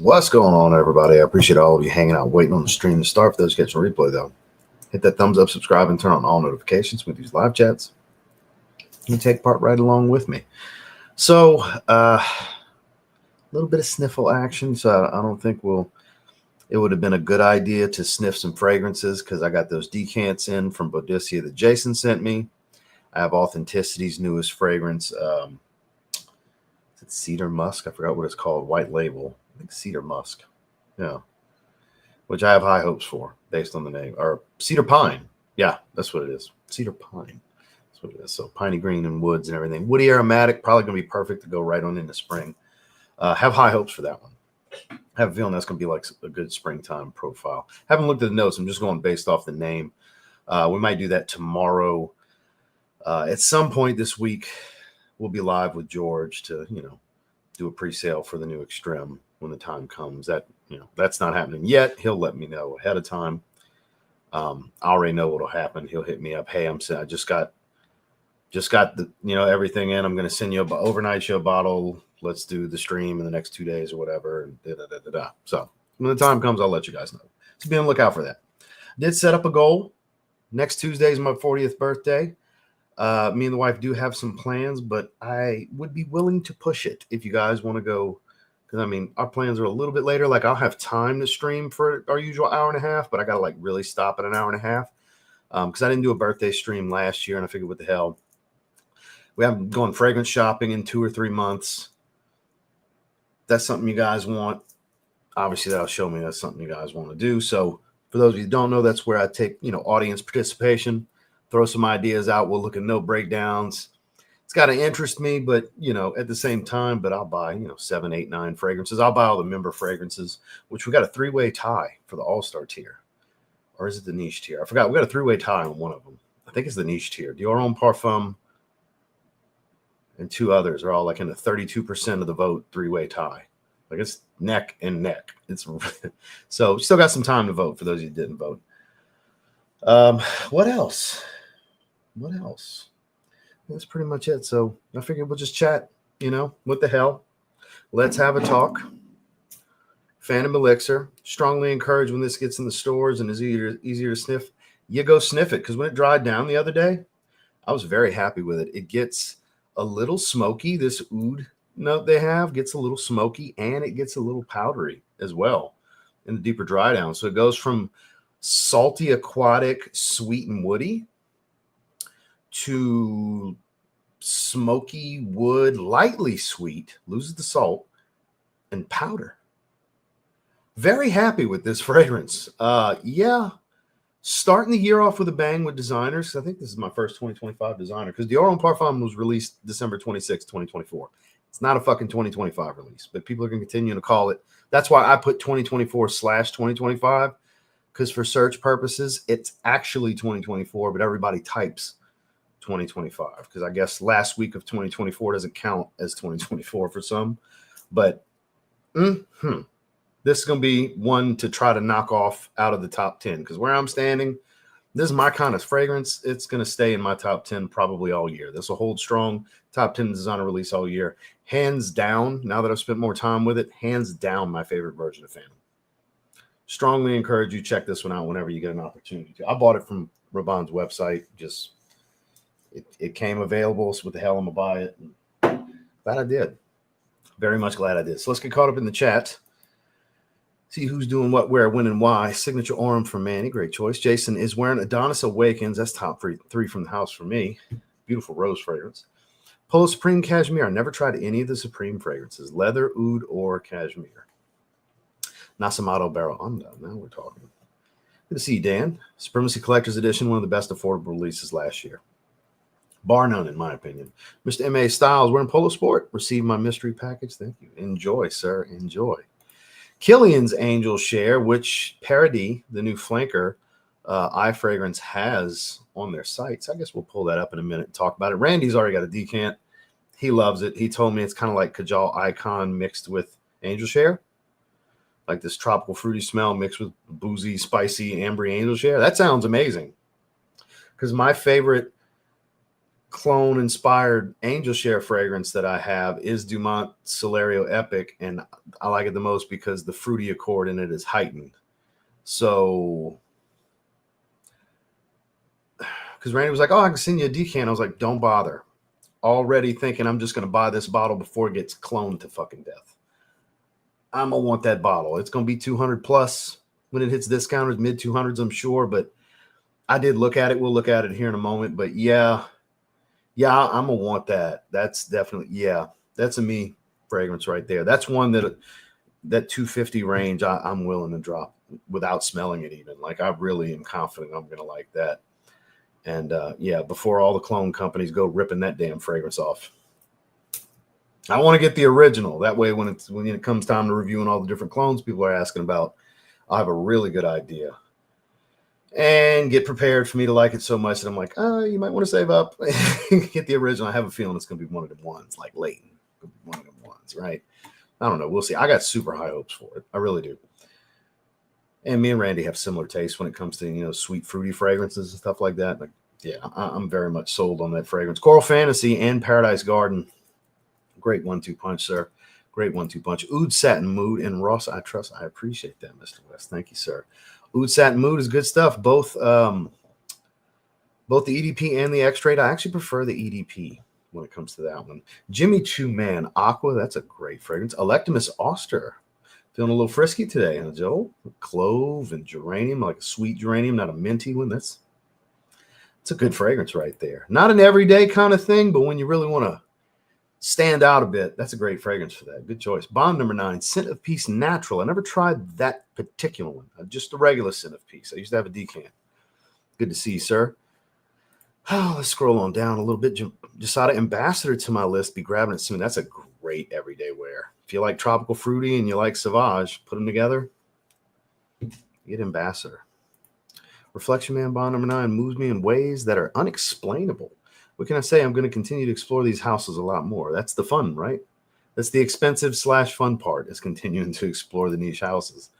What's going on, everybody? I appreciate all of you hanging out, waiting on the stream to start. For those catching replay, though, hit that thumbs up, subscribe, and turn on all notifications with these live chats. You take part right along with me. So, a little bit of sniffle action. So I don't think it would have been a good idea to sniff some fragrances because I got those decants in from Boudicca that Jason sent me. I have Authenticity's newest fragrance. Is it Cedar Musk? I forgot what it's called. White label. I think Cedar Musk. Yeah. Which I have high hopes for based on the name. Or Cedar Pine. Yeah, that's what it is. Cedar Pine. That's what it is. So piney green and woods and everything. Woody aromatic. Probably going to be perfect to go right on into spring. Have high hopes for that one. I have a feeling that's going to be like a good springtime profile. Haven't looked at the notes. I'm just going based off the name. We might do that tomorrow. At some point this week, we'll be live with George to, do a pre-sale for the new Extreme when the time comes. That's not happening yet. He'll let me know ahead of time. I already know what'll happen. He'll hit me up. Hey, I just got the, everything in. I'm going to send you an overnight show bottle. Let's do the stream in the next 2 days or whatever. And So when the time comes, I'll let you guys know. So be on the lookout for that. Did set up a goal. Next Tuesday is my 40th birthday. Me and the wife do have some plans, but I would be willing to push it if you guys want to go. Because, our plans are a little bit later. Like, I'll have time to stream for our usual hour and a half, but I got to, really stop at an hour and a half. Because I didn't do a birthday stream last year, and I figured, what the hell? We haven't gone fragrance shopping in 2 or 3 months. That's something you guys want. Obviously, that'll show me that's something you guys want to do. So, for those of you who don't know, that's where I take, audience participation. Throw some ideas out. We'll look at note breakdowns. It's got to interest me, but, at the same time, but I'll buy, 7, 8, 9 fragrances. I'll buy all the member fragrances, which we got a 3-way tie for the all-star tier. Or is it the niche tier? I forgot. We got a 3-way tie on one of them. I think it's the niche tier. Dior Homme Parfum and 2 others are all in the 32% of the vote 3-way tie. It's neck and neck. So still got some time to vote for those of you who didn't vote. What else? That's pretty much it. So I figured we'll just chat, what the hell? Let's have a talk. Phantom Elixir. Strongly encourage when this gets in the stores and is easier to sniff, you go sniff it. Because when it dried down the other day, I was very happy with it. It gets a little smoky. This oud note they have gets a little smoky, and it gets a little powdery as well in the deeper dry down. So it goes from salty, aquatic, sweet, and woody to smoky wood, lightly sweet, loses the salt, and powder. Very happy with this fragrance. Starting the year off with a bang with designers. I think this is my first 2025 designer because Dior Homme Parfum was released December 26, 2024. It's not a fucking 2025 release, but people are going to continue to call it. That's why I put 2024/2025 because for search purposes, it's actually 2024, but everybody types 2025 because I guess last week of 2024 doesn't count as 2024 for some. But this is going to be one to try to knock off out of the top 10 because where I'm standing, this is my kind of fragrance. It's going to stay in my top 10 probably all year. This will hold strong. Top 10 designer release all year. Hands down, now that I've spent more time with it, hands down my favorite version of Phantom. Strongly encourage you check this one out whenever you get an opportunity to. I bought it from Raban's website. Just it came available, so what the hell am I buy it? And glad I did. Very much glad I did. So let's get caught up in the chat. See who's doing what, where, when, and why. Signature Aurum from Manny. Great choice. Jason is wearing Adonis Awakens. That's top 3 from the house for me. Beautiful rose fragrance. Polo Supreme Cashmere. I never tried any of the Supreme fragrances. Leather, oud, or cashmere. Nasamato Barrel Onda. Now we're talking. Good to see you, Dan. Supremacy Collector's Edition. One of the best affordable releases last year. Bar none, in my opinion. Mr. M.A. Styles. Wearing Polo Sport. Receive my mystery package. Thank you. Enjoy, sir. Enjoy. Killian's Angel Share, which Paradis, the new flanker eye fragrance, has on their site. So I guess we'll pull that up in a minute and talk about it. Randy's already got a decant. He loves it. He told me it's kind of like Kajal Icon mixed with Angel Share. Like this tropical fruity smell mixed with boozy, spicy, ambery Angel Share. That sounds amazing. Because my favorite clone inspired angel share fragrance that I have is Dumont Solario Epic, and I like it the most because the fruity accord in it is heightened. So, because Randy was like, "Oh, I can send you a decant." I was like, "Don't bother." Already thinking I'm just going to buy this bottle before it gets cloned to fucking death. I'm gonna want that bottle. It's gonna be 200 plus when it hits discounters, mid 200s, I'm sure. But I did look at it. We'll look at it here in a moment. But yeah, I'm gonna want that. That's definitely that's a me fragrance right there. That's one that 250 range I'm willing to drop without smelling it even. Like I really am confident I'm gonna like that. And before all the clone companies go ripping that damn fragrance off. I want to get the original. That way, when it comes time to reviewing all the different clones people are asking about, I have a really good idea. And get prepared for me to like it so much that I'm like, you might want to save up. Get the original. I have a feeling it's going to be one of them ones, like Leighton. One of them ones, right? I don't know. We'll see. I got super high hopes for it. I really do. And me and Randy have similar tastes when it comes to, sweet, fruity fragrances and stuff like that. Like, yeah, I'm very much sold on that fragrance. Coral Fantasy and Paradise Garden. Great 1-2 punch, sir. Great 1-2 punch. Oud Satin Mood and Ross I Trust. I appreciate that, Mr. West. Thank you, sir. Oud Satin Mood is good stuff. Both the EDP and the X-Rate. I actually prefer the EDP when it comes to that one. Jimmy Choo Man Aqua. That's a great fragrance. Electimus Auster. Feeling a little frisky today, huh, Joe? Clove and geranium, like a sweet geranium, not a minty one. It's a good fragrance right there. Not an everyday kind of thing, but when you really want to stand out a bit, that's a great fragrance for that. Good choice. Bond number 9, Scent of Peace Natural. I never tried that particular one. Just the regular Scent of Peace. I used to have a decant. Good to see you, sir. Oh, let's scroll on down a little bit. Just added Ambassador to my list. Be grabbing it soon. That's a great everyday wear. If you like tropical fruity and you like Sauvage, put them together. Get Ambassador. Reflection Man Bond number 9 moves me in ways that are unexplainable. What can I say? I'm going to continue to explore these houses a lot more. That's the fun, right? That's the expensive / fun part, is continuing to explore the niche houses.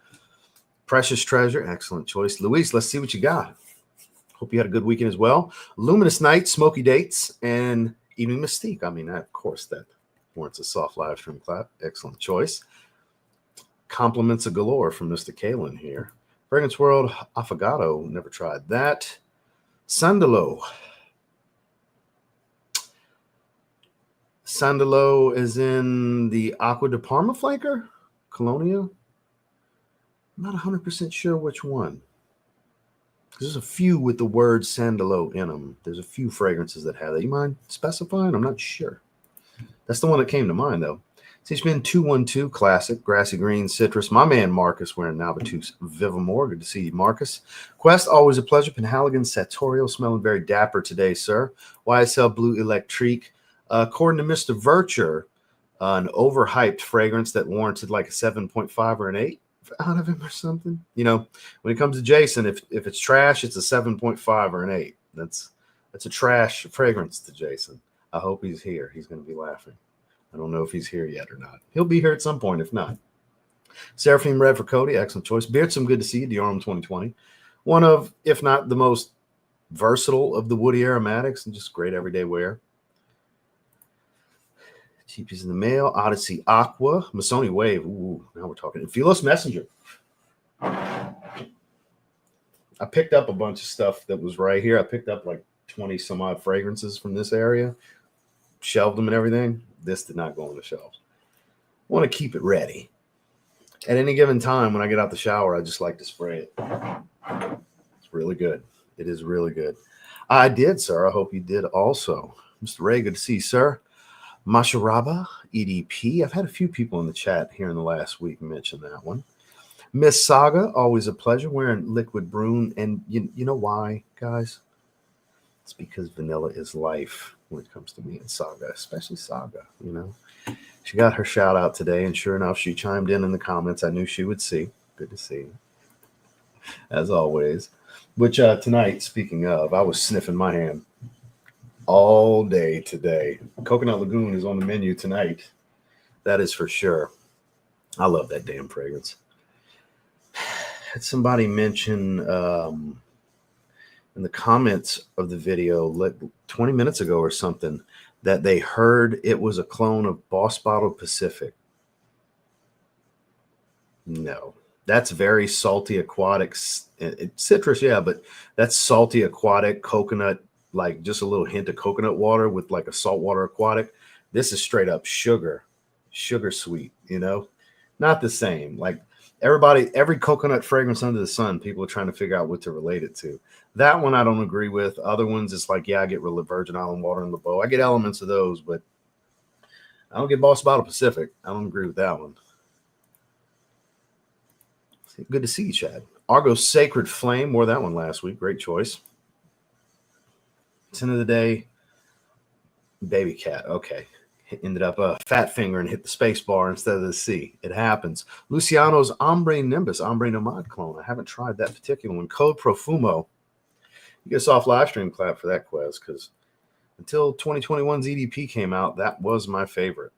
Precious Treasure, excellent choice. Luis, let's see what you got. Hope you had a good weekend as well. Luminous Night, Smoky Dates, and Evening Mystique. I mean, of course, that warrants a soft live stream clap. Excellent choice. Compliments of galore from Mr. Kalen here. Fragrance World, Affogato, never tried that. Sandalo. Sandalo is in the Aqua de Parma flanker? Colonia? I'm not 100% sure which one. There's a few with the word Sandalo in them. There's a few fragrances that have that. You mind specifying? I'm not sure. That's the one that came to mind, though. CHBN 212, classic, grassy green, citrus. My man Marcus wearing Navitus Vivamore. Good to see you, Marcus. Quest, always a pleasure. Penhaligon Sartorial, smelling very dapper today, sir. YSL Blue Electrique. According to Mr. Vircher, an overhyped fragrance that warranted like a 7.5 or an 8 out of him or something. When it comes to Jason, if it's trash, it's a 7.5 or an 8. That's a trash fragrance to Jason. I hope he's here. He's going to be laughing. I don't know if he's here yet or not. He'll be here at some point, if not. Seraphim Red for Cody, excellent choice. Beardsome, good to see you. Diorum 2020. One of, if not the most versatile of the woody aromatics, and just great everyday wear. Cheapies in the mail. Odyssey Aqua. Missoni Wave. Ooh, now we're talking. Philos Messenger. I picked up a bunch of stuff that was right here. I picked up like 20 some odd fragrances from this area. Shelved them and everything. This did not go on the shelves. I want to keep it ready. At any given time when I get out the shower, I just like to spray it. It's really good. It is really good. I did, sir. I hope you did also. Mr. Ray, good to see you, sir. Masharaba, EDP. I've had a few people in the chat here in the last week mention that one. Miss Saga, always a pleasure. Wearing Liquid Brune. And you know why, guys? It's because vanilla is life when it comes to me and Saga, especially Saga, She got her shout out today, and sure enough, she chimed in the comments. I knew she would see. Good to see you. As always. Which tonight, speaking of, I was sniffing my hand all day today. Coconut Lagoon is on the menu tonight. That is for sure. I love that damn fragrance. Had somebody mention in the comments of the video like 20 minutes ago or something that they heard it was a clone of Boss Bottle Pacific. No, that's very salty aquatic citrus, yeah, but that's salty aquatic coconut, like just a little hint of coconut water with like a saltwater aquatic. This is straight up sugar, sugar sweet, not the same. Like every coconut fragrance under the sun, people are trying to figure out what to relate it to. That one I don't agree with. Other ones, it's like, yeah, I get Virgin Island water and LeBeau. I get elements of those, but I don't get Boss Bottle Pacific. I don't agree with that one. Good to see you, Chad. Argo's Sacred Flame. Wore that one last week. Great choice. 10 of the day. Baby cat. Okay. Ended up a fat finger and hit the space bar instead of the C. It happens. Luciano's Ombre Nimbus. Ombre Nomad clone. I haven't tried that particular one. Code Profumo. You get a soft live stream clap for that quiz because until 2021's EDP came out, that was my favorite.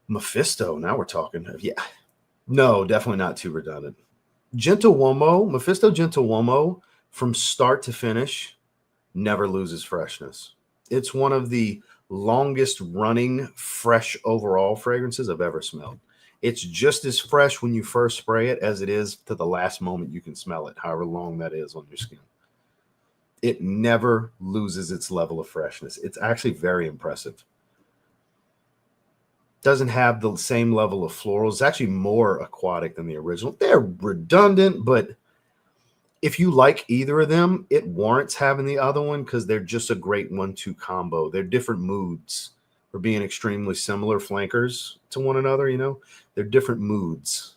Mephisto. Now we're talking. Yeah. No, definitely not too redundant. Gentle Uomo, Mephisto Gentle Uomo, from start to finish, never loses freshness. It's one of the longest running fresh overall fragrances I've ever smelled. It's just as fresh when you first spray it as it is to the last moment you can smell it, however long that is on your skin. It never loses its level of freshness. It's actually very impressive. Doesn't have the same level of florals. It's actually more aquatic than the original. They're redundant, but if you like either of them, it warrants having the other one because they're just a great 1-2 combo. They're different moods for being extremely similar flankers to one another, They're different moods.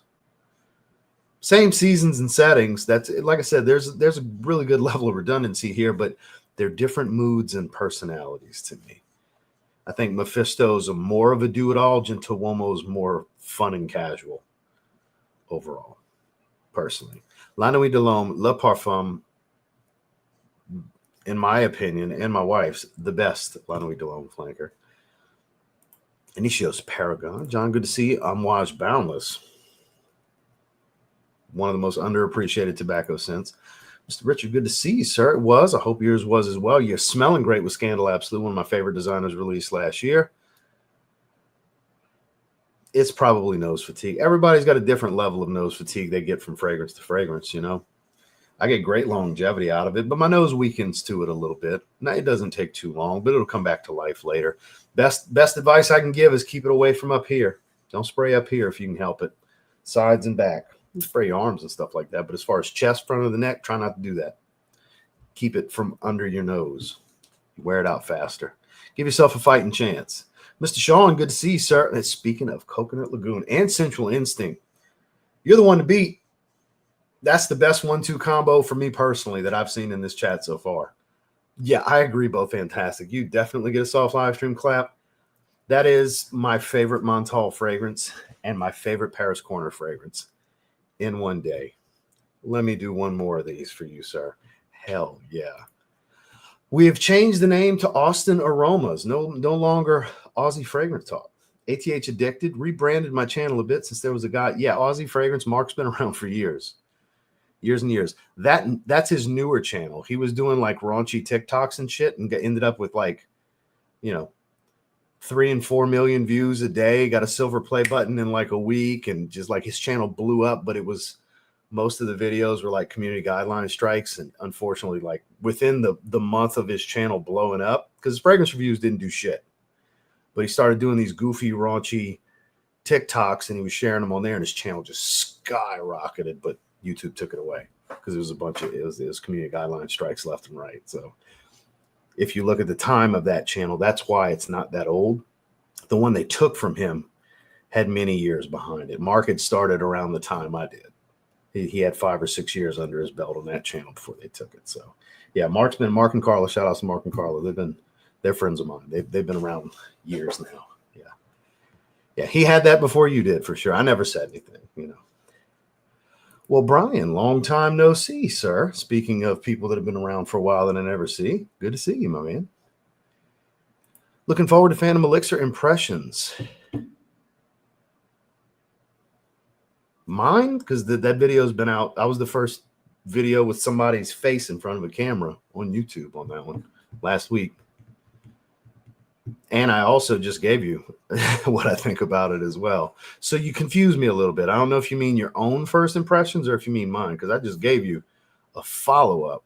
Same seasons and settings. That's, like I said, there's a really good level of redundancy here, but they're different moods and personalities to me. I think Mephisto's more of a do-it-all. Gentle Uomo's more fun and casual overall, personally. La Nuit de l'Homme, Le Parfum, in my opinion, and my wife's, the best La Nuit de l'Homme flanker. Inicio's Paragon. John, good to see you. Amouage Boundless. One of the most underappreciated tobacco scents. Mr. Richard, good to see you, sir. It was. I hope yours was as well. You're smelling great with Scandal Absolute, one of my favorite designers released last year. It's probably nose fatigue. Everybody's got a different level of nose fatigue they get from fragrance to fragrance, I get great longevity out of it, but my nose weakens to it a little bit. Now, it doesn't take too long, but it'll come back to life later. Best advice I can give is keep it away from up here. Don't spray up here if you can help it. Sides and back. You spray your arms and stuff like that, but as far as chest, front of the neck, try not to do that. Keep it from under your nose. Wear it out faster. Give yourself a fighting chance. Mr. Sean, good to see you, sir. And speaking of Coconut Lagoon and Sensual Instinct, you're the one to beat. That's the best 1-2 combo for me personally that I've seen in this chat so far. Yeah, I agree. Both fantastic. You definitely get a soft live stream clap. That is my favorite Montal fragrance and my favorite Paris Corner fragrance in one day. Let me do one more of these for you, sir. Hell yeah. We have changed the name to Austin Aromas. No longer Aussie Fragrance Talk. ATH Addicted rebranded my channel a bit since there was a guy. Yeah, Aussie Fragrance. Mark's been around for years and years. That's his newer channel. He was doing like raunchy TikToks and shit and ended up with 3 and 4 million views a day, got a silver play button in like a week, and just like his channel blew up, but it was most of the videos were like community guideline strikes. And unfortunately, like within the month of his channel blowing up, because his fragrance reviews didn't do shit, but he started doing these goofy, raunchy TikToks and he was sharing them on there and his channel just skyrocketed, but YouTube took it away because it was it was community guideline strikes left and right. So if you look at the time of that channel, that's why it's not that old. The one they took from him had many years behind it. Mark had started around the time I did. He had 5 or 6 years under his belt on that channel before they took it. So yeah, Mark and Carla, shout out to Mark and Carla. They're friends of mine. They've been around years now. Yeah. He had that before you did for sure. I never said anything, Well, Brian, long time no see, sir. Speaking of people that have been around for a while that I never see, good to see you, my man. Looking forward to Phantom Elixir impressions. Mine, because that video's been out. I was the first video with somebody's face in front of a camera on YouTube on that one last week. And I also just gave you what I think about it as well. So you confused me a little bit. I don't know if you mean your own first impressions or if you mean mine, because I just gave you a follow-up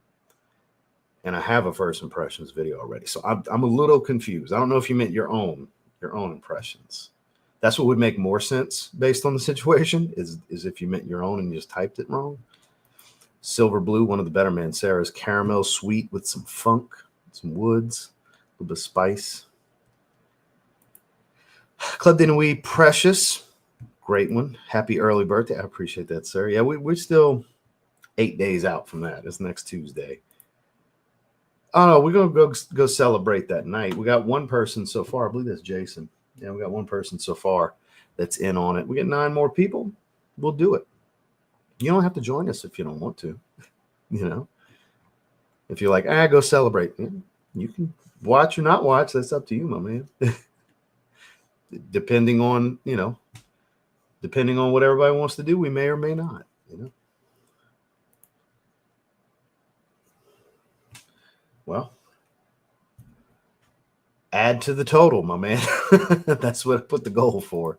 and I have a first impressions video already. So I'm a little confused. I don't know if you meant your own impressions. That's what would make more sense based on the situation is if you meant your own and you just typed it wrong. Silver Blue, one of the better Mancera's, caramel sweet with some funk, some woods, a little bit of spice. Club de Nuit Precious, great one. Happy early birthday. I appreciate that, sir. Yeah, we're still 8 days out from that. It's next Tuesday. Oh, no, we're going to go celebrate that night. We got one person so far. I believe that's Jason. Yeah, we got one person so far that's in on it. We get 9 more people. We'll do it. You don't have to join us if you don't want to. You know, if you're like, go celebrate. You can watch or not watch. That's up to you, my man. Depending on what everybody wants to do, we may or may not, Well, add to the total, my man. That's what I put the goal for.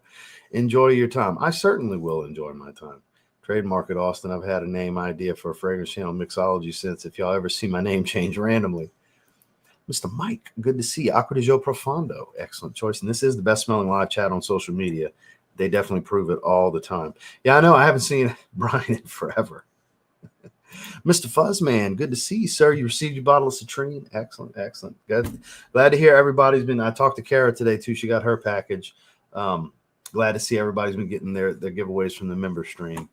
Enjoy your time. I certainly will enjoy my time. Trademark at Austin. I've had a name idea for a fragrance channel mixology since. If y'all ever see my name change randomly. Mr. Mike, good to see you. Acqua di Gio Profondo, excellent choice. And this is the best smelling live chat on social media. They definitely prove it all the time. Yeah, I know. I haven't seen Brian in forever. Mr. Fuzzman, good to see you, sir. You received your bottle of citrine. Excellent, excellent. Good. Glad to hear everybody's been. I talked to Kara today too. She got her package. Glad to see everybody's been getting their giveaways from the member stream.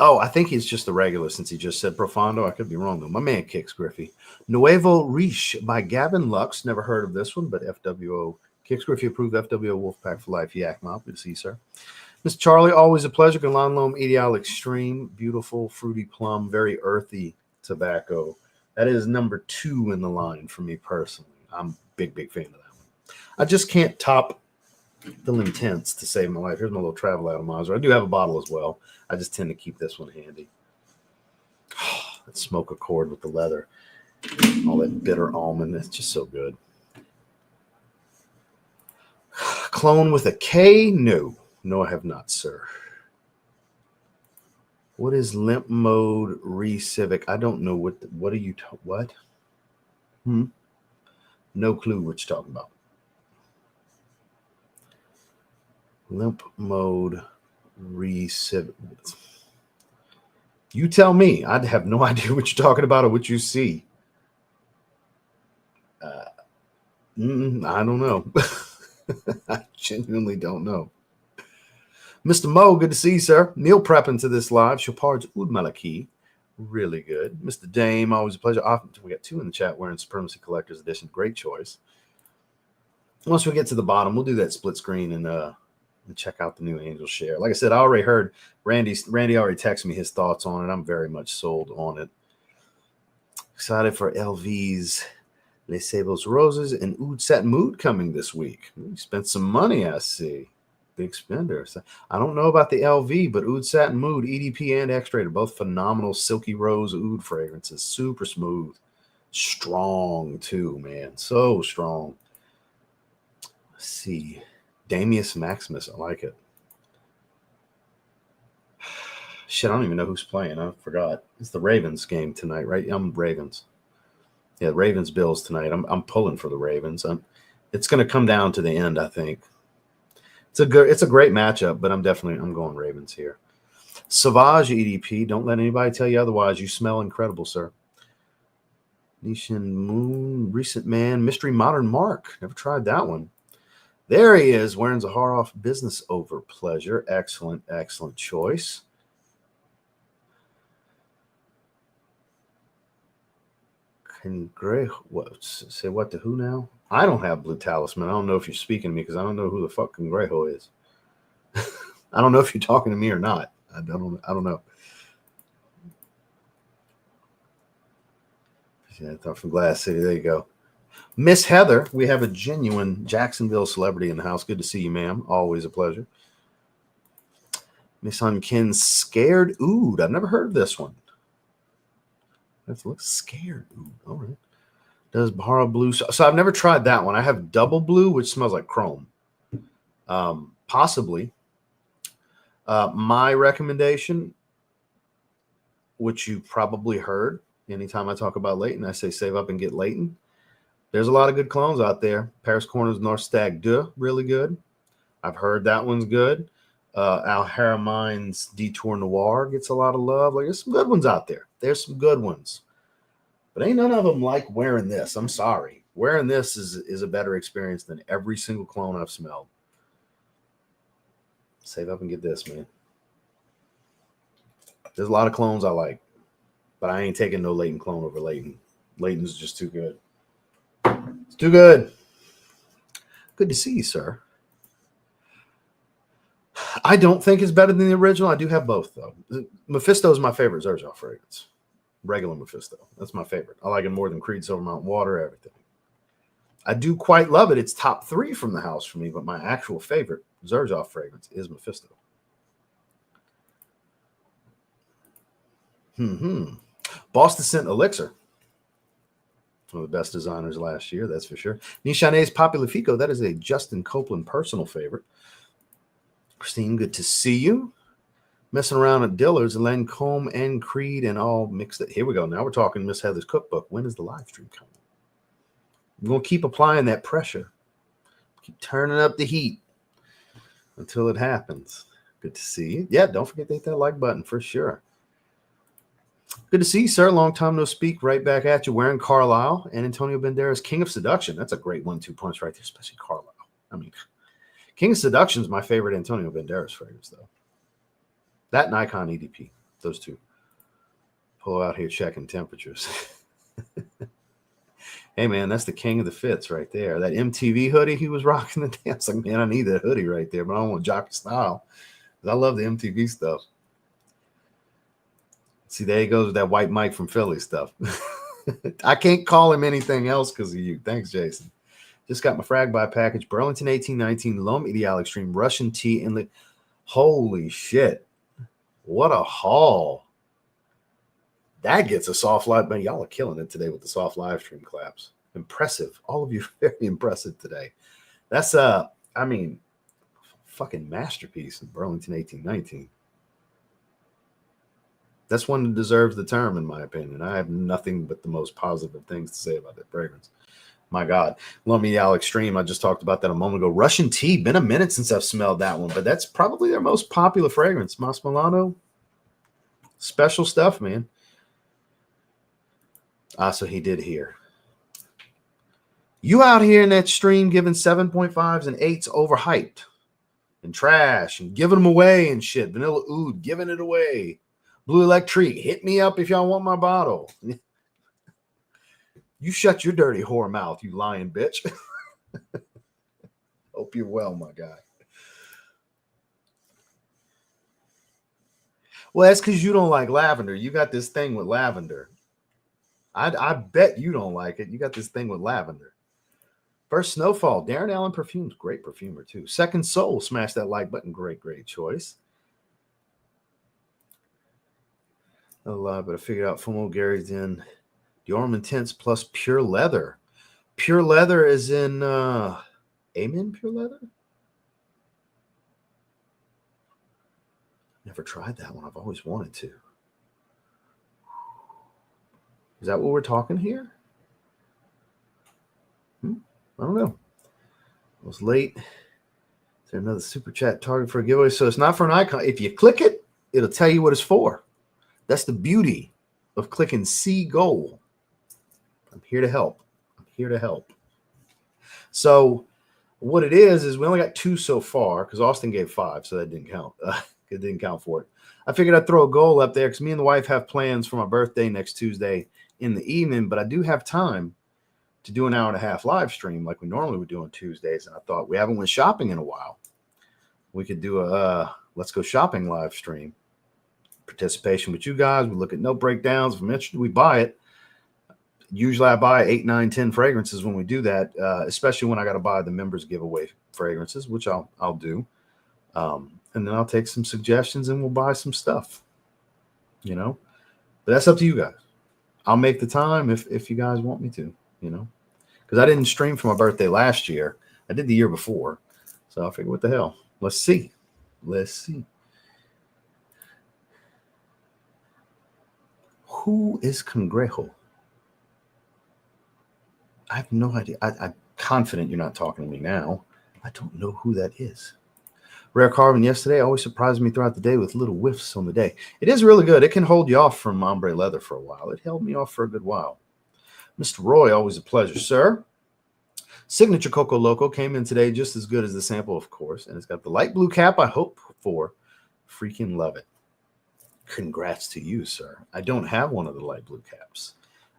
Oh, I think he's just the regular since he just said Profondo. I could be wrong, though. My man kicks Griffey. Nuevo Riche by Gavin Lux. Never heard of this one, but FWO kicks Griffey approved FWO Wolfpack for life. Yakima. Good to see you, sir. Mr. Charlie, always a pleasure. Galan Loam Ideal Extreme. Beautiful, fruity plum, very earthy tobacco. That is number 2 in the line for me personally. I'm a big, big fan of that one. I just can't top the Intense to save my life. Here's my little travel atomizer. I do have a bottle as well. I just tend to keep this one handy. That smoke accord with the leather. All that bitter almond. That's just so good. Clone with a K? No. No, I have not, sir. What is limp mode re-civic? I don't know what are you what? No clue what you're talking about. Limp mode re-civic. You tell me. I'd have no idea what you're talking about or what you see. I don't know. I genuinely don't know. Mr. Mo, good to see you, sir. Meal prepping to this live. Chopard's Oud Malaki. Really good. Mr. Dame, always a pleasure. We got 2 in the chat wearing Supremacy Collector's Edition. Great choice. Once we get to the bottom, we'll do that split screen and check out the new Angel Share. Like I said, I already heard Randy already texted me his thoughts on it. I'm very much sold on it. Excited for LV's Les Sables Roses and Oud Satin Mood coming this week. We spent some money, I see. Big spender. So, I don't know about the LV, but Oud Satin Mood, EDP and X-Rated, both phenomenal silky rose oud fragrances. Super smooth. Strong too, man. So strong. Let's see. Damius Maximus. I like it. Shit, I don't even know who's playing. I forgot. It's the Ravens game tonight, right? I'm Ravens. Yeah, Ravens Bills tonight. I'm pulling for the Ravens. It's going to come down to the end, I think. It's a great matchup, but I'm going Ravens here. Sauvage EDP. Don't let anybody tell you otherwise. You smell incredible, sir. Nishan Moon, Recent Man, Mystery Modern Mark. Never tried that one. There he is, wearing Zaharoff Business Over Pleasure. Excellent, excellent choice. Say what to who now? I don't have Blue Talisman. I don't know if you're speaking to me because I don't know who the fuck Cangrejo is. I don't know if you're talking to me or not. I don't know. Yeah, I thought from Glass City. There you go. Miss Heather, we have a genuine Jacksonville celebrity in the house. Good to see you, ma'am. Always a pleasure. Miss Kin Scared Oud. I've never heard of this one. Let's look. Scared Oud. All right. Does Bahara Blue. So I've never tried that one. I have Double Blue, which smells like chrome. Possibly. My recommendation, which you probably heard anytime I talk about Leighton, I say save up and get Leighton. There's a lot of good clones out there. Paris Corners North Stag 2, really good. I've heard that one's good. Al Haramine's Detour Noir gets a lot of love. Like, there's some good ones out there. There's some good ones. But ain't none of them like wearing this. I'm sorry. Wearing this is a better experience than every single clone I've smelled. Save up and get this, man. There's a lot of clones I like, but I ain't taking no Leighton clone over Leighton. Leighton's just too good. It's too good. Good to see you, sir. I don't think it's better than the original. I do have both, though. Mephisto is my favorite Xerjoff fragrance. Regular Mephisto. That's my favorite. I like it more than Creed Silver Mountain Water, everything. I do quite love it. It's top 3 from the house for me, but my actual favorite Xerjoff fragrance is Mephisto. Boston Scent Elixir. One of the best designers last year, that's for sure. Nishane's Popular Fico. That is a Justin Copeland personal favorite. Christine, good to see you. Messing around at Dillard's, Lancome and Creed and all mixed up. Here we go. Now we're talking Miss Heather's cookbook. When is the live stream coming? We're going to keep applying that pressure. Keep turning up the heat until it happens. Good to see you. Yeah, don't forget to hit that like button for sure. Good to see you, sir. Long time no speak. Right back at you. Wearing Carlisle and Antonio Banderas, King of Seduction. That's a great 1-2 punch right there, especially Carlisle. I mean, King of Seduction is my favorite Antonio Banderas fragrance, though. That and Icon EDP. Those two. Pull out here checking temperatures. Hey, man, that's the king of the fits right there. That MTV hoodie he was rocking the day. I was like, man, I need that hoodie right there, but I don't want jockey style. I love the MTV stuff. See, there he goes with that white Mike from Philly stuff. I can't call him anything else because of you. Thanks, Jason. Just got my frag buy package. Burlington 1819, L'Homme Ideal Extreme, Russian tea, and holy shit. What a haul. That gets a soft live. Man, y'all are killing it today with the soft live stream claps. Impressive. All of you are very impressive today. That's fucking masterpiece in Burlington 1819. That's one that deserves the term, in my opinion. I have nothing but the most positive things to say about that fragrance. My God. L'Homme Ideal Extreme. I just talked about that a moment ago. Russian tea. Been a minute since I've smelled that one, but that's probably their most popular fragrance. Mas Milano. Special stuff, man. So he did here. You out here in that stream giving 7.5s and 8s overhyped and trash and giving them away and shit. Vanilla Oud, giving it away. Blue Electric, hit me up if y'all want my bottle. You shut your dirty whore mouth, you lying bitch. Hope you're well, my guy. Well, that's because you don't like lavender. You got this thing with lavender. I bet you don't like it. You got this thing with lavender. First Snowfall, Darren Allen Perfumes, great perfumer too. Second Soul, smash that like button, great choice. But I figured out Fumo Gary's in Dior Intense plus Pure Leather. Pure Leather is in Amen Pure Leather? Never tried that one. I've always wanted to. Is that what we're talking here? I don't know. I was late. Is there another super chat target for a giveaway? So it's not for an icon. If you click it, it'll tell you what it's for. That's the beauty of clicking See Goal. I'm here to help. I'm here to help. So what it is we only got 2 so far because Austin gave 5, so that didn't count. It didn't count for it. I figured I'd throw a goal up there because me and the wife have plans for my birthday next Tuesday in the evening, but I do have time to do an hour-and-a-half live stream like we normally would do on Tuesdays, and I thought we haven't went shopping in a while. We could do a let's go shopping live stream. Participation with you guys. We look at note breakdowns. If I'm interested, we buy it. Usually I buy 8, 9, 10 fragrances when we do that, especially when I got to buy the members giveaway fragrances, which I'll do. and then I'll take some suggestions and we'll buy some stuff, you know. But that's up to you guys. I'll make the time if you guys want me to, you know, because I didn't stream for my birthday last year. I did the year before, so I figured, what the hell? Let's see. Let's see. Who is Congrejo? I have no idea. I'm confident you're not talking to me now. I don't know who that is. Rare Carbon yesterday always surprised me throughout the day with little whiffs on the day. It is really good. It can hold you off from ombre leather for a while. It held me off for a good while. Mr. Roy, always a pleasure, sir. Signature Coco Loco came in today just as good as the sample, of course, and it's got the light blue cap I hope for. Freaking love it. Congrats to you, sir. I don't have one of the light blue caps.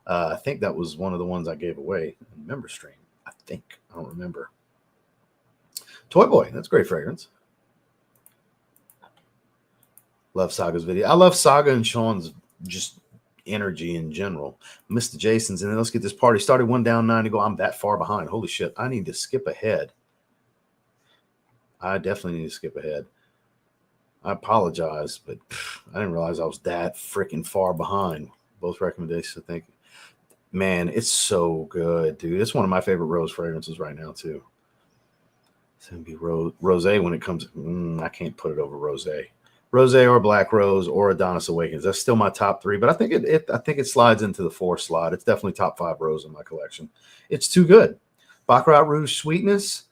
I think that was one of the ones I gave away in member stream. I think. I don't remember. Toy Boy, that's great fragrance. Love Saga's video. I love Saga and Sean's just energy in general. Mr. Jason's, and then let's get this party started. 1 down, 9 to go. I'm that far behind. Holy shit. I need to skip ahead. I definitely need to skip ahead. I apologize, but I didn't realize I was that freaking far behind. Both recommendations, I think. Man, it's so good, dude. It's one of my favorite rose fragrances right now, too. It's going to be rosé when it comes. I can't put it over rosé. Rosé or Black Rose or Adonis Awakens. That's still my top 3, but I think it slides into the 4 slot. It's definitely top 5 rose in my collection. It's too good. Baccarat Rouge sweetness,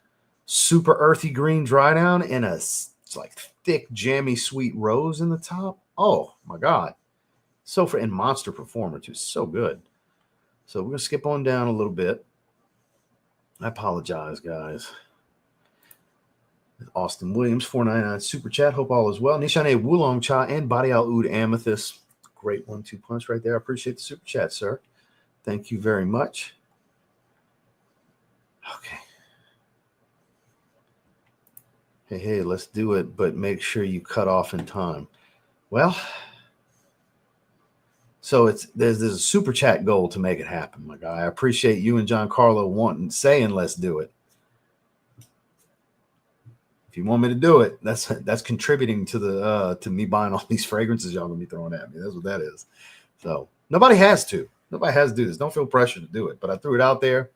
super earthy green dry down, and it's like thick, jammy, sweet rose in the top. Oh my God. And monster performer too. So good. So we're going to skip on down a little bit. I apologize, guys. Austin Williams, $4.99 super chat. Hope all is well. Nishane Wulong Cha and Badi Al Oud Amethyst. Great 1-2 punch right there. I appreciate the super chat, sir. Thank you very much. Okay. Hey, let's do it, but make sure you cut off in time. Well, so there's a super chat goal to make it happen, my guy. I appreciate you and Giancarlo saying let's do it. If you want me to do it, that's contributing to the to me buying all these fragrances y'all gonna be throwing at me. That's what that is. So nobody has to do this. Don't feel pressure to do it. But I threw it out there.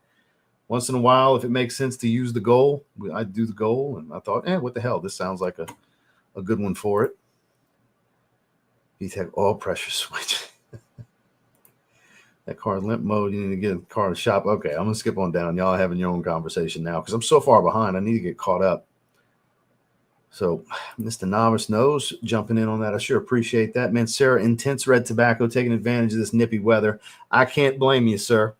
Once in a while, if it makes sense to use the goal, I do the goal. And I thought, what the hell? This sounds like a good one for it. VTech all pressure switch. That car limp mode, you need to get a car to shop. Okay, I'm gonna skip on down. Y'all having your own conversation now because I'm so far behind. I need to get caught up. So, Mr. Novice Knows jumping in on that. I sure appreciate that. Man, Sarah, intense red tobacco, taking advantage of this nippy weather. I can't blame you, sir.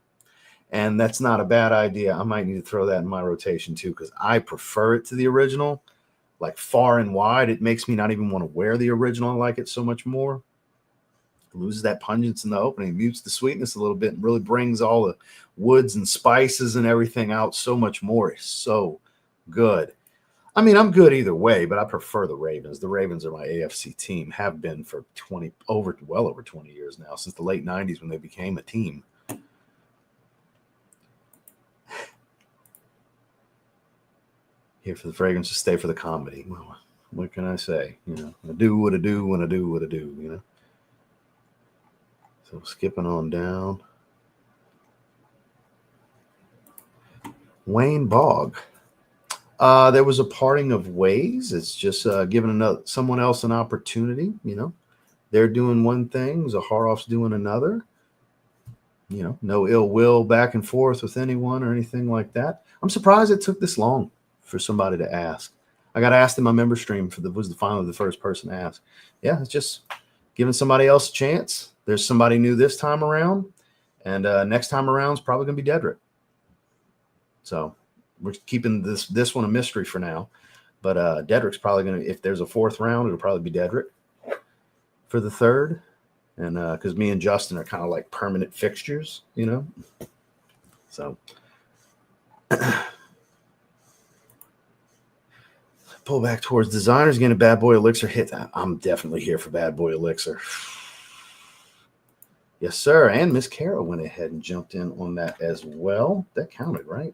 And that's not a bad idea. I might need to throw that in my rotation, too, because I prefer it to the original. Like far and wide, it makes me not even want to wear the original. I like it so much more. It loses that pungence in the opening, mutes the sweetness a little bit, and really brings all the woods and spices and everything out so much more. It's so good. I mean, I'm good either way, but I prefer the Ravens. The Ravens are my AFC team, have been for well over 20 years now, since the late 90s when they became a team. Here for the fragrance, to stay for the comedy. Well, what can I say? I do what I do when I do what I do, So skipping on down. Wayne Bogg. There was a parting of ways. It's just giving someone else an opportunity. They're doing one thing, Zaharoff's doing another. No ill will back and forth with anyone or anything like that. I'm surprised it took this long for somebody to ask. I got asked in my member stream was finally the first person to ask. Yeah, it's just giving somebody else a chance. There's somebody new this time around, and next time around is probably going to be Dedrick. So we're keeping this one a mystery for now, but Dedrick's probably going to, if there's a 4th round, it'll probably be Dedrick for the 3rd. And because me and Justin are kind of like permanent fixtures, So pull back towards designers, getting a Bad Boy Elixir hit. I'm definitely here for Bad Boy Elixir. Yes, sir. And Miss Carol went ahead and jumped in on that as well. That counted, right?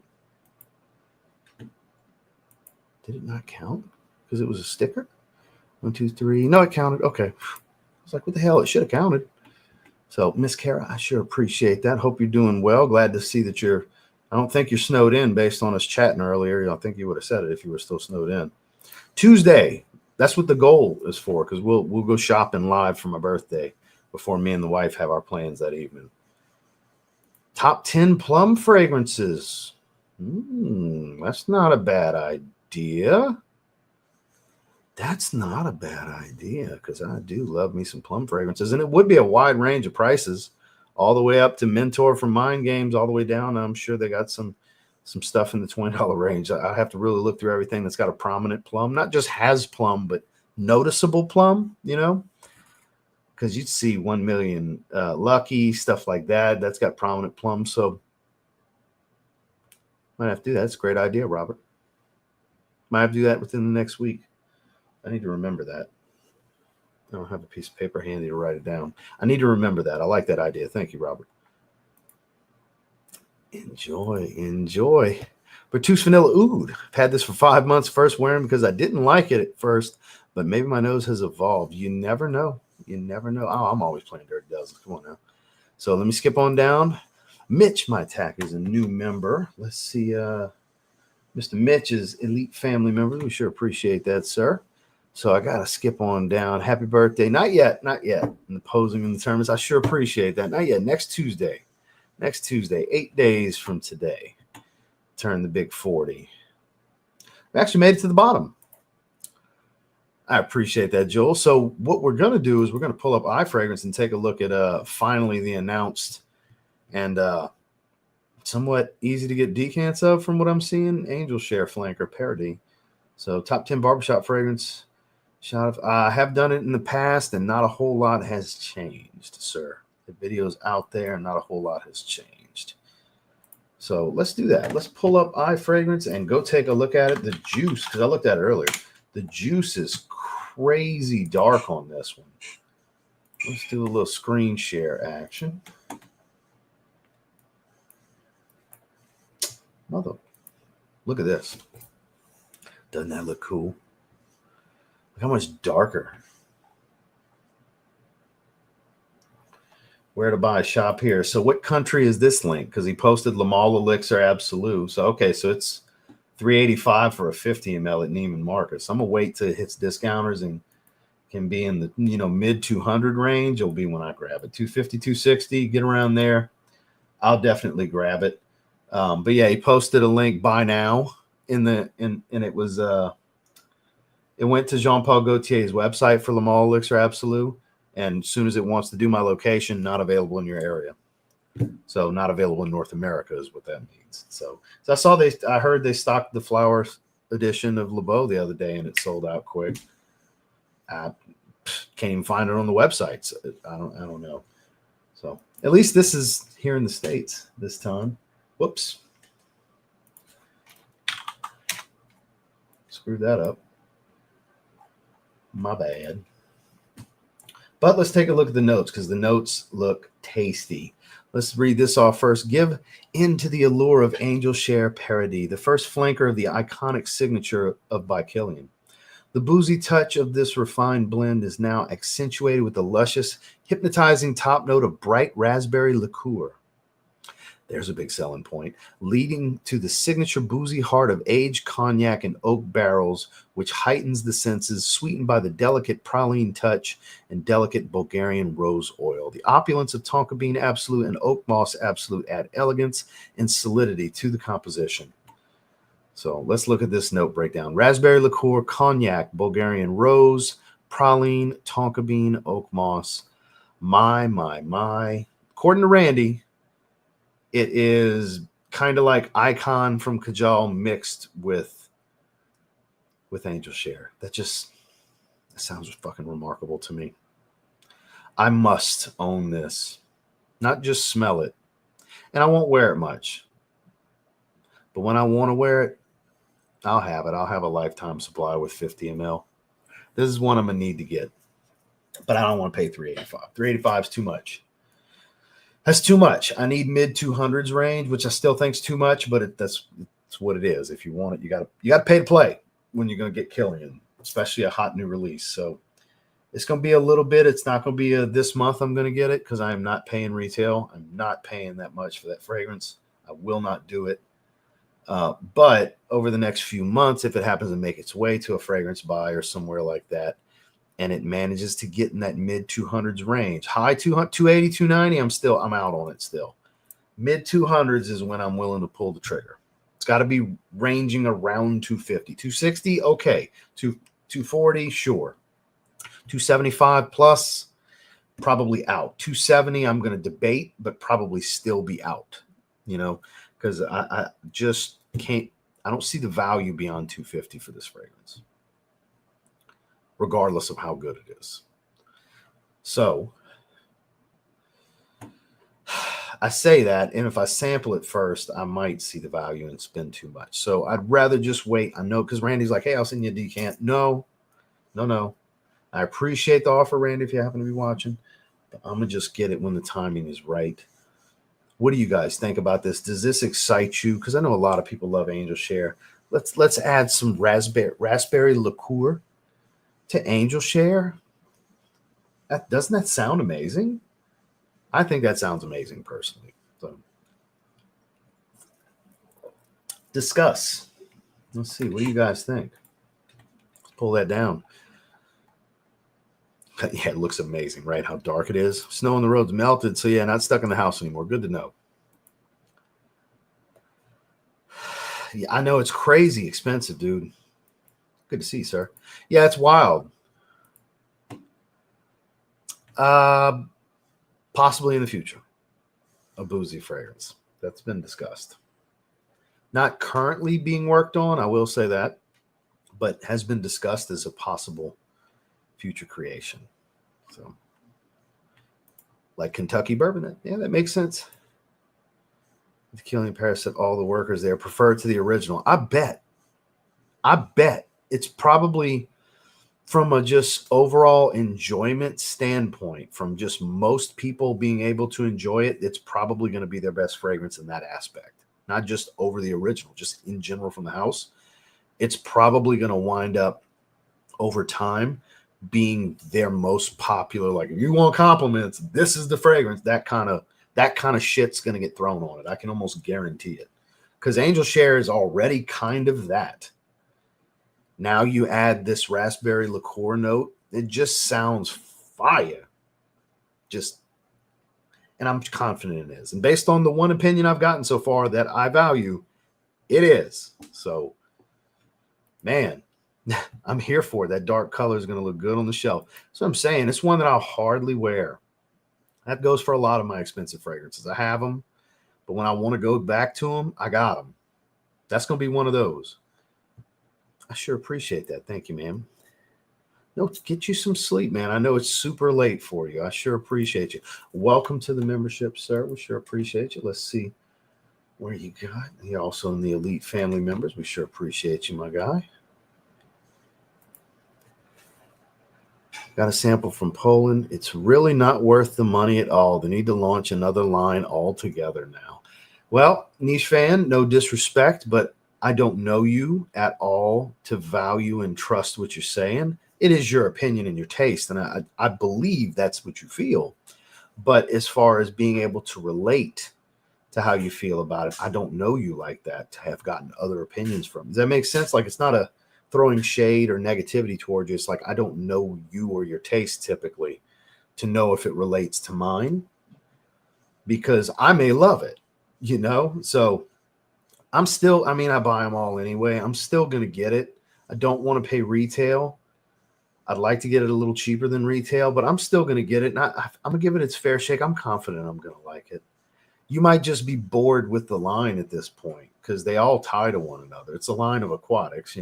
Did it not count? Because it was a sticker? 1, 2, 3. No, it counted. Okay. I was like, what the hell? It should have counted. So, Miss Kara, I sure appreciate that. Hope you're doing well. Glad to see that you're. I don't think you're snowed in based on us chatting earlier. I think you would have said it if you were still snowed in. Tuesday. That's what the goal is for, because we'll go shopping live for my birthday before me and the wife have our plans that evening. Top 10 plum fragrances. That's not a bad idea. That's not a bad idea, because I do love me some plum fragrances. And it would be a wide range of prices, all the way up to Mentor from Mind Games, all the way down. I'm sure they got some stuff in the $20 range. I have to really look through everything that's got a prominent plum, not just has plum, but noticeable plum, because you'd see 1 Million Lucky, stuff like that. That's got prominent plum. So might have to do that. That's a great idea, Robert. Might have to do that within the next week. I need to remember that. I don't have a piece of paper handy to write it down. I need to remember that. I like that idea. Thank you, Robert. Enjoy. Bertouche Vanilla Oud. I've had this for 5 months. First wearing because I didn't like it at first, but maybe my nose has evolved. You never know. Oh, I'm always playing Dirty Dozens. Come on now. So let me skip on down. Mitch, my tack, is a new member. Let's see. Mr. Mitch is elite family member. We sure appreciate that, sir. So I got to skip on down. Happy birthday. Not yet. In the posing and the tournaments. I sure appreciate that. Not yet. Next Tuesday, 8 days from today, turn the big 40. We actually made it to the bottom. I appreciate that, Joel. So what we're going to do is we're going to pull up iFragrance and take a look at finally the announced and somewhat easy to get decants of from what I'm seeing, Angel Share Flanker Paradis. So top 10 barbershop fragrance. I have done it in the past, and not a whole lot has changed, sir. The video's out there, and not a whole lot has changed. So let's do that. Let's pull up iFragrance and go take a look at it. The juice, because I looked at it earlier, the juice is crazy dark on this one. Let's do a little screen share action. Look at this. Doesn't that look cool? Look how much darker. Where to buy? Shop here. So what country is this link? Because he posted Lamal Elixir Absolute. So okay, so it's $385 for a 50 ml at Neiman Marcus. I'm gonna wait till it hits discounters and can be in the mid 200 range. It'll be when I grab it. 250, 260, get around there. I'll definitely grab it. But yeah, he posted a link buy now and it was it went to Jean-Paul Gaultier's website for Lamal Elixir Absolute. And as soon as it wants to do my location, not available in your area. So not available in North America is what that means. So I heard they stocked the flower edition of LeBeau the other day and it sold out quick. I can't even find it on the website. So I don't know. So at least this is here in the States this time. Whoops. Screwed that up. My bad. But let's take a look at the notes because the notes look tasty. Let's read this off first. Give in to the allure of Angel Share Paradis, the first flanker of the iconic signature of by Killian. The boozy touch of this refined blend is now accentuated with the luscious, hypnotizing top note of bright raspberry liqueur. There's a big selling point, leading to the signature boozy heart of aged cognac and oak barrels, which heightens the senses, sweetened by the delicate praline touch and delicate Bulgarian rose oil. The opulence of tonka bean absolute and oak moss absolute add elegance and solidity to the composition. So let's look at this note breakdown. Raspberry liqueur, cognac, Bulgarian rose, praline, tonka bean, oak moss. My. According to Randy, it is kind of like Icon from Kajal mixed with Angel Share. That sounds fucking remarkable to me. I must own this. Not just smell it. And I won't wear it much. But when I want to wear it, I'll have it. I'll have a lifetime supply with 50 ml. This is one I'm going to need to get. But I don't want to pay $385. $385 is too much. That's too much. I need mid 200s range, which I still think is too much, but that's what it is. If you want it, you got to pay to play when you're going to get Killian. especially a hot new release. So it's going to be a little bit. It's not going to be this month I'm going to get it because I am not paying retail. I'm not paying that much for that fragrance. I will not do it. But over the next few months, if it happens to make its way to a fragrance buy or somewhere like that, and it manages to get in that mid 200s range, high 200, 280, 290, I'm out on it still. Mid 200s is when I'm willing to pull the trigger. It's got to be ranging around 250, 260. Okay. 240. Sure. 275 plus, probably out. 270, I'm going to debate, but probably still be out, because I just can't. I don't see the value beyond 250 for this fragrance, regardless of how good it is. So I say that, and if I sample it first, I might see the value and spend too much. So I'd rather just wait. I know, because Randy's like, hey, I'll send you a decant. No. I appreciate the offer, Randy, if you happen to be watching, but I'm going to just get it when the timing is right. What do you guys think about this? Does this excite you? Because I know a lot of people love Angel Share. Let's add some raspberry liqueur to Angel Share. Doesn't that sound amazing? I think that sounds amazing personally. So discuss. Let's see. What do you guys think? Let's pull that down. Yeah, it looks amazing, right? How dark it is. Snow on the road's melted. So yeah, not stuck in the house anymore. Good to know. Yeah, I know it's crazy expensive, dude. Good to see you, sir. Yeah, it's wild. Possibly in the future, a boozy fragrance. That's been discussed. Not currently being worked on, I will say that, but has been discussed as a possible future creation. So, like Kentucky bourbon, that makes sense. The Killing Paris said all the workers there prefer to the original. I bet it's probably, from a just overall enjoyment standpoint, from just most people being able to enjoy it, it's probably going to be their best fragrance in that aspect. Not just over the original, just in general from the house. It's probably going to wind up over time being their most popular. Like, if you want compliments, this is the fragrance. That kind of shit's going to get thrown on it. I can almost guarantee it, because Angel Share is already kind of that. Now you add this raspberry liqueur note, it just sounds fire. And I'm confident it is. And based on the one opinion I've gotten so far that I value, it is. So, man, I'm here for it. That dark color is going to look good on the shelf. So I'm saying it's one that I'll hardly wear. That goes for a lot of my expensive fragrances. I have them, but when I want to go back to them, I got them. That's going to be one of those. I sure appreciate that. Thank you, ma'am. No, get you some sleep, man. I know it's super late for you. I sure appreciate you. Welcome to the membership, sir. We sure appreciate you. Let's see where you got. You're also in the elite family members. We sure appreciate you, my guy. Got a sample from Poland. It's really not worth the money at all. They need to launch another line altogether now. Well, niche fan, no disrespect, but I don't know you at all to value and trust what you're saying. It is your opinion and your taste, and I believe that's what you feel. But as far as being able to relate to how you feel about it, I don't know you like that to have gotten other opinions from. Does that make sense? Like, it's not a throwing shade or negativity towards you. It's like, I don't know you or your taste typically to know if it relates to mine, because I may love it, So I'm still, I buy them all anyway. I'm still going to get it. I don't want to pay retail. I'd like to get it a little cheaper than retail, but I'm still going to get it. And I'm going to give it its fair shake. I'm confident I'm going to like it. You might just be bored with the line at this point because they all tie to one another. It's a line of aquatics,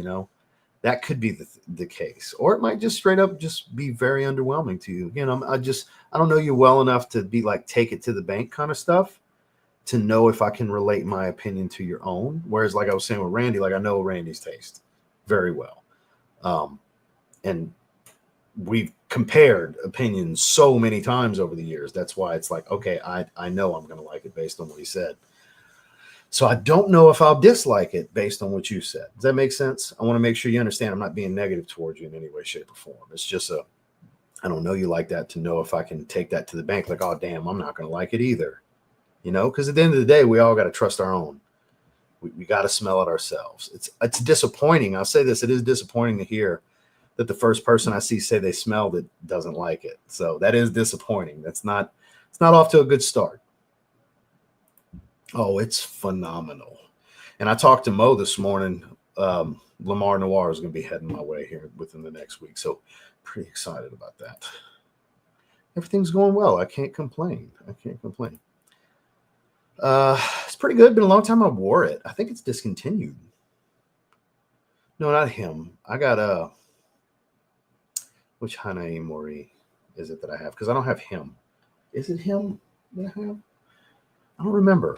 That could be the case. Or it might just straight up just be very underwhelming to you. Again, I don't know you well enough to be like, take it to the bank kind of stuff to know if I can relate my opinion to your own. Whereas, like I was saying with Randy, like, I know Randy's taste very well. And we've compared opinions so many times over the years. That's why it's like, okay, I know I'm going to like it based on what he said. So I don't know if I'll dislike it based on what you said. Does that make sense? I want to make sure you understand I'm not being negative towards you in any way, shape, or form. It's just I don't know you like that to know if I can take that to the bank. Like, oh, damn, I'm not going to like it either. Because at the end of the day, we all got to trust our own. We got to smell it ourselves. It's disappointing. I'll say this. It is disappointing to hear that the first person I see say they smelled it doesn't like it. So that is disappointing. It's not off to a good start. Oh, it's phenomenal. And I talked to Mo this morning. Lamar Noir is going to be heading my way here within the next week. So pretty excited about that. Everything's going well. I can't complain. It's pretty good. Been a long time I wore it. I think it's discontinued. No, not him. I got which Hanae Mori is it that I have? Because I don't have him. Is it him that I have? I don't remember.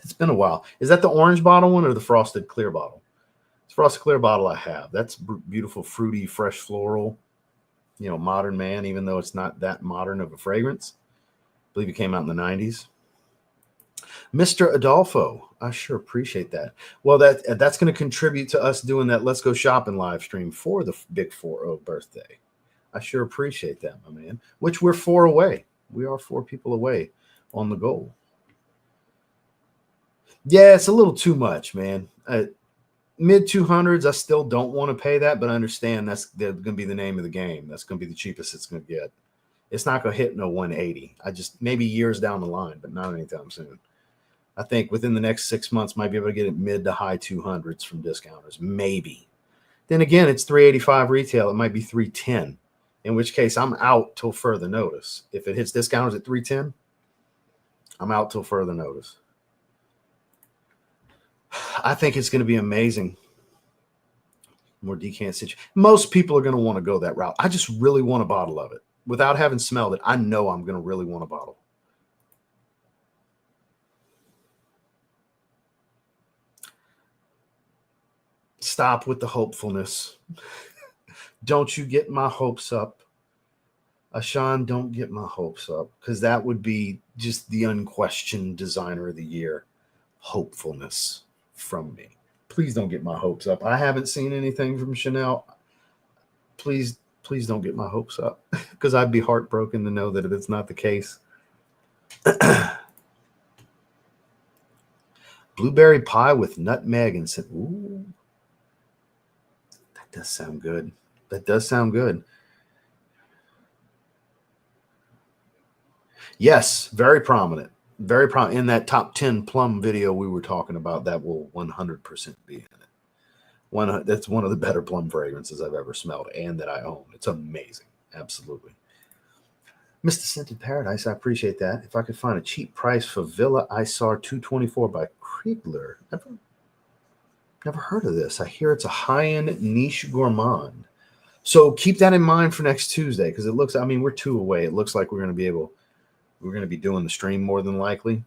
It's been a while. Is that the orange bottle one or the frosted clear bottle? It's frosted clear bottle I have. That's beautiful, fruity, fresh floral. Modern man, even though it's not that modern of a fragrance. I believe it came out in the 90s. Mr. Adolfo, I sure appreciate that. Well, that's going to contribute to us doing that Let's Go Shopping live stream for the Big 4-0 birthday. I sure appreciate that, my man. Which we're 4 away. We are 4 people away on the goal. Yeah, it's a little too much, man. Mid 200s, I still don't want to pay that, but I understand that's going to be the name of the game. That's going to be the cheapest it's going to get. It's not going to hit no 180. Maybe years down the line, but not anytime soon. I think within the next 6 months, might be able to get it mid to high 200s from discounters, maybe. Then again, it's $385 retail. It might be $310, in which case I'm out till further notice. If it hits discounters at $310, I'm out till further notice. I think it's going to be amazing. More decant situation. Most people are going to want to go that route. I just really want a bottle of it. Without having smelled it, I know I'm going to really want a bottle. Stop with the hopefulness. Don't you get my hopes up. Ashan, don't get my hopes up, because that would be just the unquestioned designer of the year. Hopefulness from me. Please don't get my hopes up. I haven't seen anything from Chanel. Please don't get my hopes up, because I'd be heartbroken to know that it's not the case. Blueberry pie with nutmeg and ooh, that does sound good. That does sound good. Yes, very prominent. Very prominent in that top 10 plum video we were talking about. That will 100% be in it. That's one of the better plum fragrances I've ever smelled and that I own. It's amazing. Absolutely. Mr. Scented Paradise, I appreciate that. If I could find a cheap price for Villa Isar 224 by Kriegler. Never heard of this. I hear it's a high-end niche gourmand. So keep that in mind for next Tuesday, because it looks, we're 2 away. It looks like we're going to be doing the stream more than likely.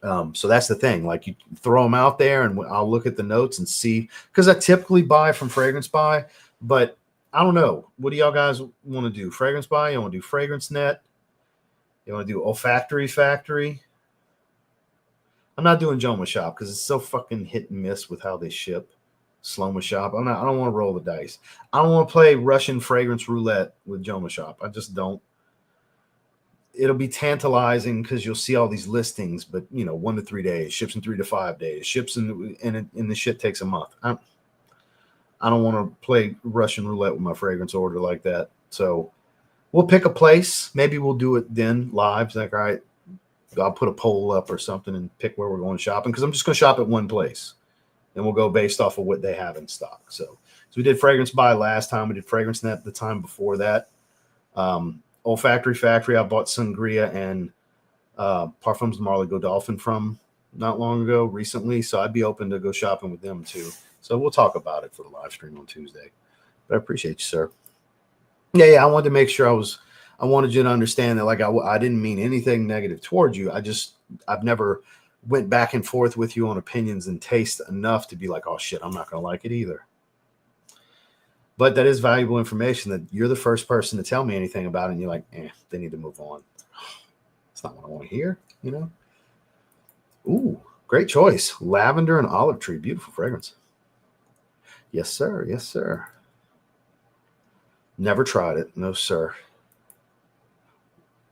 So that's the thing. Like, you throw them out there and I'll look at the notes and see, because I typically buy from Fragrance Buy, but I don't know. What do y'all guys want to do? Fragrance Buy? You want to do Fragrance Net? You want to do Olfactory Factory? I'm not doing Joma Shop because it's so fucking hit and miss with how they ship. Sloma Shop. I don't want to roll the dice. I don't want to play Russian fragrance roulette with Joma Shop. I just don't. It'll be tantalizing because you'll see all these listings, but 1 to 3 days, ships in 3 to 5 days, ships and the shit takes a month. I don't want to play Russian roulette with my fragrance order like that. So we'll pick a place. Maybe we'll do it then live. It's like, all right, I'll put a poll up or something and pick where we're going shopping, because I'm just going to shop at one place and we'll go based off of what they have in stock. So we did Fragrance Buy last time. We did Fragrance Net the time before that. Olfactory Factory, I bought Sangria and Parfums de Marley Godolphin from not long ago, recently. So I'd be open to go shopping with them too. So we'll talk about it for the live stream on Tuesday. But I appreciate you, sir. Yeah. I wanted to make sure I wanted you to understand that, like, I didn't mean anything negative towards you. I've never went back and forth with you on opinions and taste enough to be like, oh shit, I'm not going to like it either. But that is valuable information that you're the first person to tell me anything about it. And you're like, they need to move on. It's not what I want to hear, Ooh, Great choice. Lavender and olive tree. Beautiful fragrance. Yes, sir. Yes, sir. Never tried it. No, sir.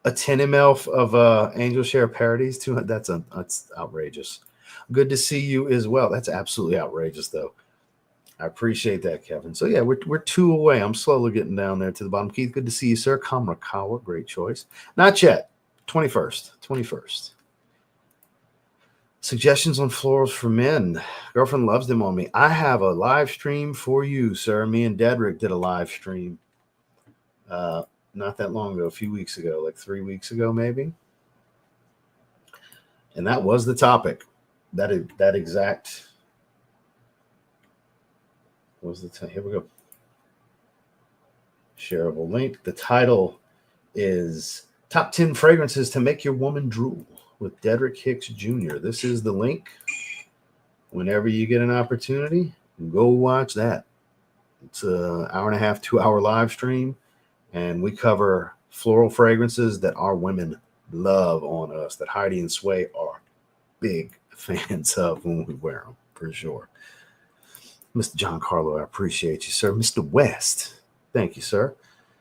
A 10 ml of Angel Share Paradis. That's outrageous. Good to see you as well. That's absolutely outrageous, though. I appreciate that, Kevin. So yeah, we're 2 away. I'm slowly getting down there to the bottom. Keith, good to see you, sir. Kamrakawa, great choice. Not yet. 21st. 21st. Suggestions on florals for men. Girlfriend loves them on me. I have a live stream for you, sir. Me and Dedrick did a live stream not that long ago, a few weeks ago, like 3 weeks ago, maybe. And that was the topic. That exact was the time. Here we go. Shareable link. The title is Top 10 Fragrances to Make Your Woman Drool with Dedrick Hicks Jr. This is the link. Whenever you get an opportunity, go watch that. It's an hour and a half, 2 hour live stream. And we cover floral fragrances that our women love on us, that Heidi and Sway are big fans of when we wear them, for sure. Mr. John Carlo, I appreciate you, sir. Mr. West, thank you, sir.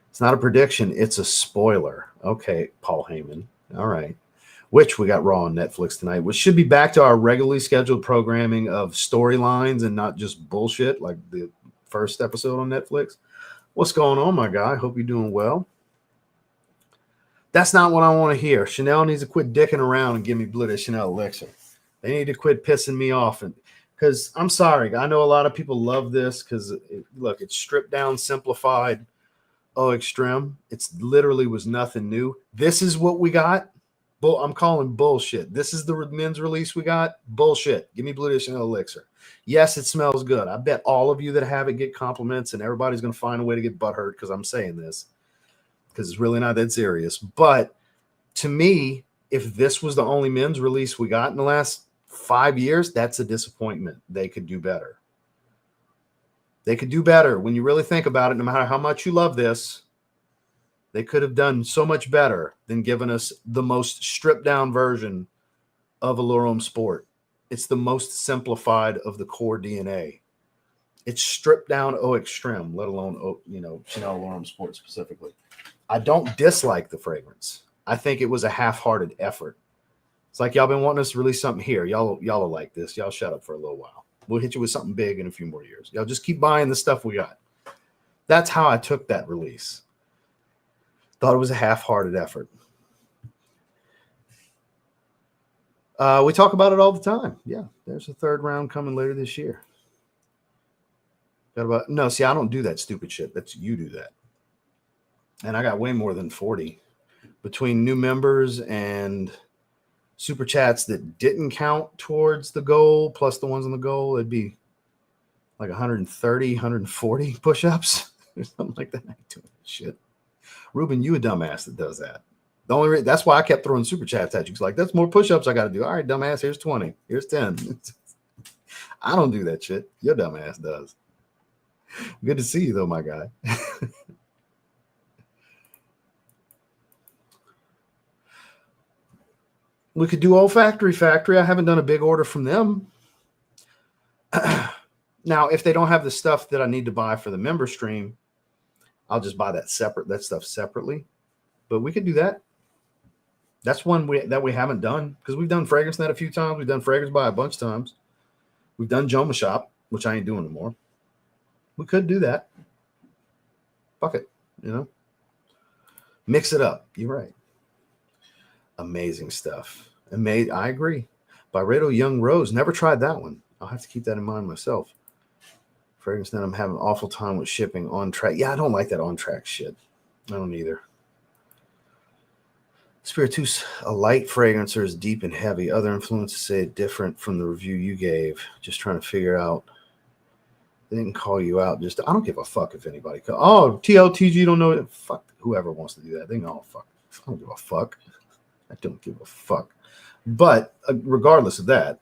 It's not a prediction. It's a spoiler. Okay, Paul Heyman. All right. Which we got Raw on Netflix tonight, which should be back to our regularly scheduled programming of storylines and not just bullshit like the first episode on Netflix. What's going on, my guy? Hope you're doing well. That's not what I want to hear. Chanel needs to quit dicking around and give me Blue Chanel Elixir. They need to quit pissing me off. Because I'm sorry, I know a lot of people love this because, look, it's stripped down, simplified, extreme. It's literally was nothing new. This is what we got. I'm calling bullshit. This is the men's release we got. Bullshit. Give me Blue Chanel Elixir. Yes, it smells good. I bet all of you that have it get compliments, and everybody's going to find a way to get butthurt because I'm saying this because it's really not that serious. But to me, if this was the only men's release we got in the last 5 years, that's a disappointment. They could do better. They could do better. When you really think about it, no matter how much you love this, they could have done so much better than giving us the most stripped down version of Allure Homme Sport. It's the most simplified of the core DNA. It's stripped down au extreme, let alone, Chanel Allure Homme Sport specifically. I don't dislike the fragrance. I think it was a half-hearted effort. It's like y'all been wanting us to release something here. Y'all will like this. Y'all shut up for a little while. We'll hit you with something big in a few more years. Y'all just keep buying the stuff we got. That's how I took that release. Thought it was a half-hearted effort. We talk about it all the time. Yeah, there's a third round coming later this year. No, see, I don't do that stupid shit. That's you do that. And I got way more than 40 between new members and super chats that didn't count towards the goal, plus the ones on the goal. It'd be like 130, 140 push-ups or something like that. I ain't doing that shit. Ruben, you a dumbass that does that. The only that's why I kept throwing super chats at you. It's like, that's more push-ups I got to do. All right, dumbass, here's 20. Here's 10. I don't do that shit. Your dumbass does. Good to see you, though, my guy. We could do Olfactory Factory. I haven't done a big order from them. Now, if they don't have the stuff that I need to buy for the member stream, I'll just buy that stuff separately. But we could do that. That's one that we haven't done because we've done Fragrance Net a few times. We've done Fragrance Buy a bunch of times. We've done Joma Shop, which I ain't doing anymore. We could do that. Fuck it, Mix it up. You're right. Amazing stuff. I agree. Byredo Young Rose. Never tried that one. I'll have to keep that in mind myself. Fragrance Net, I'm having an awful time with shipping on track. Yeah, I don't like that on track shit. I don't either. Spiritus, a light fragrance or is deep and heavy. Other influences say it different from the review you gave. Just trying to figure out. They didn't call you out. I don't give a fuck if anybody TLTG don't know it. Fuck whoever wants to do that. They can all fuck. I don't give a fuck. I don't give a fuck. But regardless of that,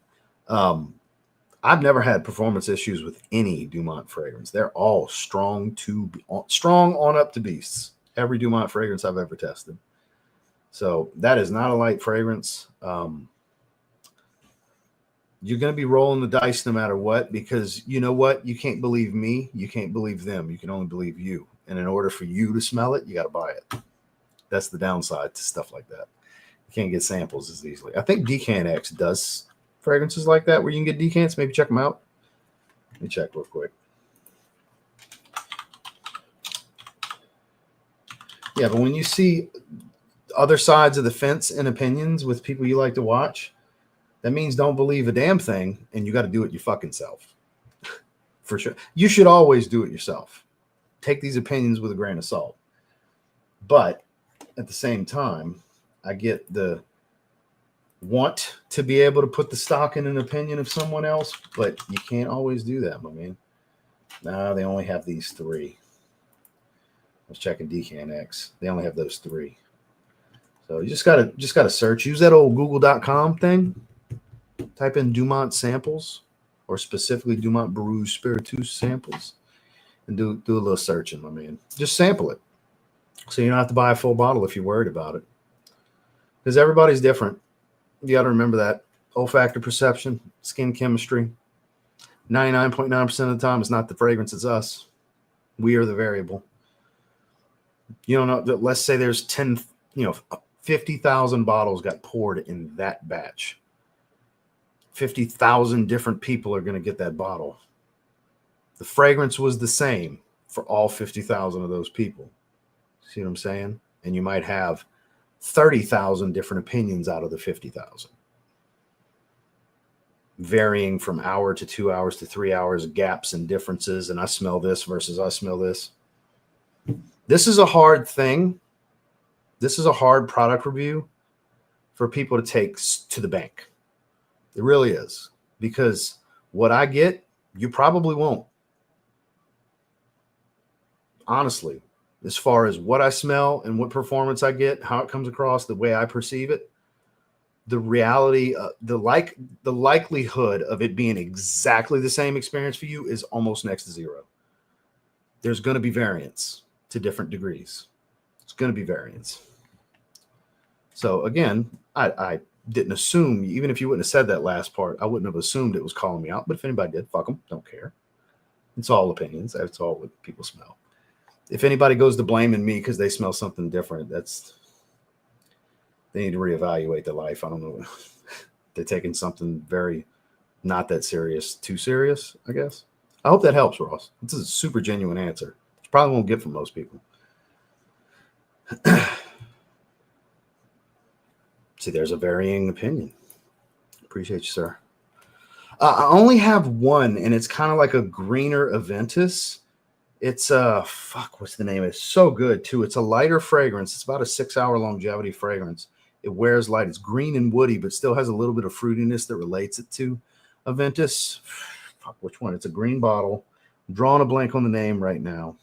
I've never had performance issues with any Dumont fragrance. They're all strong on up to beasts. Every Dumont fragrance I've ever tested. So that is not a light fragrance. You're going to be rolling the dice no matter what, because you know what? You can't believe me. You can't believe them. You can only believe you. And in order for you to smell it, you got to buy it. That's the downside to stuff like that. You can't get samples as easily. I think Decant X does fragrances like that where you can get decants. Maybe check them out. Let me check real quick. Yeah, but when you see other sides of the fence and opinions with people you like to watch, that means don't believe a damn thing, and you got to do it your fucking self. For sure. You should always do it yourself. Take these opinions with a grain of salt. But at the same time, I get the want to be able to put the stock in an opinion of someone else, but you can't always do that, my man. Nah, they only have these three. I was checking Decant X. They only have those three. So you just gotta search. Use that old Google.com thing. Type in Dumont samples, or specifically Dumont Barouge Spiritueux samples, and do a little searching, my man. Just sample it, so you don't have to buy a full bottle if you're worried about it. Because everybody's different. You got to remember that. Olfactory perception, skin chemistry. 99.9% of the time, it's not the fragrance, it's us. We are the variable. You don't know. Let's say there's 50,000 bottles got poured in that batch. 50,000 different people are going to get that bottle. The fragrance was the same for all 50,000 of those people. See what I'm saying? And you might have 30,000 different opinions out of the 50,000. Varying from hour to 2 hours to 3 hours, gaps and differences. And I smell this versus I smell this. This is a hard thing. This is a hard product review for people to take to the bank. It really is. Because what I get, you probably won't. Honestly, as far as what I smell and what performance I get, how it comes across, the way I perceive it, the reality, the likelihood of it being exactly the same experience for you is almost next to zero. There's going to be variance to different degrees. It's going to be variance. So again, I didn't assume, even if you wouldn't have said that last part, I wouldn't have assumed it was calling me out. But if anybody did, fuck them, don't care. It's all opinions. That's all what people smell. If anybody goes to blaming me because they smell something different, they need to reevaluate their life. I don't know. They're taking something very not that serious, too serious, I guess. I hope that helps, Ross. This is a super genuine answer. You probably won't get from most people. See, there's a varying opinion. Appreciate you, sir. I only have one, and it's kind of like a greener Aventus. It's what's the name? It's so good too. It's a lighter fragrance. It's about a 6-hour longevity fragrance. It wears light. It's green and woody, but still has a little bit of fruitiness that relates it to Aventus. Fuck, which one? It's a green bottle. I'm drawing a blank on the name right now.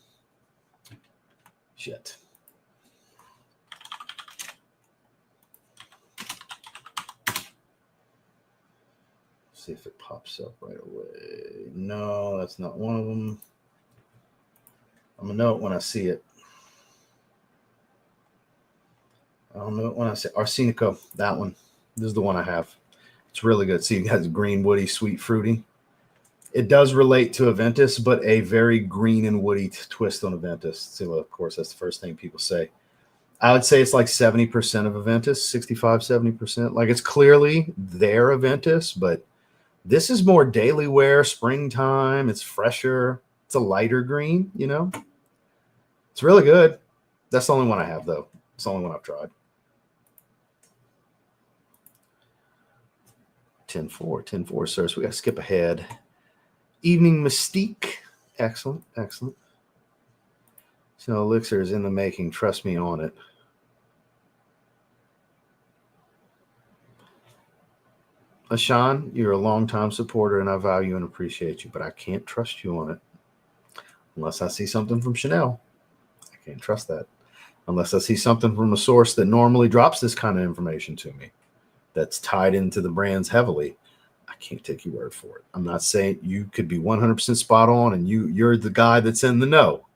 Shit. See if it pops up right away. No, that's not one of them. I'm going to know it when I see it. I don't know it when I see Arsenico, that one. This is the one I have. It's really good. See, it has green, woody, sweet, fruity. It does relate to Aventus, but a very green and woody twist on Aventus. So, of course, that's the first thing people say. I would say it's like 70% of Aventus, 65, 70%. Like, it's clearly their Aventus, but this is more daily wear, springtime. It's fresher. It's a lighter green, you know. It's really good. That's the only one I have, though. It's the only one I've tried. 10-4, sir. So we got to skip ahead. Evening Mystique. Excellent, excellent. So Elixir is in the making. Trust me on it. Ashan, you're a longtime supporter, and I value and appreciate you, but I can't trust you on it unless I see something from Chanel. I can't trust that unless I see something from a source that normally drops this kind of information to me that's tied into the brands heavily. I can't take your word for it. I'm not saying you could be 100% spot on and you're the guy that's in the know,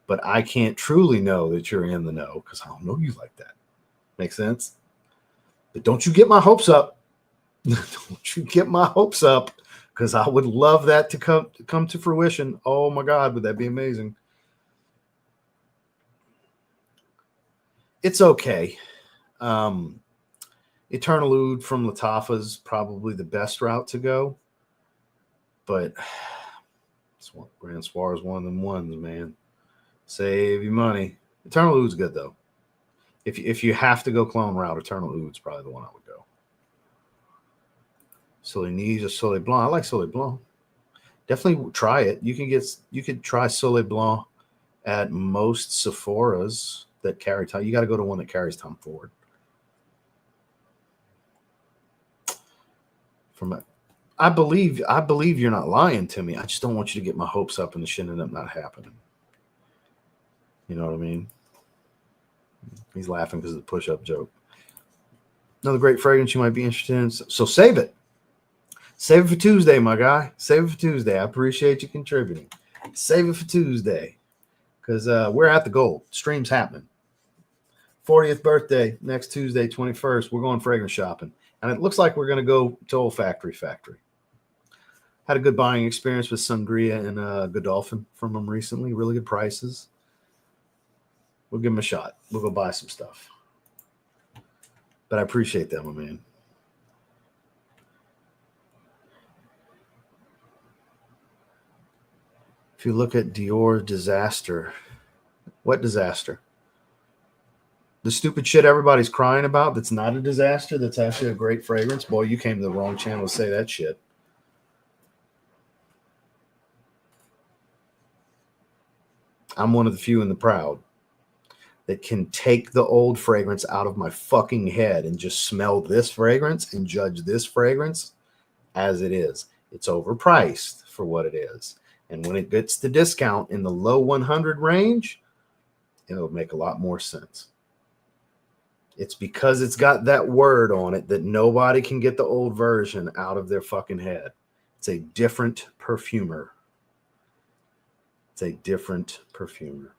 but I can't truly know that you're in the know because I don't know you like that. Make sense? But don't you get my hopes up. Don't you get my hopes up, because I would love that to come to fruition. Oh my God, would that be amazing? It's okay. Eternal Oud from Latafa's probably the best route to go, but Grand Soir is one of them ones, man. Save you money. Eternal Oud's good though. If you have to go clone route, Eternal Oud's probably the one I would go. Soleil or Soleil Blanc. I like Soleil Blanc. Definitely try it. You could try Soleil Blanc at most Sephora's that carry Tom. You got to go to one that carries Tom Ford. I believe you're not lying to me. I just don't want you to get my hopes up and the shit end up not happening. You know what I mean? He's laughing because of the push-up joke. Another great fragrance you might be interested in. So save it. Save it for Tuesday, my guy. Save it for Tuesday. I appreciate you contributing. Save it for Tuesday, because we're at the goal. Stream's happening. 40th birthday next Tuesday, 21st. We're going fragrance shopping. And it looks like we're going to go to Olfactory Factory. Had a good buying experience with Sangria and Godolphin from them recently. Really good prices. We'll give them a shot. We'll go buy some stuff. But I appreciate that, my man. If you look at Dior Disaster, what disaster? The stupid shit everybody's crying about that's not a disaster, that's actually a great fragrance. Boy, you came to the wrong channel to say that shit. I'm one of the few and the proud that can take the old fragrance out of my fucking head and just smell this fragrance and judge this fragrance as it is. It's overpriced for what it is. And when it gets the discount in the low 100 range, it'll make a lot more sense. It's because it's got that word on it that nobody can get the old version out of their fucking head. It's a different perfumer. It's a different perfumer.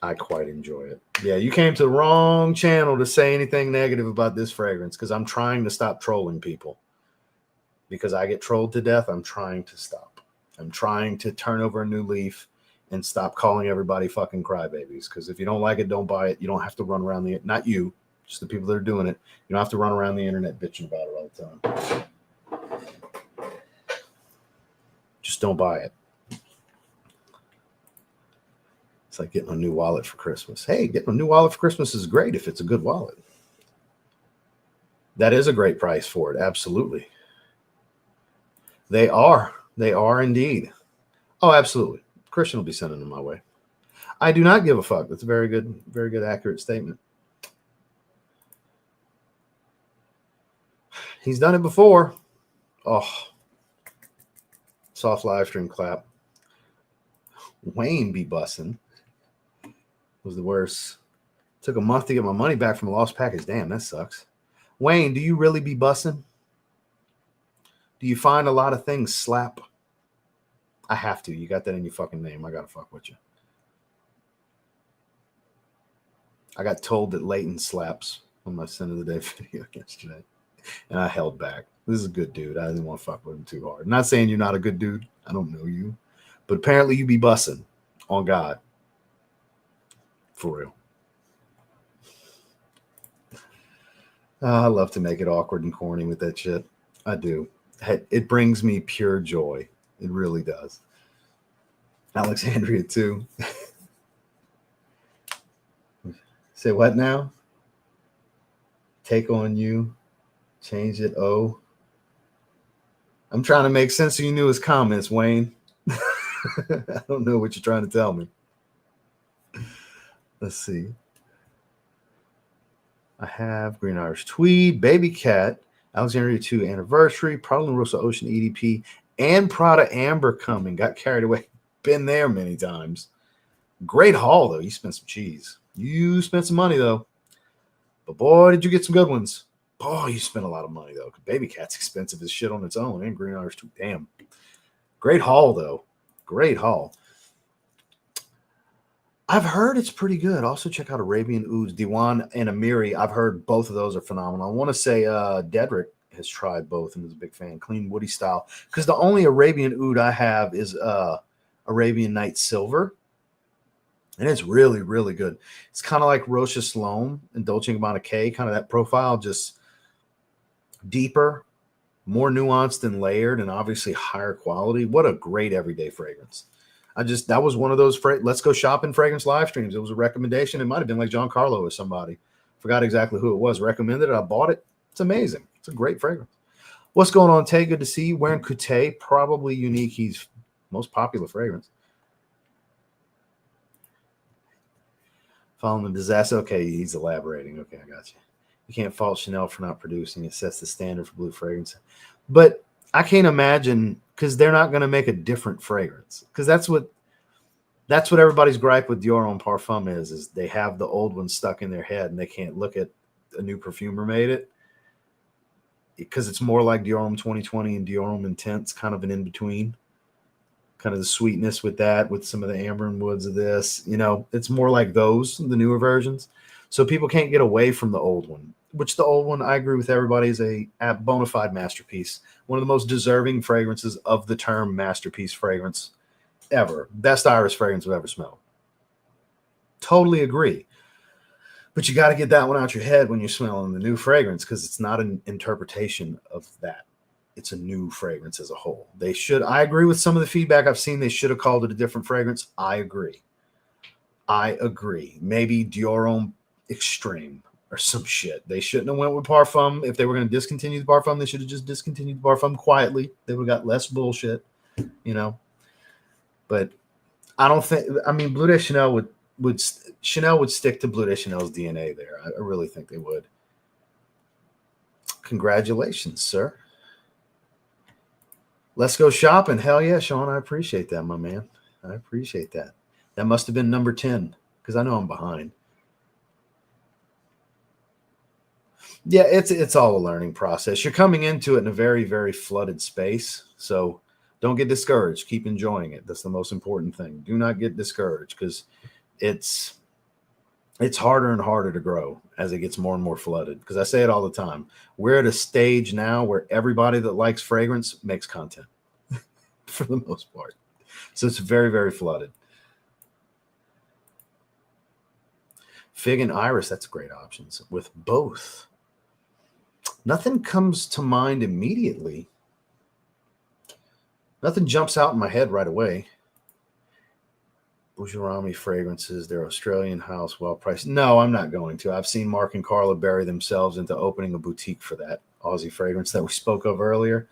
I quite enjoy it. Yeah, you came to the wrong channel to say anything negative about this fragrance, because I'm trying to stop trolling people. Because I get trolled to death, I'm trying to stop. I'm trying to turn over a new leaf and stop calling everybody fucking crybabies. Because if you don't like it, don't buy it. You don't have to run around not you, just the people that are doing it. You don't have to run around the internet bitching about it all the time. Just don't buy it. It's like getting a new wallet for Christmas. Hey, getting a new wallet for Christmas is great if it's a good wallet. That is a great price for it. Absolutely. They are. They are indeed. Oh, absolutely. Christian will be sending them my way. I do not give a fuck. That's a very good, accurate statement. He's done it before. Oh, soft live stream clap. Wayne be bussin' was the worst. Took a month to get my money back from a lost package. Damn, that sucks. Wayne, do you really be bussin'? Do you find a lot of things slap? I have to. You got that in your fucking name. I gotta fuck with you. I got told that Leighton slaps on my Sin of the Day video yesterday, and I held back. This is a good dude. I didn't want to fuck with him too hard. I'm not saying you're not a good dude. I don't know you. But apparently you be bussin' on God. For real. I love to make it awkward and corny with that shit. I do. It brings me pure joy. It really does. Alexandria too. Say what now? Take on you. Change it. Oh. I'm trying to make sense of your newest comments, Wayne. I don't know what you're trying to tell me. Let's see. I have Green Irish Tweed, Baby Cat, Alexandria 2 Anniversary, Prada Rosa Ocean EDP, and Prada Amber coming. Got carried away. Been there many times. Great haul, though. You spent some cheese. You spent some money, though. But boy, did you get some good ones. Boy, you spent a lot of money, though. Baby Cat's expensive as shit on its own. And Green Irish Tweed. Damn. Great haul, though. Great haul. I've heard it's pretty good. Also, check out Arabian Ouds, Diwan and Amiri. I've heard both of those are phenomenal. I want to say Dedrick has tried both and is a big fan. Clean woody style. Because the only Arabian Oud I have is Arabian Night Silver. And it's really, really good. It's kind of like Rocha Sloan and Dolce & Gabbana K, kind of that profile, just deeper, more nuanced and layered, and obviously higher quality. What a great everyday fragrance. That was one of those let's go shopping fragrance live streams. It was a recommendation. It might have been like Giancarlo or somebody. Forgot exactly who it was. Recommended it. I bought it. It's amazing. It's a great fragrance. What's going on, Tay? Good to see you. Wearing Coute, probably unique. He's most popular fragrance. Following the disaster. Okay, he's elaborating. Okay, I got you. You can't fault Chanel for not producing. It sets the standard for blue fragrance. But I can't imagine, because they're not going to make a different fragrance. Because that's what everybody's gripe with Dior Homme Parfum is they have the old one stuck in their head and they can't look at a new perfumer made it. Because it's more like Dior Homme 2020 and Dior Homme Intense, kind of an in-between. Kind of the sweetness with that, with some of the amber and woods of this. It's more like those, the newer versions. So people can't get away from the old one, which the old one, I agree with everybody, is a bona fide masterpiece. One of the most deserving fragrances of the term masterpiece fragrance ever. Best iris fragrance I've ever smelled. Totally agree. But you got to get that one out your head when you're smelling the new fragrance, because it's not an interpretation of that. It's a new fragrance as a whole. I agree with some of the feedback I've seen. They should have called it a different fragrance. I agree. Maybe Dior Homme Extreme or some shit. They shouldn't have went with Parfum. If they were going to discontinue the Parfum, they should have just discontinued the Parfum quietly. They would have got less bullshit, But I don't think. Bleu de Chanel would stick to Bleu de Chanel's DNA there. I really think they would. Congratulations, sir. Let's go shopping. Hell yeah, Sean. I appreciate that, my man. I appreciate that. That must have been number 10, because I know I'm behind. Yeah, it's all a learning process. You're coming into it in a very, very flooded space. So don't get discouraged. Keep enjoying it. That's the most important thing. Do not get discouraged, because it's harder and harder to grow as it gets more and more flooded. Because I say it all the time. We're at a stage now where everybody that likes fragrance makes content for the most part. So it's very, very flooded. Fig and iris, that's great options with both. Nothing comes to mind immediately. Nothing jumps out in my head right away. Boucherami fragrances, they're Australian house, well priced. No, I'm not going to. I've seen Mark and Carla bury themselves into opening a boutique for that Aussie fragrance that we spoke of earlier.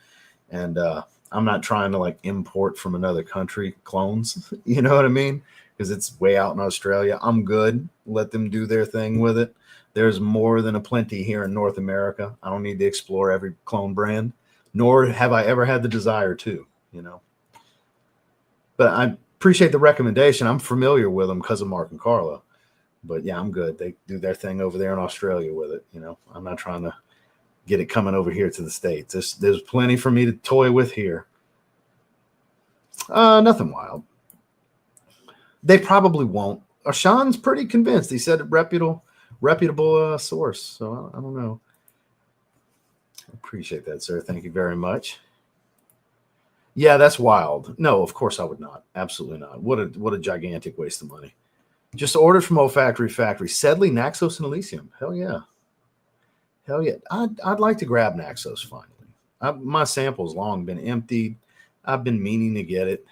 And I'm not trying to import from another country clones. You know what I mean? Because it's way out in Australia. I'm good. Let them do their thing with it. There's more than a plenty here in North America. I don't need to explore every clone brand, nor have I ever had the desire to, But I appreciate the recommendation. I'm familiar with them because of Mark and Carla. But yeah, I'm good. They do their thing over there in Australia with it. I'm not trying to get it coming over here to the States. There's plenty for me to toy with here. Nothing wild. They probably won't. Sean's pretty convinced. He said a reputable source. So I don't know. I appreciate that, sir. Thank you very much. Yeah, that's wild. No, of course I would not. Absolutely not. What a gigantic waste of money. Just ordered from Olfactory Factory. Sedley, Naxos, and Elysium. Hell yeah. Hell yeah. I'd like to grab Naxos finally. My sample's long been emptied. I've been meaning to get it.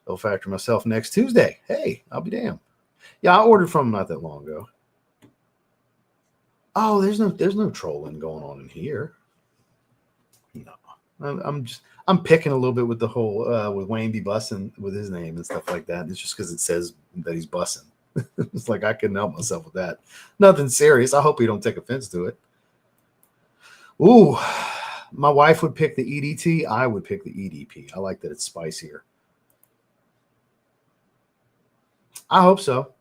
Olfactory myself next Tuesday. Hey, I'll be damned. Yeah, I ordered from them not that long ago. Oh, there's no trolling going on in here. No. I'm picking a little bit with the whole with Wayne be bussing with his name and stuff like that. It's just because it says that he's bussing. It's like I couldn't help myself with that. Nothing serious. I hope you don't take offense to it. Ooh, my wife would pick the EDT. I would pick the EDP. I like that it's spicier. I hope so.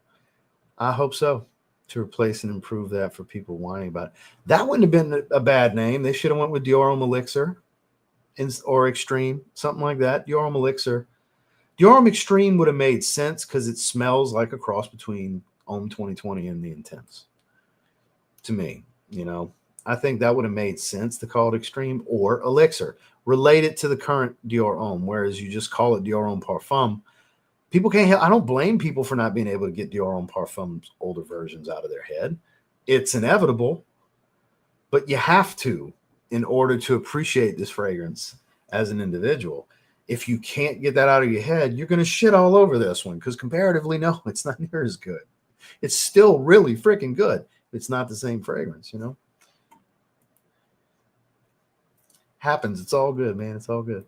To replace and improve that for people whining about it. That wouldn't have been a bad name. They should have went with Dior Homme Elixir or Extreme, something like that. Dior Homme Elixir. Dior Homme Extreme would have made sense because it smells like a cross between Homme 2020 and the Intense. To me, I think that would have made sense to call it Extreme or Elixir. Relate it to the current Dior Homme, whereas you just call it Dior Homme Parfum. People can't I don't blame people for not being able to get Dior Homme Parfum's older versions out of their head. It's inevitable, but you have to in order to appreciate this fragrance as an individual. If you can't get that out of your head, you're going to shit all over this one because comparatively, no, it's not near as good. It's still really freaking good. It's not the same fragrance, Happens. It's all good, man. It's all good.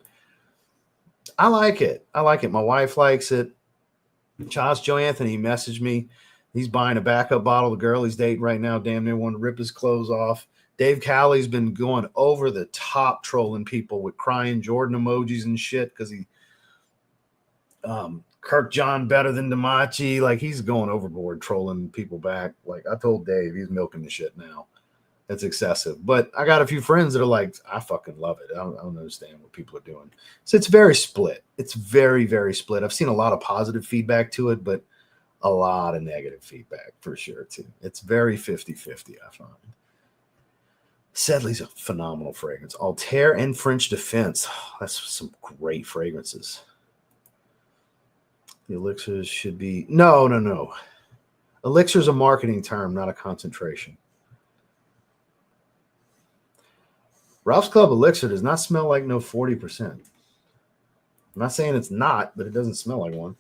I like it. My wife likes it. Charles Joe Anthony messaged me. He's buying a backup bottle. The girl he's dating right now damn near wanted to rip his clothes off. Dave Calley's been going over the top trolling people with crying Jordan emojis and shit because he Kirk John better than Damachi. Like, he's going overboard trolling people back. Like, I told Dave, he's milking the shit now. That's excessive. But I got a few friends that are like, I fucking love it. I don't understand what people are doing. So it's very split. It's very, very split. I've seen a lot of positive feedback to it, but a lot of negative feedback for sure, too. It's very 50-50, I find. Sedley's a phenomenal fragrance. Altair and French Defense. That's some great fragrances. The elixirs should be... No. Elixir is a marketing term, not a concentration. Ralph's Club Elixir does not smell like no 40%. I'm not saying it's not, but it doesn't smell like one.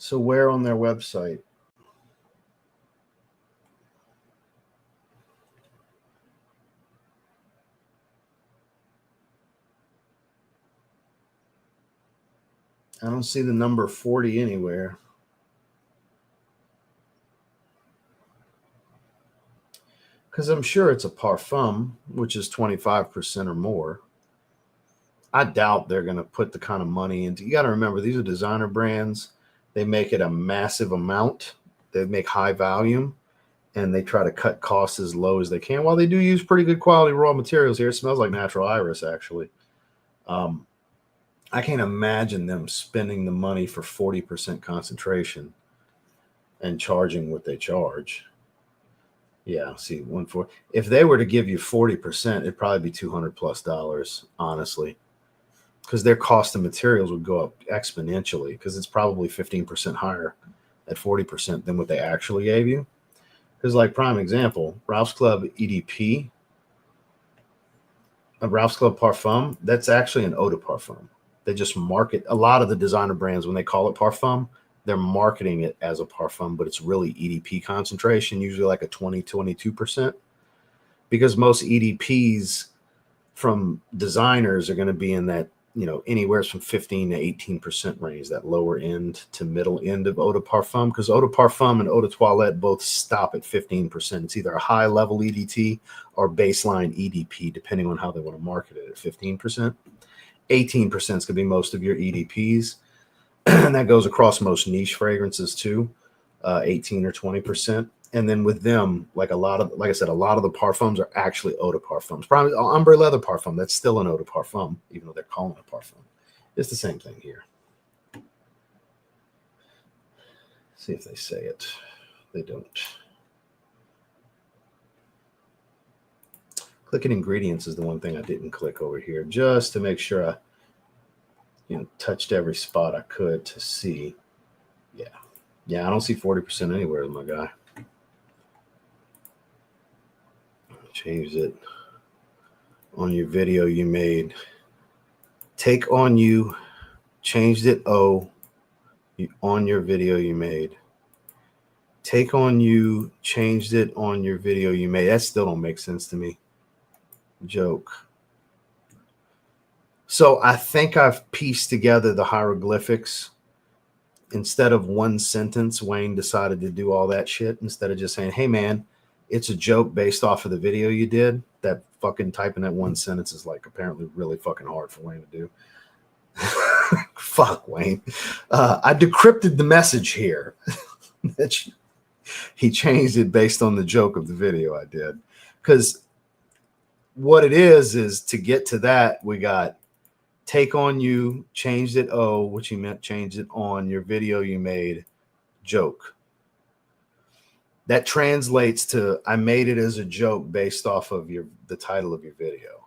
So where on their website? I don't see the number 40 anywhere. Because I'm sure it's a parfum, which is 25% or more. I doubt they're going to put the kind of money into. You got to remember, these are designer brands. They make it a massive amount. They make high volume, and they try to cut costs as low as they can. While they do use pretty good quality raw materials here, it smells like natural iris, actually. I can't imagine them spending the money for 40% concentration and charging what they charge. Yeah, see, if they were to give you 40%, it'd probably be $200+ honestly. Because their cost of materials would go up exponentially because it's probably 15% higher at 40% than what they actually gave you. Because, like, prime example, Ralph's Club EDP, a Ralph's Club Parfum, that's actually an eau de parfum. They just market a lot of the designer brands when they call it parfum, they're marketing it as a parfum, but it's really EDP concentration, usually like a 20-22%. Because most EDPs from designers are going to be in that, anywhere from 15 to 18% range, that lower end to middle end of eau de parfum, because eau de parfum and eau de toilette both stop at 15%. It's either a high level EDT or baseline EDP, depending on how they want to market it at 15%. 18% is going to be most of your EDPs. And that goes across most niche fragrances too, 18 or 20%. And then with them, like I said, a lot of the parfums are actually eau de parfums. Probably ombre leather parfum, that's still an eau de parfum, even though they're calling it a parfum. It's the same thing here. See if they say it. They don't. Clicking ingredients is the one thing I didn't click over here, just to make sure I touched every spot I could to see. Yeah, I don't see 40% anywhere, my guy. Changed it on your video you made. Take on you, changed it on your video you made. Take on you, changed it on your video you made. That still don't make sense to me. Joke. So I think I've pieced together the hieroglyphics instead of one sentence, Wayne decided to do all that shit instead of just saying, hey, man, it's a joke based off of the video you did. That fucking typing that one sentence is like apparently really fucking hard for Wayne to do. Fuck, Wayne. I decrypted the message here. He changed it based on the joke of the video I did. Because what it is to get to that, we got take on you, changed it O, which he meant changed it on your video you made, joke. That translates to I made it as a joke based off of the title of your video.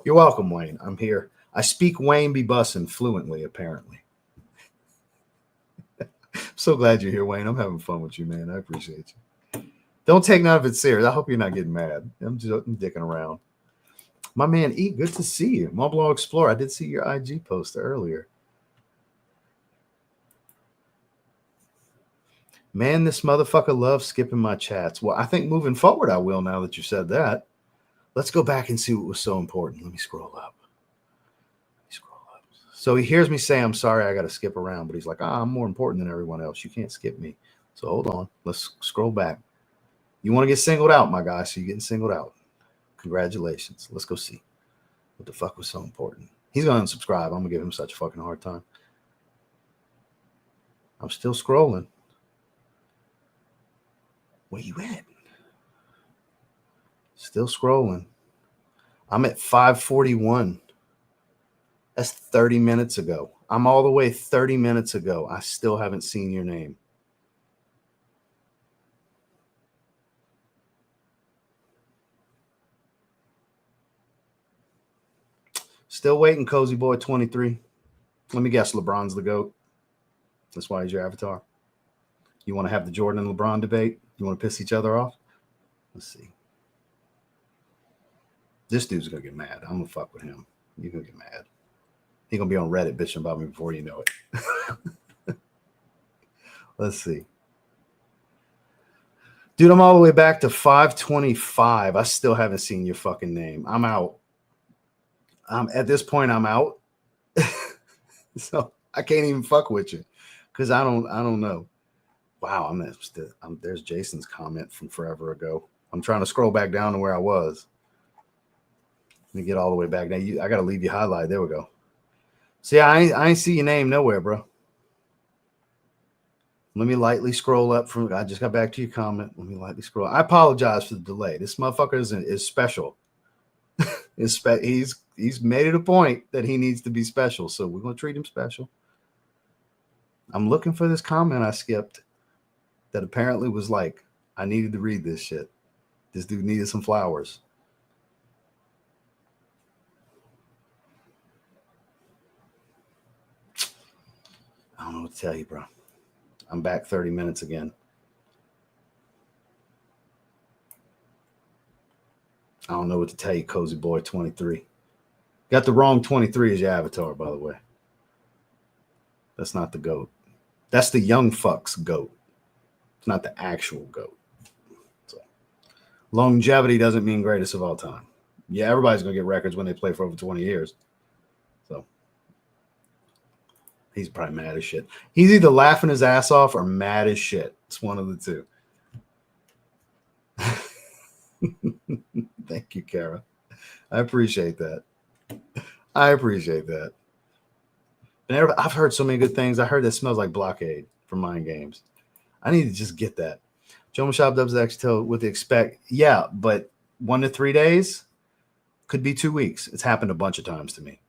You're welcome, Wayne. I'm here. I speak Wayne be bussin' fluently, apparently. So glad you're here, Wayne. I'm having fun with you, man. I appreciate you. Don't take none of it serious. I hope you're not getting mad. I'm dicking around. My man E, good to see you. Mobile Explorer. I did see your IG post earlier. Man, this motherfucker loves skipping my chats. Well, I think moving forward I will now that you said that. Let's go back and see what was so important. Let me scroll up. So he hears me say, I'm sorry, I got to skip around. But he's like, I'm more important than everyone else. You can't skip me. So hold on. Let's scroll back. You want to get singled out, my guy. So you're getting singled out. Congratulations. Let's go see what the fuck was so important. He's going to unsubscribe. I'm going to give him such a fucking hard time. I'm still scrolling. Where you at? Still scrolling. I'm at 541. That's 30 minutes ago. I'm all the way 30 minutes ago. I still haven't seen your name. Still waiting, Cozy Boy 23. Let me guess, LeBron's the GOAT. That's why he's your avatar. You want to have the Jordan and LeBron debate? You want to piss each other off? Let's see. This dude's going to get mad. I'm going to fuck with him. You're going to get mad. He's going to be on Reddit bitching about me before you know it. Let's see. Dude, I'm all the way back to 525. I still haven't seen your fucking name. I'm out. At this point, I'm out. So I can't even fuck with you because I don't know. Wow, there's Jason's comment from forever ago. I'm trying to scroll back down to where I was. Let me get all the way back. Now I got to leave you highlight. There we go. See, I ain't see your name nowhere, bro. Let me lightly scroll up from. I just got back to your comment. Let me lightly scroll. I apologize for the delay. This motherfucker is special. He's made it a point that he needs to be special, so we're gonna treat him special. I'm looking for this comment I skipped that apparently was like, I needed to read this shit. This dude needed some flowers. I don't know what to tell you, bro. I'm back 30 minutes again. I don't know what to tell you, Cozy Boy 23. Got the wrong 23 as your avatar, by the way. That's not the GOAT. That's the young fuck's GOAT. It's not the actual GOAT. So, longevity doesn't mean greatest of all time. Yeah, everybody's going to get records when they play for over 20 years. So, he's probably mad as shit. He's either laughing his ass off or mad as shit. It's one of the two. Thank you, Kara. I appreciate that. And I've heard so many good things. I heard that smells like blockade from Mind Games. I need to just get that. Joe Shop does actually tell what to expect. Yeah, but 1 to 3 days could be 2 weeks. It's happened a bunch of times to me.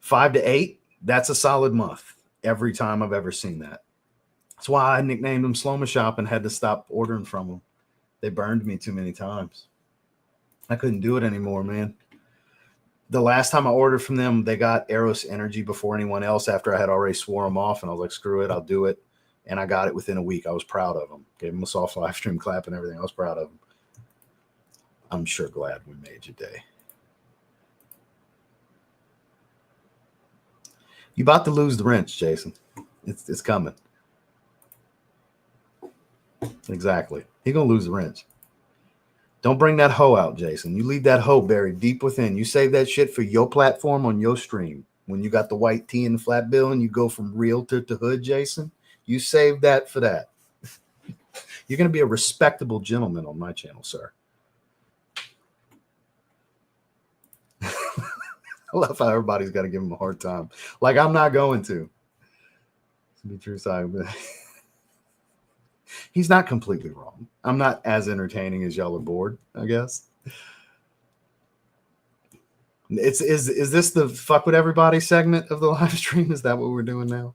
5 to 8, that's a solid month every time I've ever seen that. That's why I nicknamed them Slow-Mo Shop and had to stop ordering from them. They burned me too many times. I couldn't do it anymore, man. The last time I ordered from them, they got Eros Energy before anyone else after I had already swore them off. And I was like, screw it, I'll do it. And I got it within a week. I was proud of them. Gave them a soft live stream clap and everything. I was proud of them. I'm sure glad we made your day. You about to lose the wrench, Jason. It's coming. Exactly. You're going to lose the wrench. Don't bring that hoe out, Jason. You leave that hoe buried deep within. You save that shit for your platform on your stream. When you got the white tee and the flat bill and you go from realtor to hood, Jason, you save that for that. You're going to be a respectable gentleman on my channel, sir. I love how everybody's got to give him a hard time. Like, I'm not going to. To be true, side, but he's not completely wrong. I'm not as entertaining as y'all are bored, I guess. Is this the fuck with everybody segment of the live stream? Is that what we're doing now?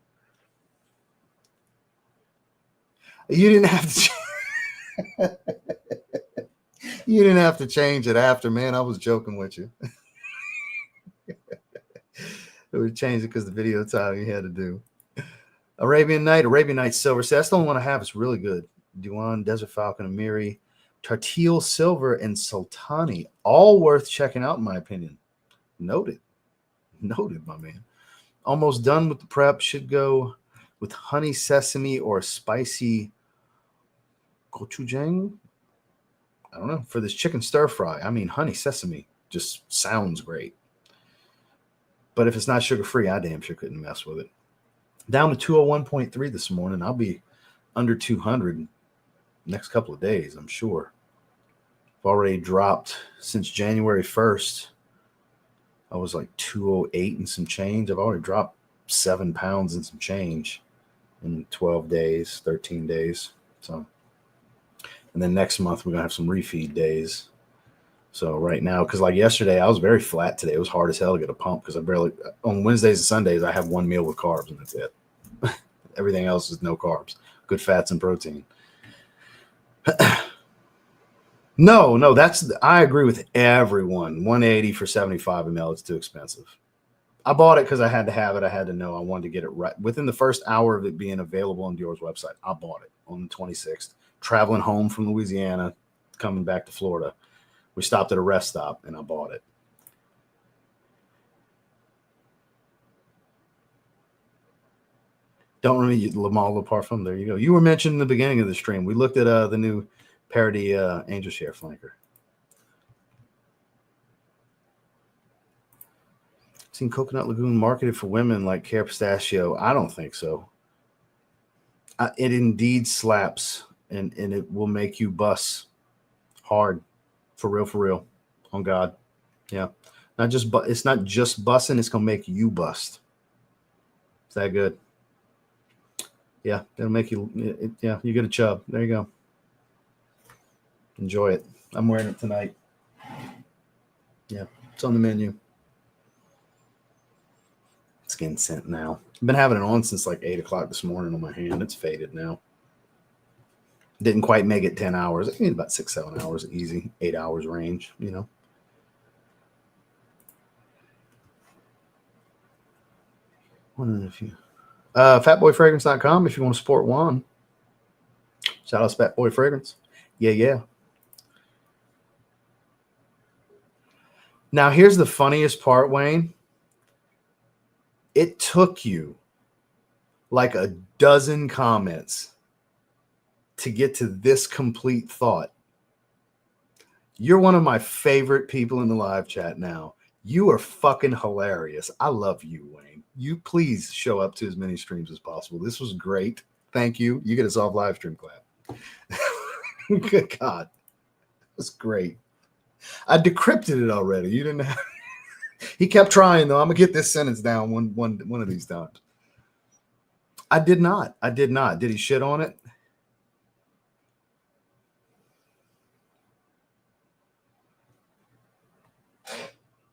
You didn't have to. You didn't have to change it after, man. I was joking with you. It would change it because the video title you had to do. Arabian Night Silver. See, that's the only one I have. It's really good. Duan, Desert Falcon, Amiri, Tartil Silver, and Sultani. All worth checking out, in my opinion. Noted, my man. Almost done with the prep. Should go with honey sesame or spicy gochujang. I don't know. For this chicken stir fry, I mean, honey sesame just sounds great. But if it's not sugar-free, I damn sure couldn't mess with it. Down to 201.3 this morning. I'll be under 200 next couple of days, I'm sure. I've already dropped since January 1st. I was like 208 and some change. I've already dropped 7 pounds and some change in 12 days, 13 days. So, and then next month, we're going to have some refeed days. So right now, because like yesterday, I was very flat today. It was hard as hell to get a pump because I barely, on Wednesdays and Sundays, I have one meal with carbs and that's it. Everything else is no carbs, good fats and protein. No, I agree with everyone. 180 for 75 ml. It's too expensive. I bought it because I had to have it. I had to know. I wanted to get it right. Within the first hour of it being available on Dior's website, I bought it on the 26th. Traveling home from Louisiana, coming back to Florida. We stopped at a rest stop, and I bought it. Don't remember Le Male Le Parfum. There you go. You were mentioned in the beginning of the stream. We looked at the new Paradis Angel Share Flanker. Seen Coconut Lagoon marketed for women like Care Pistachio. I don't think so. It indeed slaps, and it will make you bust hard. For real, on God. Yeah. It's not just busting, it's gonna make you bust. Is that good? Yeah, it'll make you you get a chub. There you go. Enjoy it. I'm wearing it tonight. Yeah, it's on the menu. It's getting sent now. I've been having it on since like 8 o'clock this morning on my hand. It's faded now. Didn't quite make it 10 hours. I mean, about 6-7 hours, easy. 8 hours range, you know. One of you. Fatboyfragrance.com if you want to support Juan. Shout out to Fatboy Fragrance. Yeah. Now, here's the funniest part, Wayne. It took you like a dozen comments to get to this complete thought. You're one of my favorite people in the live chat now. You are fucking hilarious. I love you, Wayne. You please show up to as many streams as possible. This was great. Thank you. You get a soft live stream clap. Good God. That's great. I decrypted it already. You didn't have... He kept trying, though. I'm going to get this sentence down one of these times. I did not. Did he shit on it?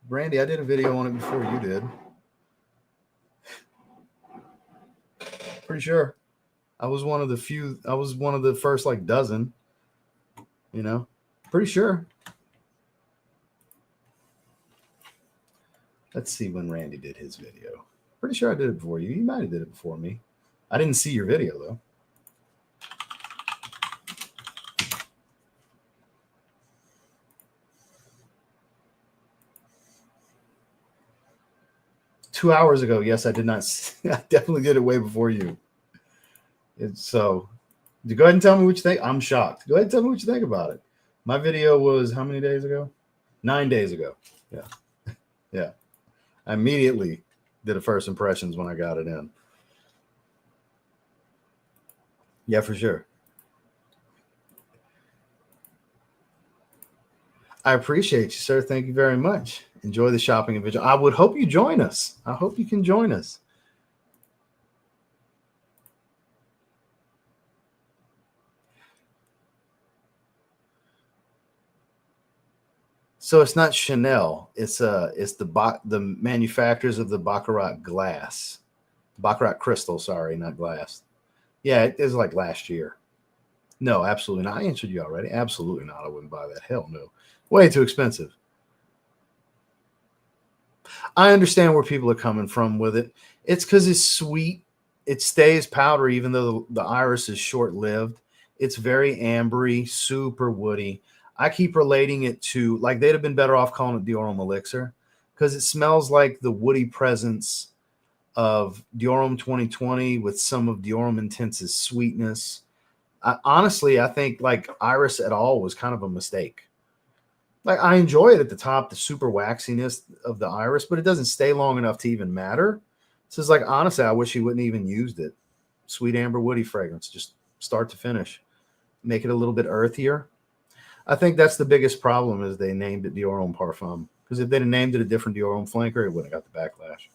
Brandy, I did a video on it before you did. Pretty sure. I was one of the first like dozen. You know? Pretty sure. Let's see when Randy did his video. Pretty sure I did it before you. You might have did it before me. I didn't see your video, though. Two hours ago, yes, I did not. I definitely did it way before you. So, go ahead and tell me what you think. I'm shocked. Go ahead and tell me what you think about it. My video was how many days ago? 9 days ago. Yeah. I immediately did a first impressions when I got it in. Yeah, for sure. I appreciate you, sir. Thank you very much. Enjoy the shopping and vigil. I would hope you join us. I hope you can join us. So it's not Chanel. It's the manufacturers of the Baccarat glass, Baccarat crystal. Sorry, not glass. Yeah, it is like last year. No, absolutely not. I answered you already. Absolutely not. I wouldn't buy that. Hell no. Way too expensive. I understand where people are coming from with it. It's because it's sweet. It stays powdery, even though the iris is short lived. It's very ambery, super woody. I keep relating it to, like, they'd have been better off calling it Diorum Elixir because it smells like the woody presence of Diorum 2020 with some of Diorum Intense's sweetness. Honestly, I think like Iris at all was kind of a mistake. Like, I enjoy it at the top, the super waxiness of the Iris, but it doesn't stay long enough to even matter. So it's like, honestly, I wish he wouldn't even used it. Sweet amber woody fragrance, just start to finish. Make it a little bit earthier. I think that's the biggest problem is they named it Diorum Parfum. Because if they'd have named it a different Diorum flanker, it wouldn't have got the backlash.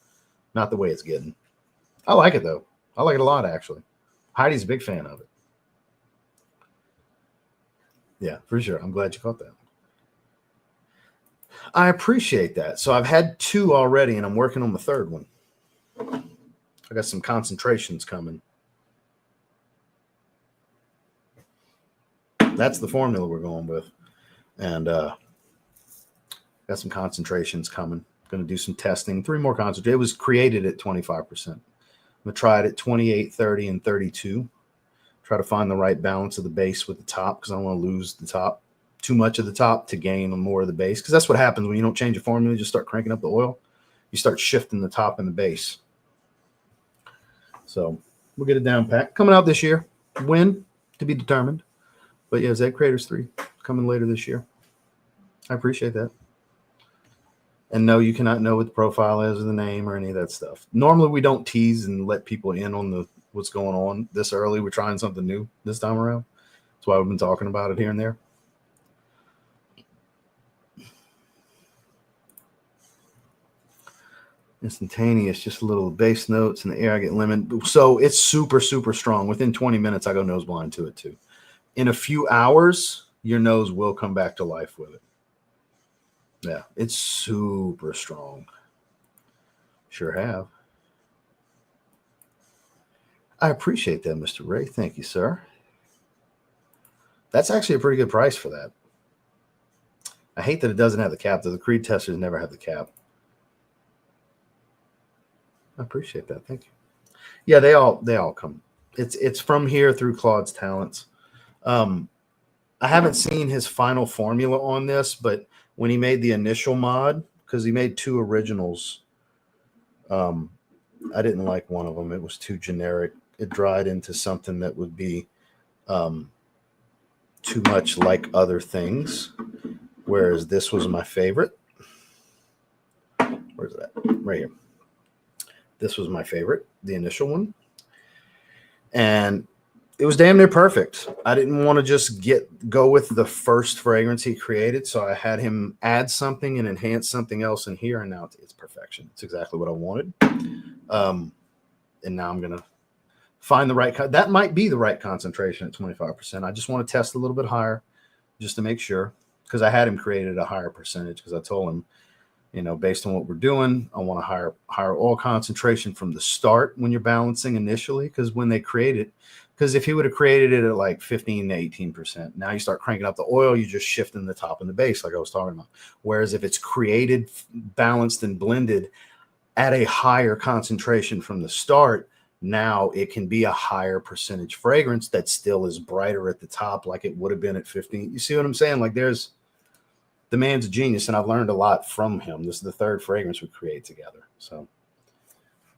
Not the way it's getting. I like it, though. I like it a lot, actually. Heidi's a big fan of it. Yeah, for sure. I'm glad you caught that. I appreciate that. So I've had 2 already, and I'm working on the 3rd one. I got some concentrations coming. That's the formula we're going with. And got some concentrations coming. Going to do some testing. 3 more concentrations. It was created at 25%. I'm going to try it at 28, 30, and 32. Try to find the right balance of the base with the top because I don't want to lose the top. Too much of the top to gain more of the base. Because that's what happens when you don't change the formula. You just start cranking up the oil. You start shifting the top and the base. So we'll get it down pat. Coming out this year. When? To be determined. But yeah, Zed Creators 3 coming later this year. I appreciate that. And no, you cannot know what the profile is or the name or any of that stuff. Normally, we don't tease and let people in on what's going on this early. We're trying something new this time around. That's why we've been talking about it here and there. Instantaneous, just a little bass notes in the air. I get lemon. So it's super, super strong. Within 20 minutes, I go nose blind to it too. In a few hours, your nose will come back to life with it. Yeah, it's super strong. Sure have. I appreciate that, Mr. Ray. Thank you, sir. That's actually a pretty good price for that. I hate that it doesn't have the cap, though. The Creed testers never have the cap. I appreciate that. Thank you. Yeah, they all come. It's from here through Claude's talents. I haven't seen his final formula on this, but when he made the initial mod, because he made 2 originals, I didn't like one of them. It was too generic. It dried into something that would be too much like other things, whereas this was my favorite. Where's that? Right here. This was my favorite, the initial one. And it was damn near perfect. I didn't want to just go with the first fragrance he created, so I had him add something and enhance something else in here, and now it's perfection. It's exactly what I wanted. And now I'm going to find the right that might be the right concentration at 25%. I just want to test a little bit higher just to make sure, because I had him create at a higher percentage, because I told him, based on what we're doing, I want a higher oil concentration from the start when you're balancing initially, because when they create it, because if he would have created it at like 15 to 18%, now you start cranking up the oil, you're just shifting the top and the base like I was talking about. Whereas if it's created, balanced, and blended at a higher concentration from the start, now it can be a higher percentage fragrance that still is brighter at the top like it would have been at 15. You see what I'm saying? Like, the man's a genius, and I've learned a lot from him. This is the 3rd fragrance we create together. So,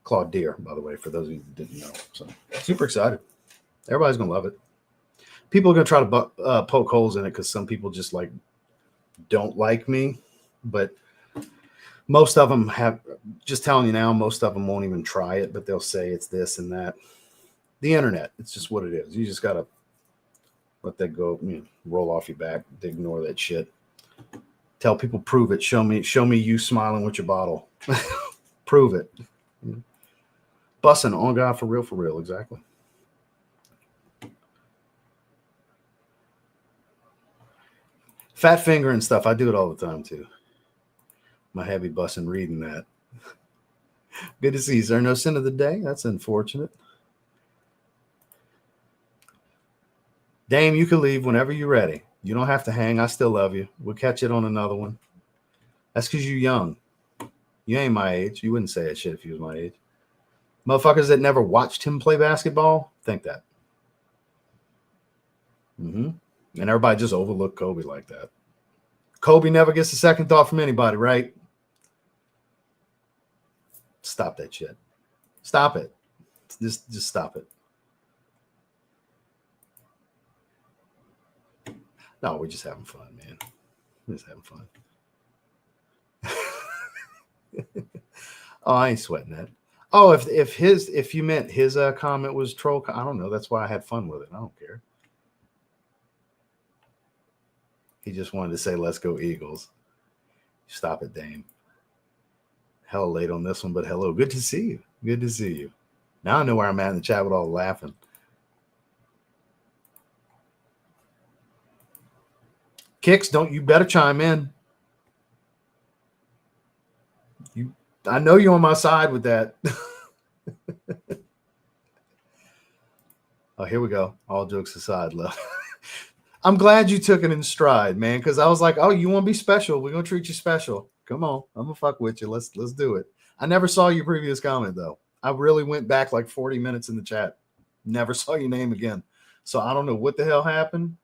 Claude Deer, by the way, for those of you who didn't know. So, super excited. Everybody's going to love it. People are going to try to poke holes in it because some people just don't like me. But Most of them have, just telling you now, most of them won't even try it, but they'll say it's this and that. The internet, it's just what it is. You just got to let that go, roll off your back, ignore that shit. Tell people, prove it. Show me you smiling with your bottle. Prove it. Bussing on God for real, exactly. Fat finger and stuff, I do it all the time too. My heavy bussing reading that. Good to see you, sir. No sin of the day. That's unfortunate. Dame, you can leave whenever you're ready. You don't have to hang. I still love you. We'll catch it on another one. That's because you're young. You ain't my age. You wouldn't say that shit if you was my age. Motherfuckers that never watched him play basketball think that. And everybody just overlooked Kobe like that. Kobe never gets a second thought from anybody, right? Stop that shit. Stop it. Just stop it. No, we're just having fun, man. We're just having fun. Oh, I ain't sweating that. Oh, if you meant his comment was troll, I don't know. That's why I had fun with it. I don't care. He just wanted to say, "Let's go Eagles." Stop it, Dame. Hell late on this one, but hello. Good to see you. Good to see you. Now I know where I'm at in the chat with all the laughing. Kicks, you better chime in. I know you're on my side with that. Oh, here we go. All jokes aside, love. I'm glad you took it in stride, man, because I was like, oh, you want to be special? We're going to treat you special. Come on. I'm going to fuck with you. Let's do it. I never saw your previous comment, though. I really went back like 40 minutes in the chat. Never saw your name again. So I don't know what the hell happened.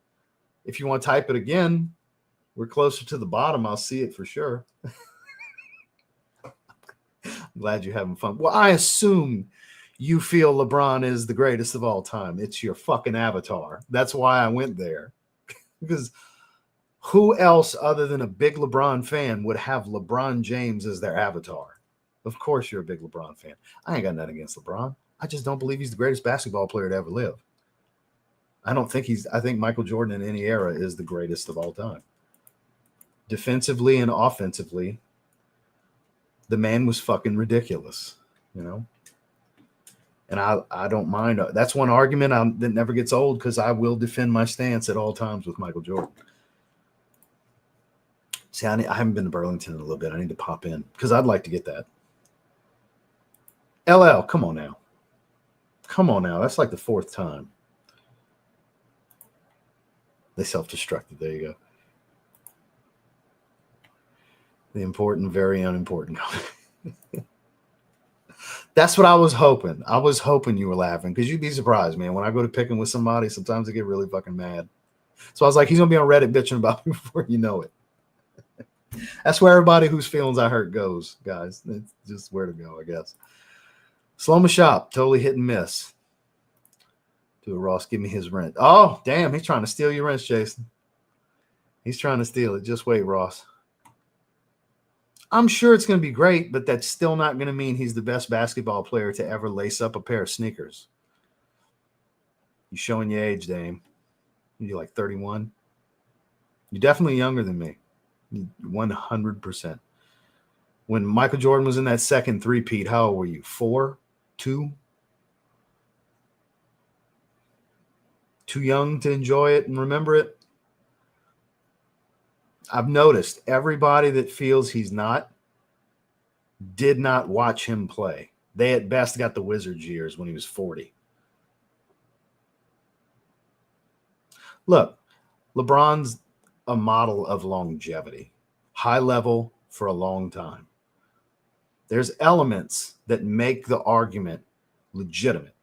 If you want to type it again, we're closer to the bottom. I'll see it for sure. I'm glad you're having fun. Well, I assume you feel LeBron is the greatest of all time. It's your fucking avatar. That's why I went there. Because who else other than a big LeBron fan would have LeBron James as their avatar? Of course you're a big LeBron fan. I ain't got nothing against LeBron. I just don't believe he's the greatest basketball player to ever live. I think Michael Jordan in any era is the greatest of all time. Defensively and offensively, the man was fucking ridiculous, And I don't mind. That's one argument that never gets old because I will defend my stance at all times with Michael Jordan. See, I haven't been to Burlington in a little bit. I need to pop in because I'd like to get that. LL, come on now. Come on now. That's like the fourth time. They self-destructed. There you go. The important, very unimportant. That's what I was hoping. I was hoping you were laughing because you'd be surprised, man. When I go to picking with somebody, sometimes I get really fucking mad. So I was like, he's going to be on Reddit bitching about me before you know it. That's where everybody whose feelings I hurt goes, guys. It's just where to go, I guess. Slow shop, totally hit and miss. To Ross, give me his rent. Oh, damn, he's trying to steal your rent, Jason. He's trying to steal it. Just wait, Ross. I'm sure it's going to be great, but that's still not going to mean he's the best basketball player to ever lace up a pair of sneakers. You showing your age, Dame. You're like 31. You're definitely younger than me. 100%. When Michael Jordan was in that second three-peat, how old were you? 4? 2? Too young to enjoy it and remember it? I've noticed everybody that feels he's not did not watch him play. They at best got the Wizards years when he was 40. Look, LeBron's a model of longevity, high level for a long time. There's elements that make the argument legitimate.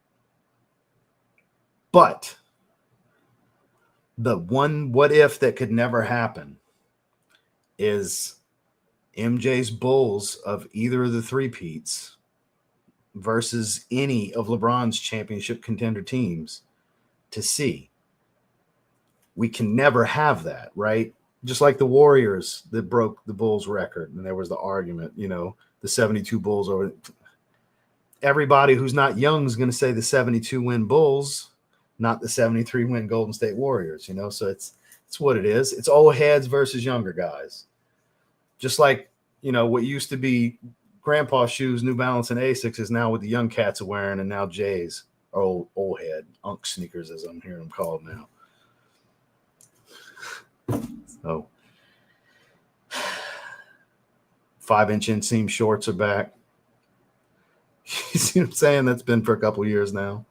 But the one what if that could never happen is MJ's Bulls of either of the three-peats versus any of LeBron's championship contender teams to see. We can never have that, right? Just like the Warriors that broke the Bulls record. And there was the argument, you know, the 72 Bulls over. Everybody who's not young is going to say the 72 win Bulls, not the 73 win Golden State Warriors, you know? So it's what it is. It's old heads versus younger guys. Just like, you know, what used to be grandpa's shoes, New Balance and Asics is now what the young cats are wearing, and now J's are old head, unk sneakers as I'm hearing them called now. So 5-inch inseam shorts are back. You see what I'm saying? That's been for a couple of years now,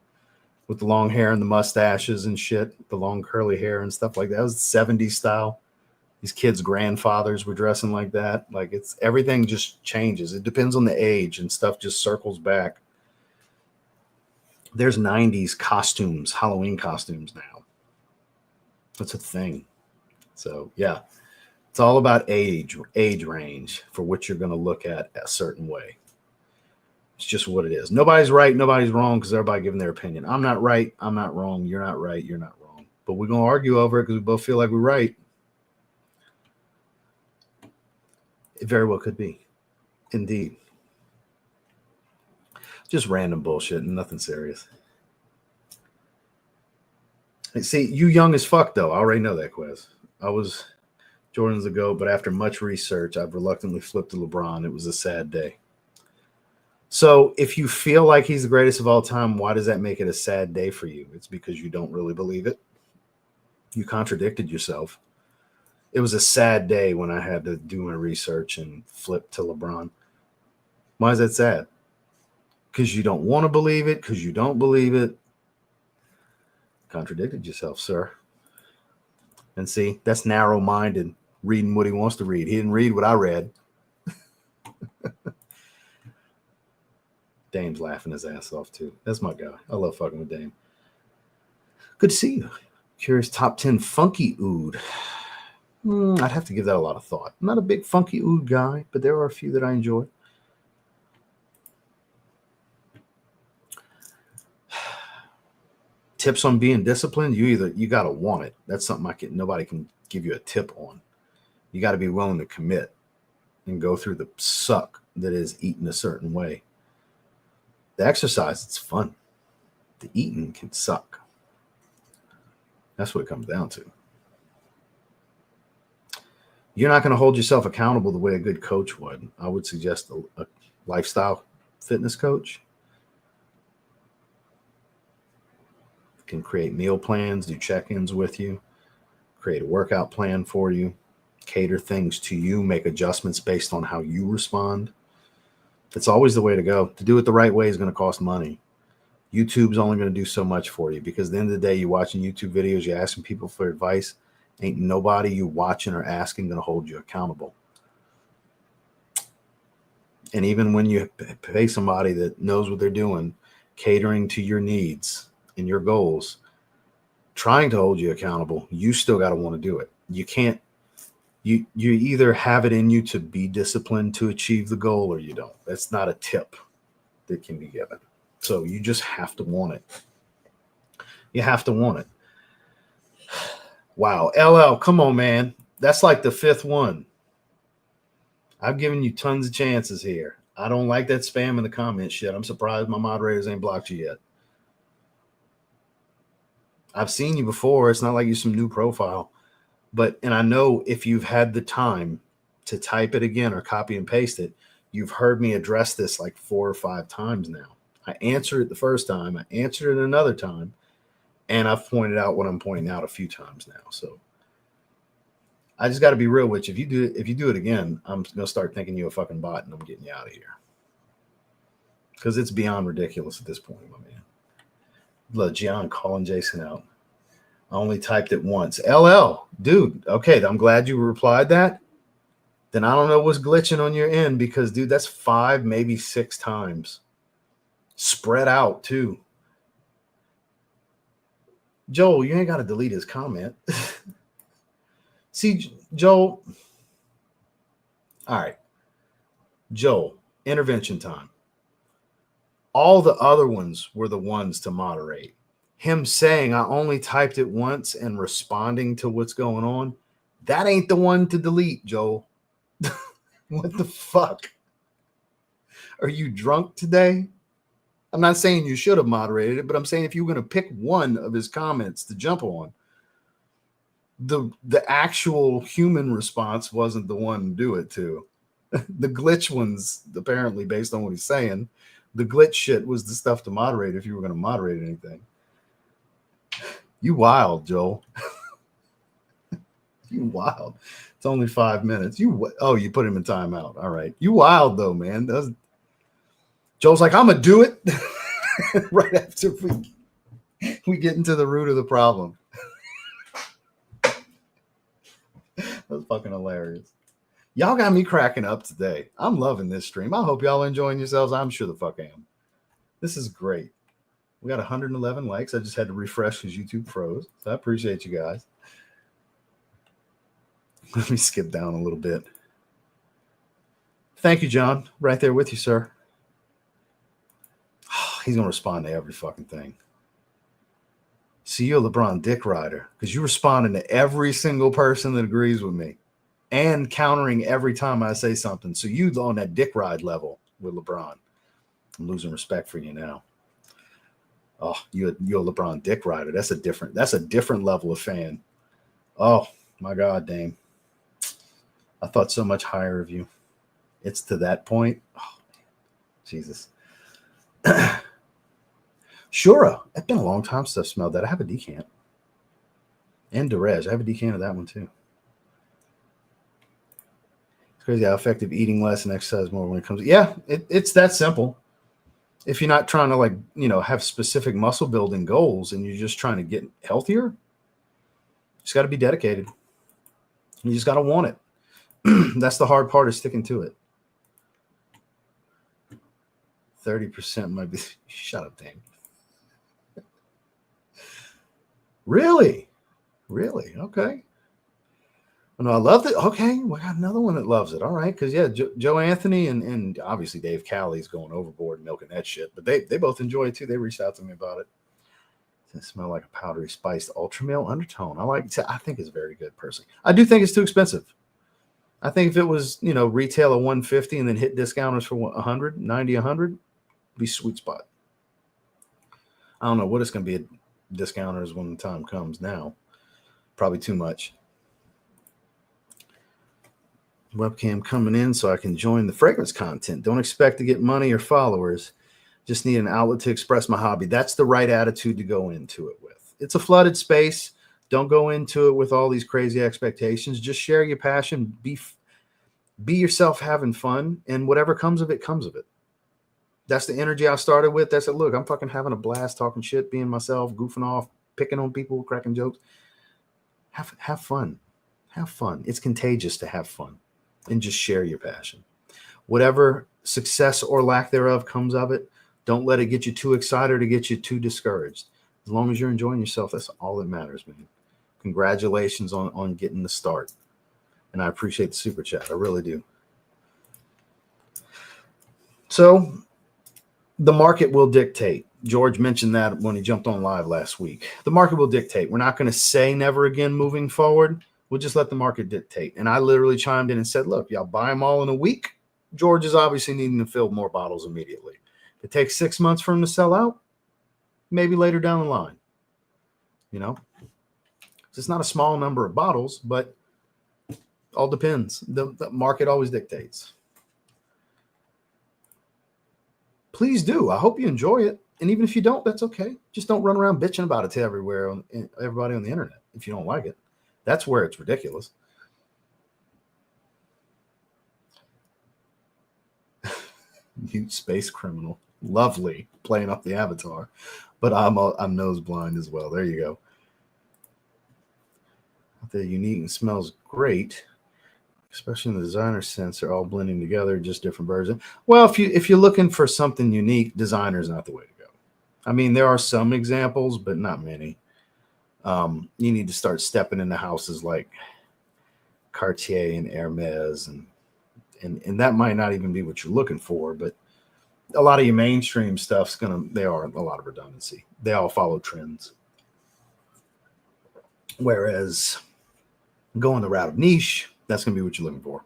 with the long hair and the mustaches and shit, the long curly hair and stuff like that. It was 70s style. These kids' grandfathers were dressing like that. Like, it's everything just changes. It depends on the age, and stuff just circles back. There's 90s costumes, Halloween costumes now. That's a thing. So yeah, it's all about age range for what you're going to look at a certain way. It's just what it is. Nobody's right, nobody's wrong, because everybody giving their opinion. I'm not right, I'm not wrong, you're not right, you're not wrong. But we're going to argue over it because we both feel like we're right. It very well could be. Indeed. Just random bullshit and nothing serious. And see, you young as fuck, though. I already know that, Quez. I was Jordan's ago, but after much research, I've reluctantly flipped to LeBron. It was a sad day. So if you feel like he's the greatest of all time, why does that make it a sad day for you? It's because you don't really believe it. You contradicted yourself. It was a sad day when I had to do my research and flip to LeBron. Why is that sad? Because you don't want to believe it, because you don't believe it. Contradicted yourself, sir. And see, that's narrow-minded, reading what he wants to read. He didn't read what I read. Dame's laughing his ass off, too. That's my guy. I love fucking with Dame. Good to see you. Curious top 10 funky oud. I'd have to give that a lot of thought. I'm not a big funky oud guy, but there are a few that I enjoy. Tips on being disciplined. You got to want it. That's something nobody can give you a tip on. You got to be willing to commit and go through the suck that is eating a certain way. The exercise, it's fun. The eating can suck. That's what it comes down to. You're not going to hold yourself accountable the way a good coach would. I would suggest a lifestyle fitness coach. Can create meal plans, do check-ins with you, create a workout plan for you, cater things to you, make adjustments based on how you respond. It's always the way to go. To do it the right way is going to cost money. YouTube's only going to do so much for you, because at the end of the day, you're watching YouTube videos, you're asking people for advice. Ain't nobody you watching or asking going to hold you accountable. And even when you pay somebody that knows what they're doing, catering to your needs and your goals, trying to hold you accountable, you still got to want to do it. You can't, you either have it in you to be disciplined to achieve the goal, or you don't. That's not a tip that can be given. So you just have to want it. You have to want it. Wow. LL, come on, man. That's like the fifth one. I've given you tons of chances here. I don't like that spam in the comments shit. I'm surprised my moderators ain't blocked you yet. I've seen you before. It's not like you're some new profile. And I know if you've had the time to type it again or copy and paste it, you've heard me address this like 4 or 5 times now. I answered it the first time. I answered it another time. And I've pointed out what I'm pointing out a few times now. So I just got to be real with you. If you do it again, I'm going to start thinking you're a fucking bot and I'm getting you out of here. Because it's beyond ridiculous at this point, my man. Look, Gian calling Jason out. I only typed it once. LL, dude. Okay, I'm glad you replied that. Then I don't know what's glitching on your end, because, dude, that's 5, maybe 6 times. Spread out, too. Joel, you ain't got to delete his comment. See, Joel. All right. Joel, intervention time. All the other ones were the ones to moderate. Him saying I only typed it once and responding to what's going on, That ain't the one to delete, Joel. What the fuck? Are you drunk today? I'm not saying you should have moderated it, but I'm saying if you were going to pick one of his comments to jump on, the actual human response wasn't the one to do it to. The glitch ones, apparently, based on what he's saying, the glitch shit was the stuff to moderate if you were going to moderate anything. You wild, Joel. You wild. It's only 5 minutes. You put him in timeout. All right. You wild though, man. Joel's like, I'm gonna do it right after we get into the root of the problem. That's fucking hilarious. Y'all got me cracking up today. I'm loving this stream. I hope y'all enjoying yourselves. I'm sure the fuck I am. This is great. We got 111 likes. I just had to refresh because YouTube froze. So I appreciate you guys. Let me skip down a little bit. Thank you, John. Right there with you, sir. Oh, he's going to respond to every fucking thing. See, you're a LeBron dick rider because you're responding to every single person that agrees with me and countering every time I say something. So you on that dick ride level with LeBron. I'm losing respect for you now. Oh, you're a LeBron dick rider. That's a different level of fan. Oh my God, Dame. I thought so much higher of you. It's to that point. Oh, man. Jesus. Shura. It's been a long time since I've smelled that. I have a decant. And Derez. I have a decant of that one too. It's crazy how effective eating less and exercise more when it comes. Yeah, it's that simple. If you're not trying to have specific muscle building goals and you're just trying to get healthier, you just got to be dedicated. You just got to want it. That's the hard part, is sticking to it. 30% might be. Shut up, Dan. Really? Okay. No, I loved it. Okay, we got another one that loves it. All right, because Joe Anthony and obviously Dave Callie's going overboard milking that shit, but they both enjoy it too. They reached out to me about it. It smells like a powdery spiced ultra male undertone. I think it's very good personally. I do think it's too expensive. I think if it was, retail at $150 and then hit discounters for $100, $90, $100, be sweet spot. I don't know what it's going to be at discounters when the time comes now. Probably too much. Webcam coming in so I can join the fragrance content. Don't expect to get money or followers. Just need an outlet to express my hobby. That's the right attitude to go into it with. It's a flooded space. Don't go into it with all these crazy expectations. Just share your passion. Be yourself, having fun, and whatever comes of it, comes of it. That's the energy I started with. That's it. Look, I'm fucking having a blast, talking shit, being myself, goofing off, picking on people, cracking jokes. Have fun. Have fun. It's contagious to have fun, and just share your passion. Whatever success or lack thereof comes of it, don't let it get you too excited or get you too discouraged. As long as you're enjoying yourself, that's all that matters, man. Congratulations on getting the start. And I appreciate the super chat. I really do. So the market will dictate. George mentioned that when he jumped on live last week. The market will dictate. We're not going to say never again moving forward. We'll just let the market dictate. And I literally chimed in and said, look, y'all buy them all in a week. George is obviously needing to fill more bottles immediately. If it takes 6 months for him to sell out, maybe later down the line. It's not a small number of bottles, but all depends. The market always dictates. Please do. I hope you enjoy it. And even if you don't, that's okay. Just don't run around bitching about it to everybody on the internet if you don't like it. That's where it's ridiculous. Mute space criminal. Lovely. Playing up the avatar. But I'm nose blind as well. There you go. They're unique and smells great, especially in the designer sense. They're all blending together, just different versions. Well, if you're looking for something unique, designer is not the way to go. I mean, there are some examples, but not many. You need to start stepping into houses like Cartier and Hermes, and that might not even be what you're looking for, but a lot of your mainstream stuff's they are a lot of redundancy. They all follow trends. Whereas Going the route of niche, that's going to be what you're looking for.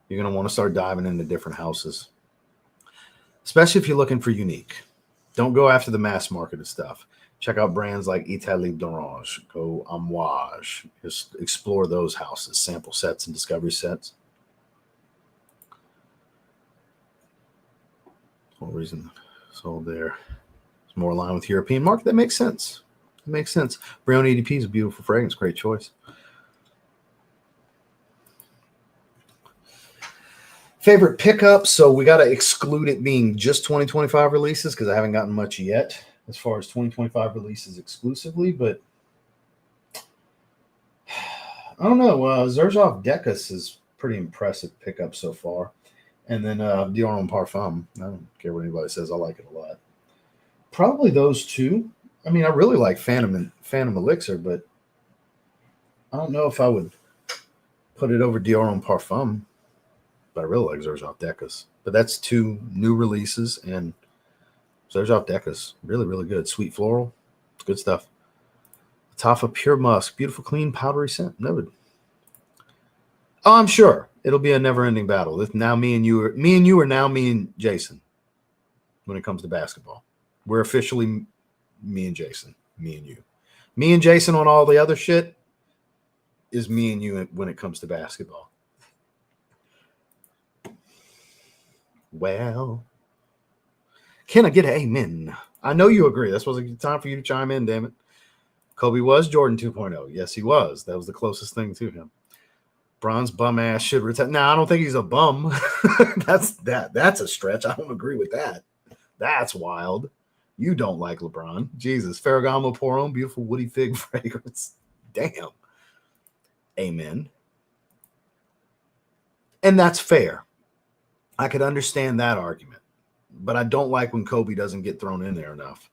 You're going to want to start diving into different houses, especially if you're looking for unique. Don't go after the mass marketed stuff. Check out brands like Italie d'Orange, go Amouage. Just explore those houses, sample sets and discovery sets. What reason sold there? It's more aligned with European market. That makes sense. It makes sense. Brown EDP is a beautiful fragrance. Great choice. Favorite pickup. So we got to exclude it being just 2025 releases because I haven't gotten much yet as far as 2025 releases exclusively. But I don't know. Xerjoff Decus is pretty impressive pickup so far. And then Dior Homme Parfum. I don't care what anybody says. I like it a lot. Probably those two. I mean, I really like Phantom Elixir, but I don't know if I would put it over Dior Homme Parfum. But I really like Xerjoff Decus. But that's two new releases, and Xerjoff Decus, really, really good. Sweet floral, it's good stuff. Tafa Pure Musk, beautiful, clean, powdery scent. Noted. Oh, I'm sure it'll be a never-ending battle. Now me and you are now me and Jason when it comes to basketball. We're officially me and Jason, me and you. Me and Jason on all the other shit is me and you when it comes to basketball. Well, can I get an amen? I know you agree. This was a time for you to chime in, damn it. Kobe was Jordan 2.0. Yes, he was. That was the closest thing to him. Bron's bum ass should retire. Now, I don't think he's a bum. That's a stretch. I don't agree with that. That's wild. You don't like LeBron. Jesus. Ferragamo Poron, beautiful woody fig fragrance. Damn. Amen. And that's fair. I could understand that argument, but I don't like when Kobe doesn't get thrown in there enough.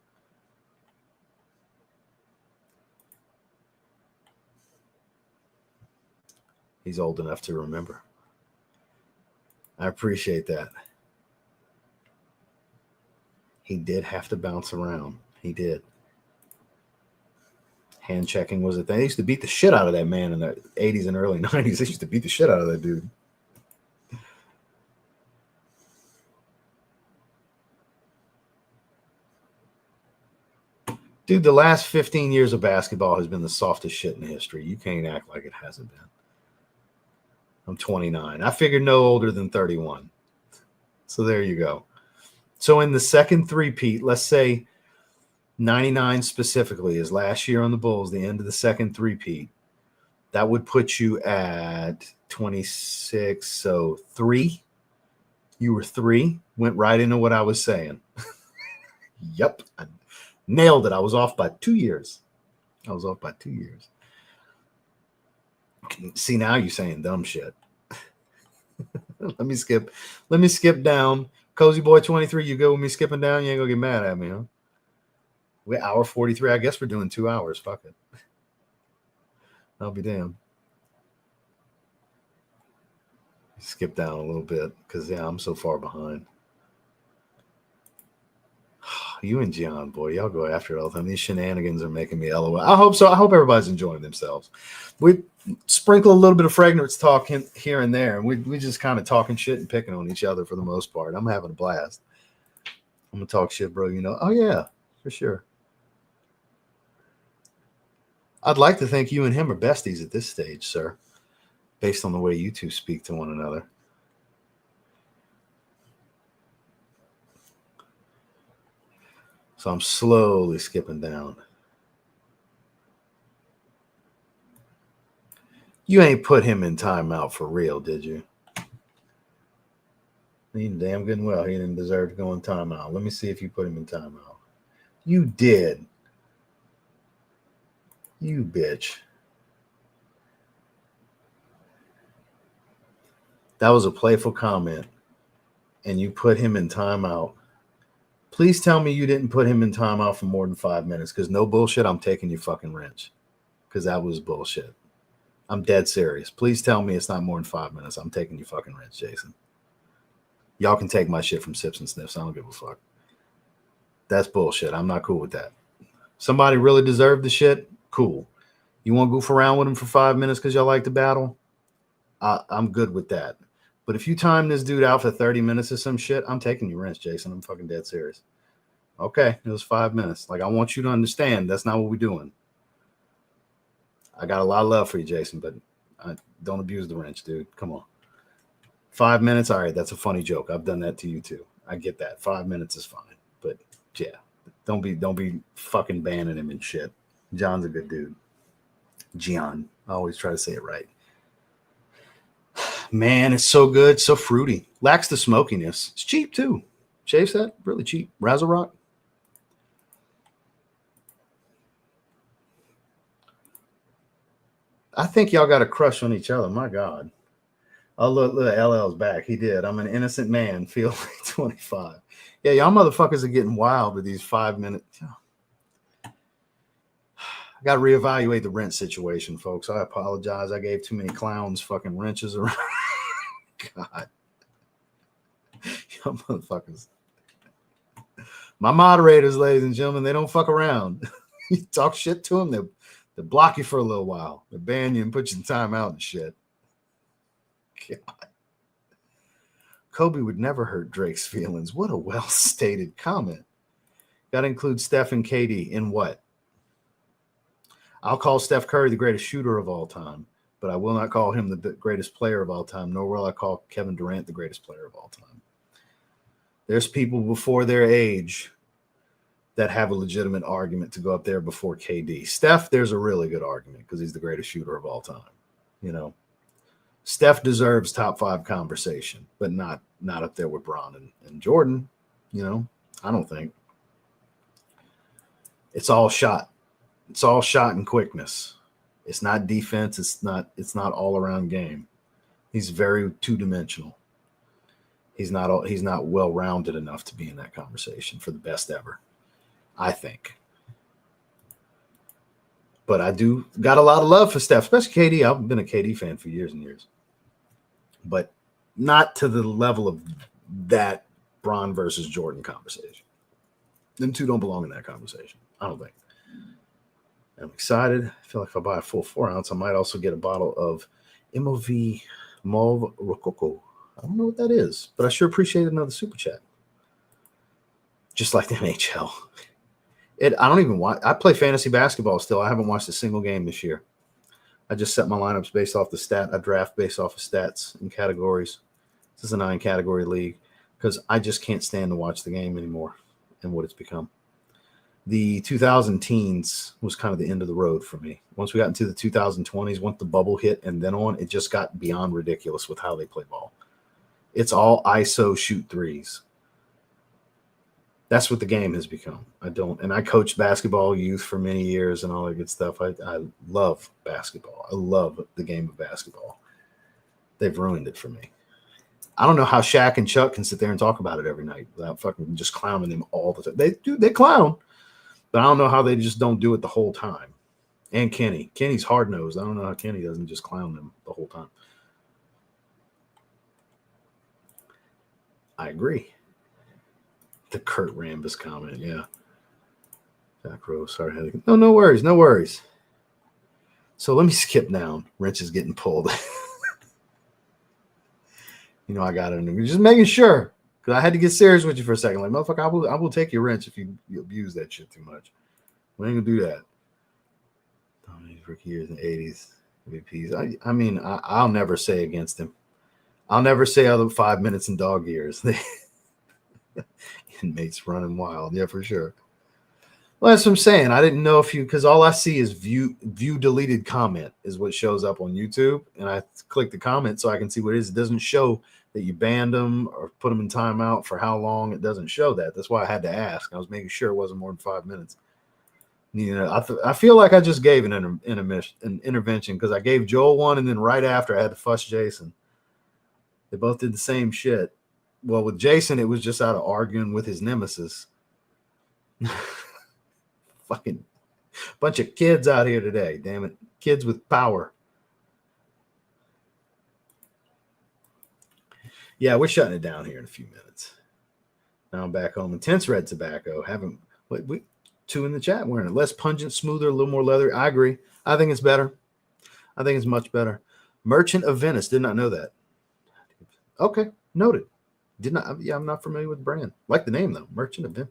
He's old enough to remember. I appreciate that. He did have to bounce around. He did. Hand checking was a thing. They used to beat the shit out of that man in the 80s and early 90s. They used to beat the shit out of that dude. Dude, the last 15 years of basketball has been the softest shit in history. You can't act like it hasn't been. I'm 29. I figured no older than 31. So there you go. So in the second three-peat, let's say 99 specifically is last year on the Bulls, the end of the second three-peat. That would put you at 26. So 3. You were 3. Went right into what I was saying. Yep. I nailed it. I was off by 2 years. See, now you're saying dumb shit. Let me skip down. Cozy Boy 23, you go with me skipping down? You ain't gonna get mad at me, huh? We're hour 43. I guess we're doing 2 hours. Fuck it. I'll be damned. Skip down a little bit because, yeah, I'm so far behind. You and Gian, boy, y'all go after it all the time. These shenanigans are making me LOL. I hope so. I hope everybody's enjoying themselves. We sprinkle a little bit of fragrance talk here and there, and we just kind of talking shit and picking on each other for the most part. I'm having a blast. I'm gonna talk shit, bro. You know? Oh yeah, for sure. I'd like to think you and him are besties at this stage, sir, based on the way you two speak to one another. So I'm slowly skipping down. You ain't put him in timeout for real, did you? He damn good and well he didn't deserve to go in timeout. Let me see if you put him in timeout. You did. You bitch. That was a playful comment, and you put him in timeout. Please tell me you didn't put him in timeout for more than 5 minutes, because no bullshit, I'm taking you fucking wrench, because that was bullshit. I'm dead serious. Please tell me it's not more than 5 minutes. I'm taking you fucking wrench, Jason. Y'all can take my shit from sips and sniffs. I don't give a fuck. That's bullshit. I'm not cool with that. Somebody really deserved the shit? Cool. You want to goof around with him for 5 minutes because y'all like to battle? I'm good with that. But if you time this dude out for 30 minutes or some shit, I'm taking your wrench, Jason. I'm fucking dead serious. Okay, it was 5 minutes. Like, I want you to understand that's not what we're doing. I got a lot of love for you, Jason, but don't abuse the wrench, dude. Come on. 5 minutes, all right, that's a funny joke. I've done that to you too. I get that. 5 minutes is fine. But yeah, don't be fucking banning him and shit. John's a good dude. Gian. I always try to say it right. Man, it's so good, so fruity. Lacks the smokiness. It's cheap too. Shave set, really cheap. Razzle Rock. I think y'all got a crush on each other. My God. Oh, look, LL's back. He did. I'm an innocent man. Feel like 25. Yeah, y'all motherfuckers are getting wild with these 5 minutes. I got to reevaluate the rent situation, folks. I apologize. I gave too many clowns fucking wrenches around. God. Y'all motherfuckers. My moderators, ladies and gentlemen, they don't fuck around. You talk shit to them, they block you for a little while. They ban you and put you in timeout and shit. God. Kobe would never hurt Drake's feelings. What a well-stated comment. Got to include Steph and KD in what? I'll call Steph Curry the greatest shooter of all time, but I will not call him the greatest player of all time, nor will I call Kevin Durant the greatest player of all time. There's people before their age that have a legitimate argument to go up there before KD. Steph, there's a really good argument because he's the greatest shooter of all time. You know, Steph deserves top 5 conversation, but not up there with Bron and Jordan. You know, I don't think. It's all shot. It's all shot and quickness. It's not defense. It's not all around game. He's very two-dimensional. He's not well-rounded enough to be in that conversation for the best ever, I think. But I do got a lot of love for Steph, especially KD. I've been a KD fan for years and years. But not to the level of that Bron versus Jordan conversation. Them two don't belong in that conversation, I don't think. I'm excited. I feel like if I buy a full 4 ounce, I might also get a bottle of MOV Mauve Rococo. I don't know what that is, but I sure appreciate another super chat. Just like the NHL. I don't even watch. I play fantasy basketball still. I haven't watched a single game this year. I just set my lineups based off the stat. I draft based off of stats and categories. This is a 9-category league because I just can't stand to watch the game anymore and what it's become. The 2000 teens was kind of the end of the road for me. Once we got into the 2020s, once the bubble hit and then on, it just got beyond ridiculous with how they play ball. It's all ISO shoot threes. That's what the game has become. I coached basketball youth for many years and all that good stuff. I love basketball. I love the game of basketball. They've ruined it for me. I don't know how Shaq and Chuck can sit there and talk about it every night without fucking just clowning them all the time. They clown, but I don't know how they just don't do it the whole time. And Kenny's hard-nosed. I don't know how Kenny doesn't just clown them the whole time. I agree. The Kurt Rambis comment, yeah. Jack Rose, sorry. No worries. So let me skip down. Wrench is getting pulled. You know, I got it. Just making sure, because I had to get serious with you for a second. Like, motherfucker, I will take your wrench if you abuse that shit too much. We ain't gonna do that. Rookie years in the 80s, MVPs. I mean, I'll never say against him. I'll never say other 5 minutes in dog years. Inmates running wild. Yeah, for sure. Well, that's what I'm saying. I didn't know if because all I see is view deleted comment is what shows up on YouTube. And I click the comment so I can see what it is. It doesn't show that you banned them or put them in timeout for how long. It doesn't show that. That's why I had to ask. I was making sure it wasn't more than 5 minutes. You know, I feel like I just gave an intervention because I gave Joel one, and then right after I had to fuss Jason. They both did the same shit. Well, with Jason, it was just out of arguing with his nemesis. Fucking bunch of kids out here today, damn it. Kids with power. Yeah, we're shutting it down here in a few minutes. Now I'm back home. Intense red tobacco. Two in the chat wearing it. Less pungent, smoother, a little more leathery. I agree. I think it's better. I think it's much better. Merchant of Venice. Did not know that. Okay, noted. Did not. Yeah, I'm not familiar with the brand. Like the name though. Merchant of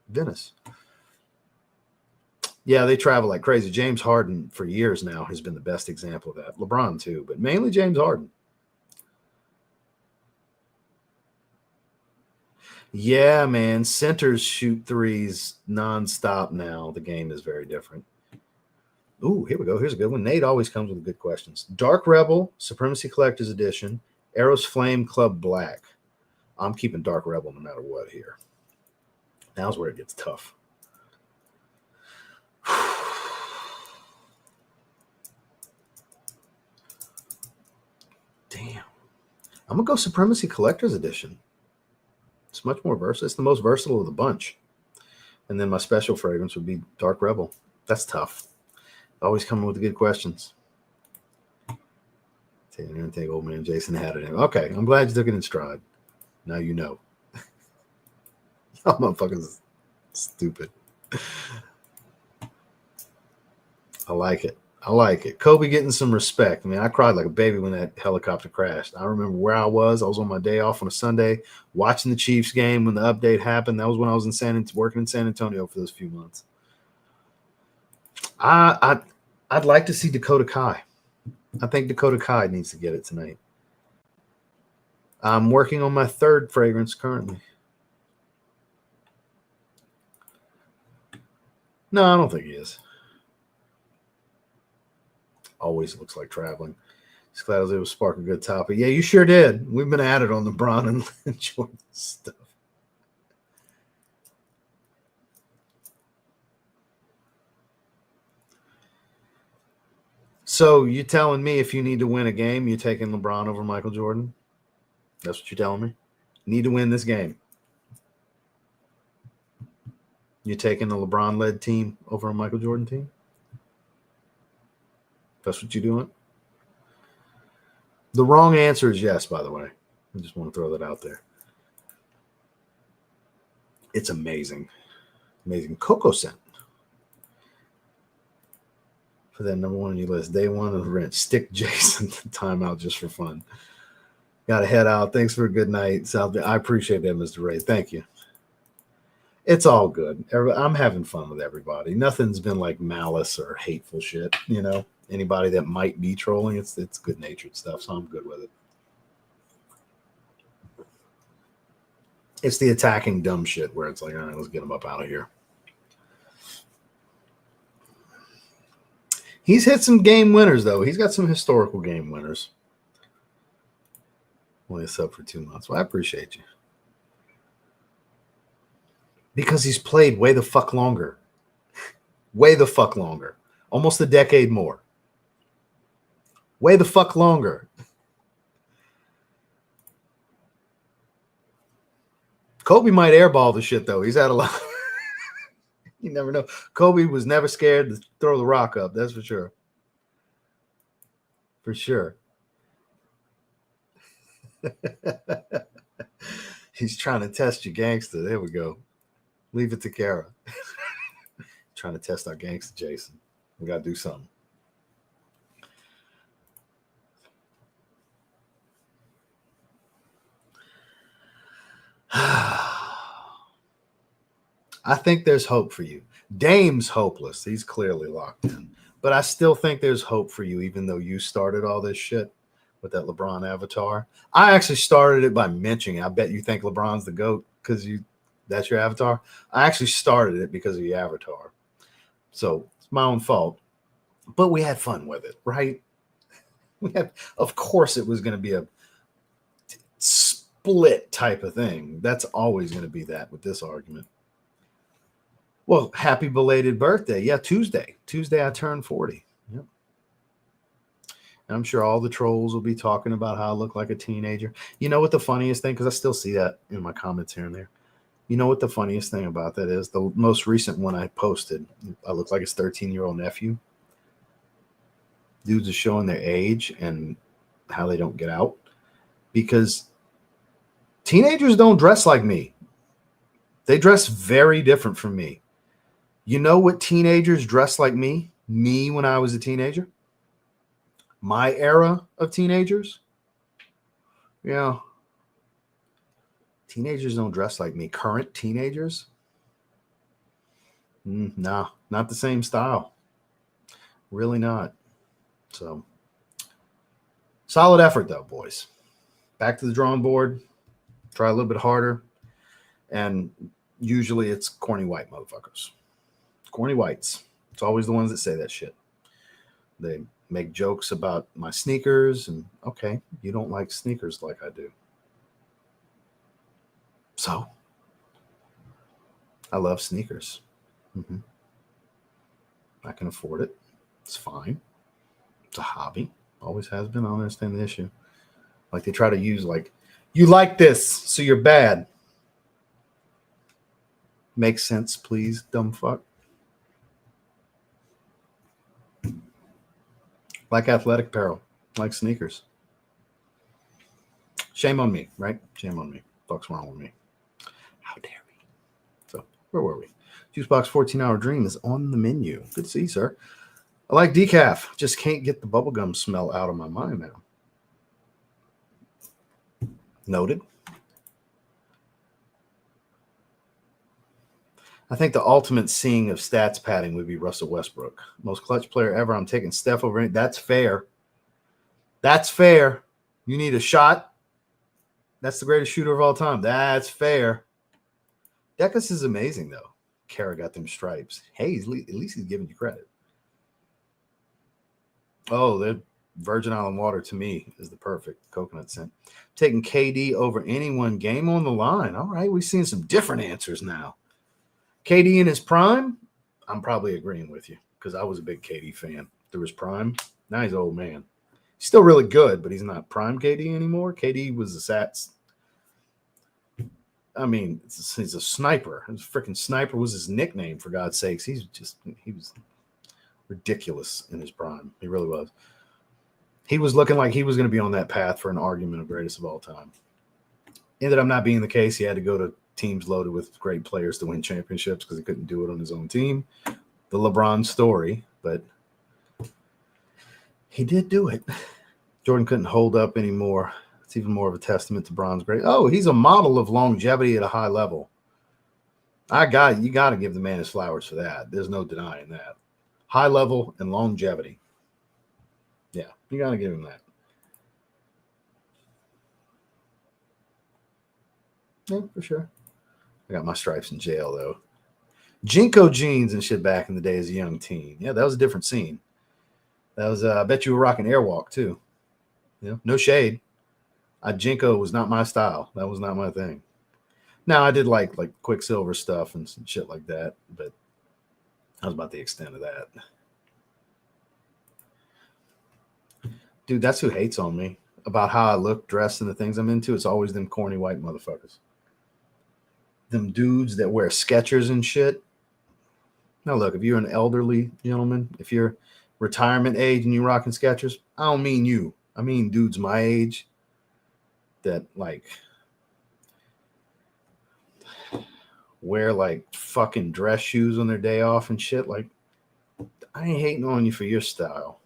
Venice. Yeah, they travel like crazy. James Harden for years now has been the best example of that. LeBron too, but mainly James Harden. Yeah, man. Centers shoot threes nonstop now. The game is very different. Ooh, here we go. Here's a good one. Nate always comes with good questions. Dark Rebel, Supremacy Collector's Edition, Arrows Flame Club Black. I'm keeping Dark Rebel no matter what here. Now's where it gets tough. Damn. I'm going to go Supremacy Collector's Edition. It's much more versatile. It's the most versatile of the bunch. And then my special fragrance would be Dark Rebel. That's tough. Always coming with the good questions. Take old man Jason had it in. Okay, I'm glad you took it in stride. Now you know. Y'all motherfuckers stupid. I like it. I like it. Kobe getting some respect. I mean, I cried like a baby when that helicopter crashed. I remember where I was. I was on my day off on a Sunday watching the Chiefs game when the update happened. That was when I was working in San Antonio for those few months. I'd like to see Dakota Kai. I think Dakota Kai needs to get it tonight. I'm working on my third fragrance currently. No, I don't think he is. Always looks like traveling. Just glad I was able to spark a good topic. Yeah, you sure did. We've been at it on the Bron and Jordan stuff. So you're telling me if you need to win a game, you're taking LeBron over Michael Jordan? That's what you're telling me? Need to win this game. You're taking a LeBron-led team over a Michael Jordan team? That's what you're doing? The wrong answer is yes, by the way. I just want to throw that out there. It's amazing. Amazing. Cocoa scent. For that number one on your list. Day one of the rent. Stick Jason timeout just for fun. Got to head out. Thanks for a good night. So I appreciate that, Mr. Ray. Thank you. It's all good. I'm having fun with everybody. Nothing's been like malice or hateful shit. You know, anybody that might be trolling, it's good-natured stuff, so I'm good with it. It's the attacking dumb shit where it's like, all right, let's get him up out of here. He's hit some game winners, though. He's got some historical game winners. Only a sub for 2 months. Well, I appreciate you. Because he's played way the fuck longer. Way the fuck longer. Almost a decade more. Way the fuck longer. Kobe might airball the shit, though. He's had a lot. You never know. Kobe was never scared to throw the rock up. That's for sure. For sure. He's trying to test you, gangster. There we go. Leave it to Kara. Trying to test our gangster, Jason. We got to do something. I think there's hope for you. Dame's hopeless. He's clearly locked in. But I still think there's hope for you, even though you started all this shit with that LeBron avatar. I actually started it by mentioning, I bet you think LeBron's the GOAT because that's your avatar. I actually started it because of your avatar. So it's my own fault. But we had fun with it, right? Of course it was going to be a split type of thing. That's always going to be that with this argument. Well, happy belated birthday. Yeah, Tuesday. Tuesday I turned 40. Yep. And I'm sure all the trolls will be talking about how I look like a teenager. You know what the funniest thing, because I still see that in my comments here and there. You know what the funniest thing about that is? The most recent one I posted, I look like his 13-year-old nephew. Dudes are showing their age and how they don't get out. Because teenagers don't dress like me. They dress very different from me. You know what teenagers dress like me? Me when I was a teenager? My era of teenagers? Yeah. Teenagers don't dress like me. Current teenagers? Nah, not the same style. Really not. So, solid effort though, boys. Back to the drawing board. Try a little bit harder. And usually it's corny white motherfuckers. Corny whites. It's always the ones that say that shit. They make jokes about my sneakers, and okay, you don't like sneakers like I do. So, I love sneakers. I can afford it. It's fine. It's a hobby. Always has been. I don't understand the issue. Like they try to use like, you like this, so you're bad. Makes sense, please, dumb fuck. Like athletic apparel, like sneakers. Shame on me, right? Shame on me. Fuck's wrong with me? How dare me? So, where were we? Juicebox 14-hour dream is on the menu. Good to see you, sir. I like decaf. Just can't get the bubblegum smell out of my mind now. Noted. I think the ultimate seeing of stats padding would be Russell Westbrook. Most clutch player ever. I'm taking Steph over. That's fair. That's fair. You need a shot. That's the greatest shooter of all time. That's fair. Dekus is amazing, though. Kara got them stripes. Hey, at least he's giving you credit. Oh, the Virgin Island water to me is the perfect coconut scent. Taking KD over anyone. Game on the line. All right, we've seen some different answers now. KD in his prime, I'm probably agreeing with you because I was a big KD fan through his prime. Now he's an old man. He's still really good, but he's not prime KD anymore. KD was a Sats. I mean, he's a sniper. His freaking sniper was his nickname, for God's sakes. He was ridiculous in his prime. He really was. He was looking like he was going to be on that path for an argument of greatest of all time. Ended up not being the case. He had to go to teams loaded with great players to win championships because he couldn't do it on his own team. The LeBron story, but he did do it. Jordan couldn't hold up anymore. It's even more of a testament to Bron's great. Oh, he's a model of longevity at a high level. You got to give the man his flowers for that. There's no denying that. High level and longevity. Yeah, you got to give him that. Yeah, for sure. I got my stripes in jail, though. Jinko jeans and shit back in the day as a young teen. Yeah, that was a different scene. That was, I bet you were rocking Airwalk, too. Yeah, no shade. Jinko was not my style. That was not my thing. Now, I did like Quicksilver stuff and some shit like that, but that was about the extent of that. Dude, that's who hates on me about how I look, dressed, and the things I'm into. It's always them corny white motherfuckers. Them dudes that wear Skechers and shit. Now, look, if you're an elderly gentleman, if you're retirement age and you're rocking Skechers, I don't mean you. I mean dudes my age that like wear like fucking dress shoes on their day off and shit. Like, I ain't hating on you for your style.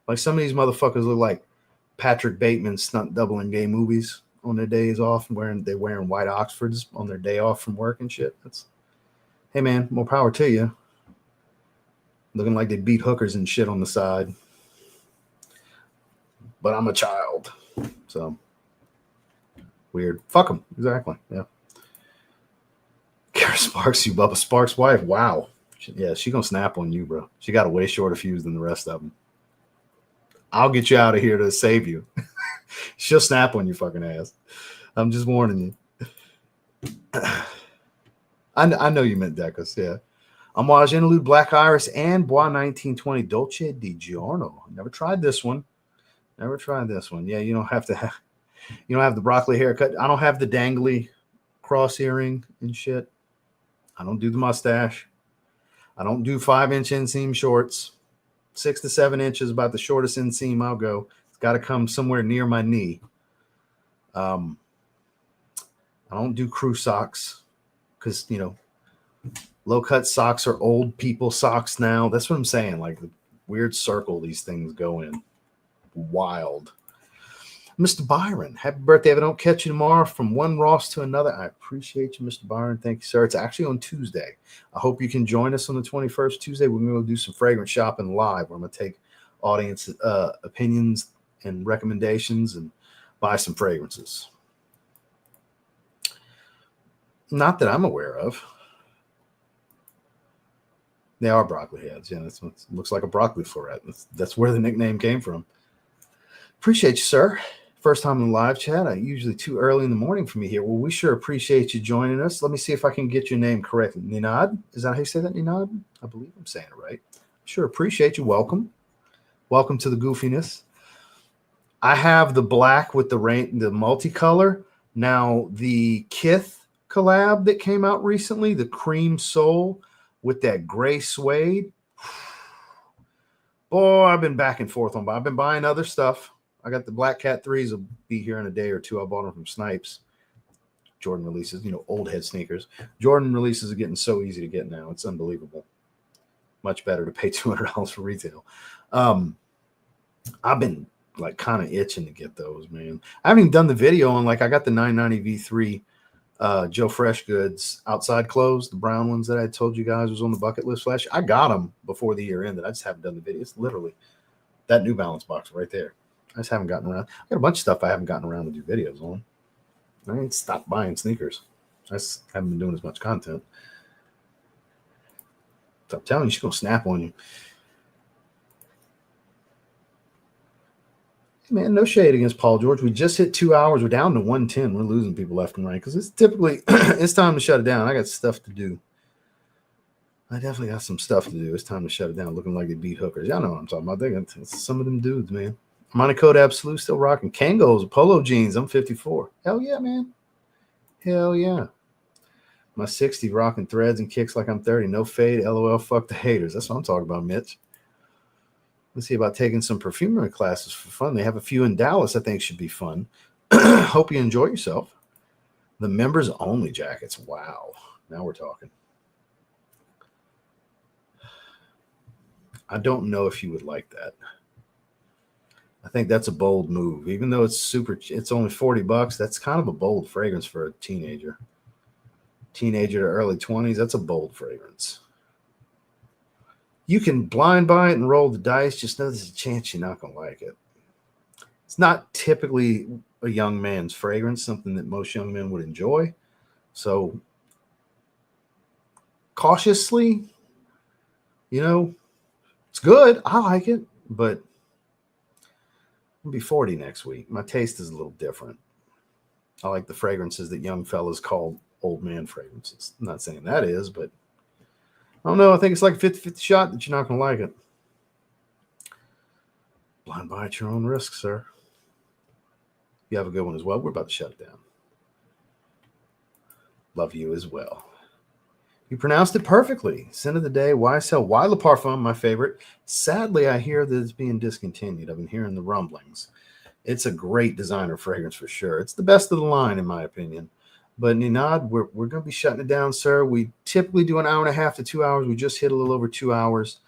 Like, some of these motherfuckers look like Patrick Bateman stunt double in gay movies on their days off, and they're wearing white Oxfords on their day off from work and shit. Hey man, more power to you. Looking like they beat hookers and shit on the side. But I'm a child, so weird. Fuck them. Exactly. Yeah. Kara Sparks, you Bubba Sparks' wife. Wow. Yeah, she gonna snap on you, bro. She got a way shorter fuse than the rest of them. I'll get you out of here to save you. She'll snap on you, fucking ass. I'm just warning you. I know you meant Decus, yeah. Amouage Interlude, Black Iris, and Bois 1920 Dolce di Giorno. Never tried this one. Yeah, you don't have the broccoli haircut. I don't have the dangly cross earring and shit. I don't do the mustache. I don't do 5-inch inseam shorts. 6 to 7 inches, about the shortest inseam I'll go. It's got to come somewhere near my knee. I don't do crew socks because, Low cut socks are old people socks now. That's what I'm saying. Like the weird circle these things go in. Wild. Mr. Byron, happy birthday. If I don't catch you tomorrow from one Ross to another, I appreciate you, Mr. Byron. Thank you, sir. It's actually on Tuesday. I hope you can join us on the 21st Tuesday. We're going to do some fragrance shopping live. Where I'm going to take audience opinions and recommendations and buy some fragrances. Not that I'm aware of. They are broccoli heads. Yeah, that's what looks like a broccoli floret. That's where the nickname came from. Appreciate you, sir. First time in the live chat. Usually too early in the morning for me here. Well, we sure appreciate you joining us. Let me see if I can get your name correctly. Ninad? Is that how you say that, Ninad? I believe I'm saying it right. Sure appreciate you. Welcome. Welcome to the goofiness. I have the black with the multicolor. Now, the Kith collab that came out recently, the cream soul with that gray suede. Boy, I've been back and forth on, but I've been buying other stuff. I got the Black Cat 3s will be here in a day or two. I bought them from Snipes. Jordan releases, old head sneakers. Jordan releases are getting so easy to get now. It's unbelievable. Much better to pay $200 for retail. I've been like kind of itching to get those, man. I haven't even done the video on I got the 990 V3 Joe Fresh Goods outside clothes, the brown ones that I told you guys was on the bucket list flash. I got them before the year ended. I just haven't done the video. It's literally that New Balance box right there. I just haven't gotten around. I got a bunch of stuff I haven't gotten around to do videos on. I ain't stopped buying sneakers. I just haven't been doing as much content. So I'm telling you, she's going to snap on you. Man, no shade against Paul George. We just hit 2 hours. We're down to 110. We're losing people left and right because it's typically it's time to shut it down. I got stuff to do. I definitely got some stuff to do. It's time to shut it down. Looking like they beat hookers. Y'all know what I'm talking about. They got some of them dudes, man. Monaco Absolute still rocking. Kangos, polo jeans. I'm 54. Hell yeah, man. Hell yeah. My 60 rocking threads and kicks like I'm 30. No fade. LOL. Fuck the haters. That's what I'm talking about, Mitch. Let's see about taking some perfumery classes for fun. They have a few in Dallas I think should be fun. Hope you enjoy yourself. The members only jackets. Wow. Now we're talking. I don't know if you would like that. I think that's a bold move. Even though it's only $40. That's kind of a bold fragrance for a teenager. Teenager to early 20s. That's a bold fragrance. You can blind buy it and roll the dice. Just know there's a chance you're not going to like it. It's not typically a young man's fragrance, something that most young men would enjoy. So cautiously, it's good. I like it, but I'll be 40 next week. My taste is a little different. I like the fragrances that young fellas call old man fragrances. I'm not saying that is, but I don't know. I think it's like a 50-50 shot that you're not going to like it. Blind buy at your own risk, sir. You have a good one as well. We're about to shut it down. Love you as well. You pronounced it perfectly. Scent of the day, YSL. Why Le Parfum, my favorite. Sadly, I hear that it's being discontinued. I've been hearing the rumblings. It's a great designer fragrance for sure. It's the best of the line, in my opinion. But Ninad, we're going to be shutting it down, sir. We typically do an hour and a half to 2 hours. We just hit a little over 2 hours.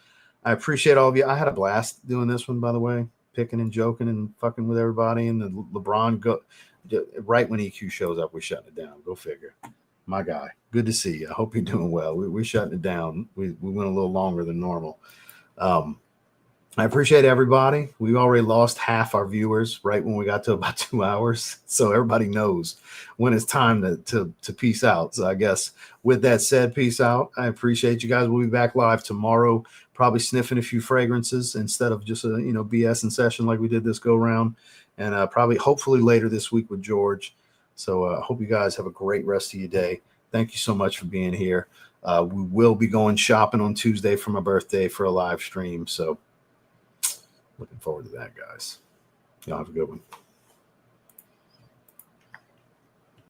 I appreciate all of you. I had a blast doing this one, by the way, picking and joking and fucking with everybody. And then LeBron, right when EQ shows up, we're shutting it down. Go figure. My guy, good to see you. I hope you're doing well. We're shutting it down. We went a little longer than normal. I appreciate everybody. We already lost half our viewers right when we got to about 2 hours. So everybody knows when it's time to peace out. So I guess with that said, peace out. I appreciate you guys. We'll be back live tomorrow, probably sniffing a few fragrances instead of just a BS session like we did this go round. And hopefully later this week with George. So I hope you guys have a great rest of your day. Thank you so much for being here. We will be going shopping on Tuesday for my birthday for a live stream. So looking forward to that, guys. Y'all have a good one.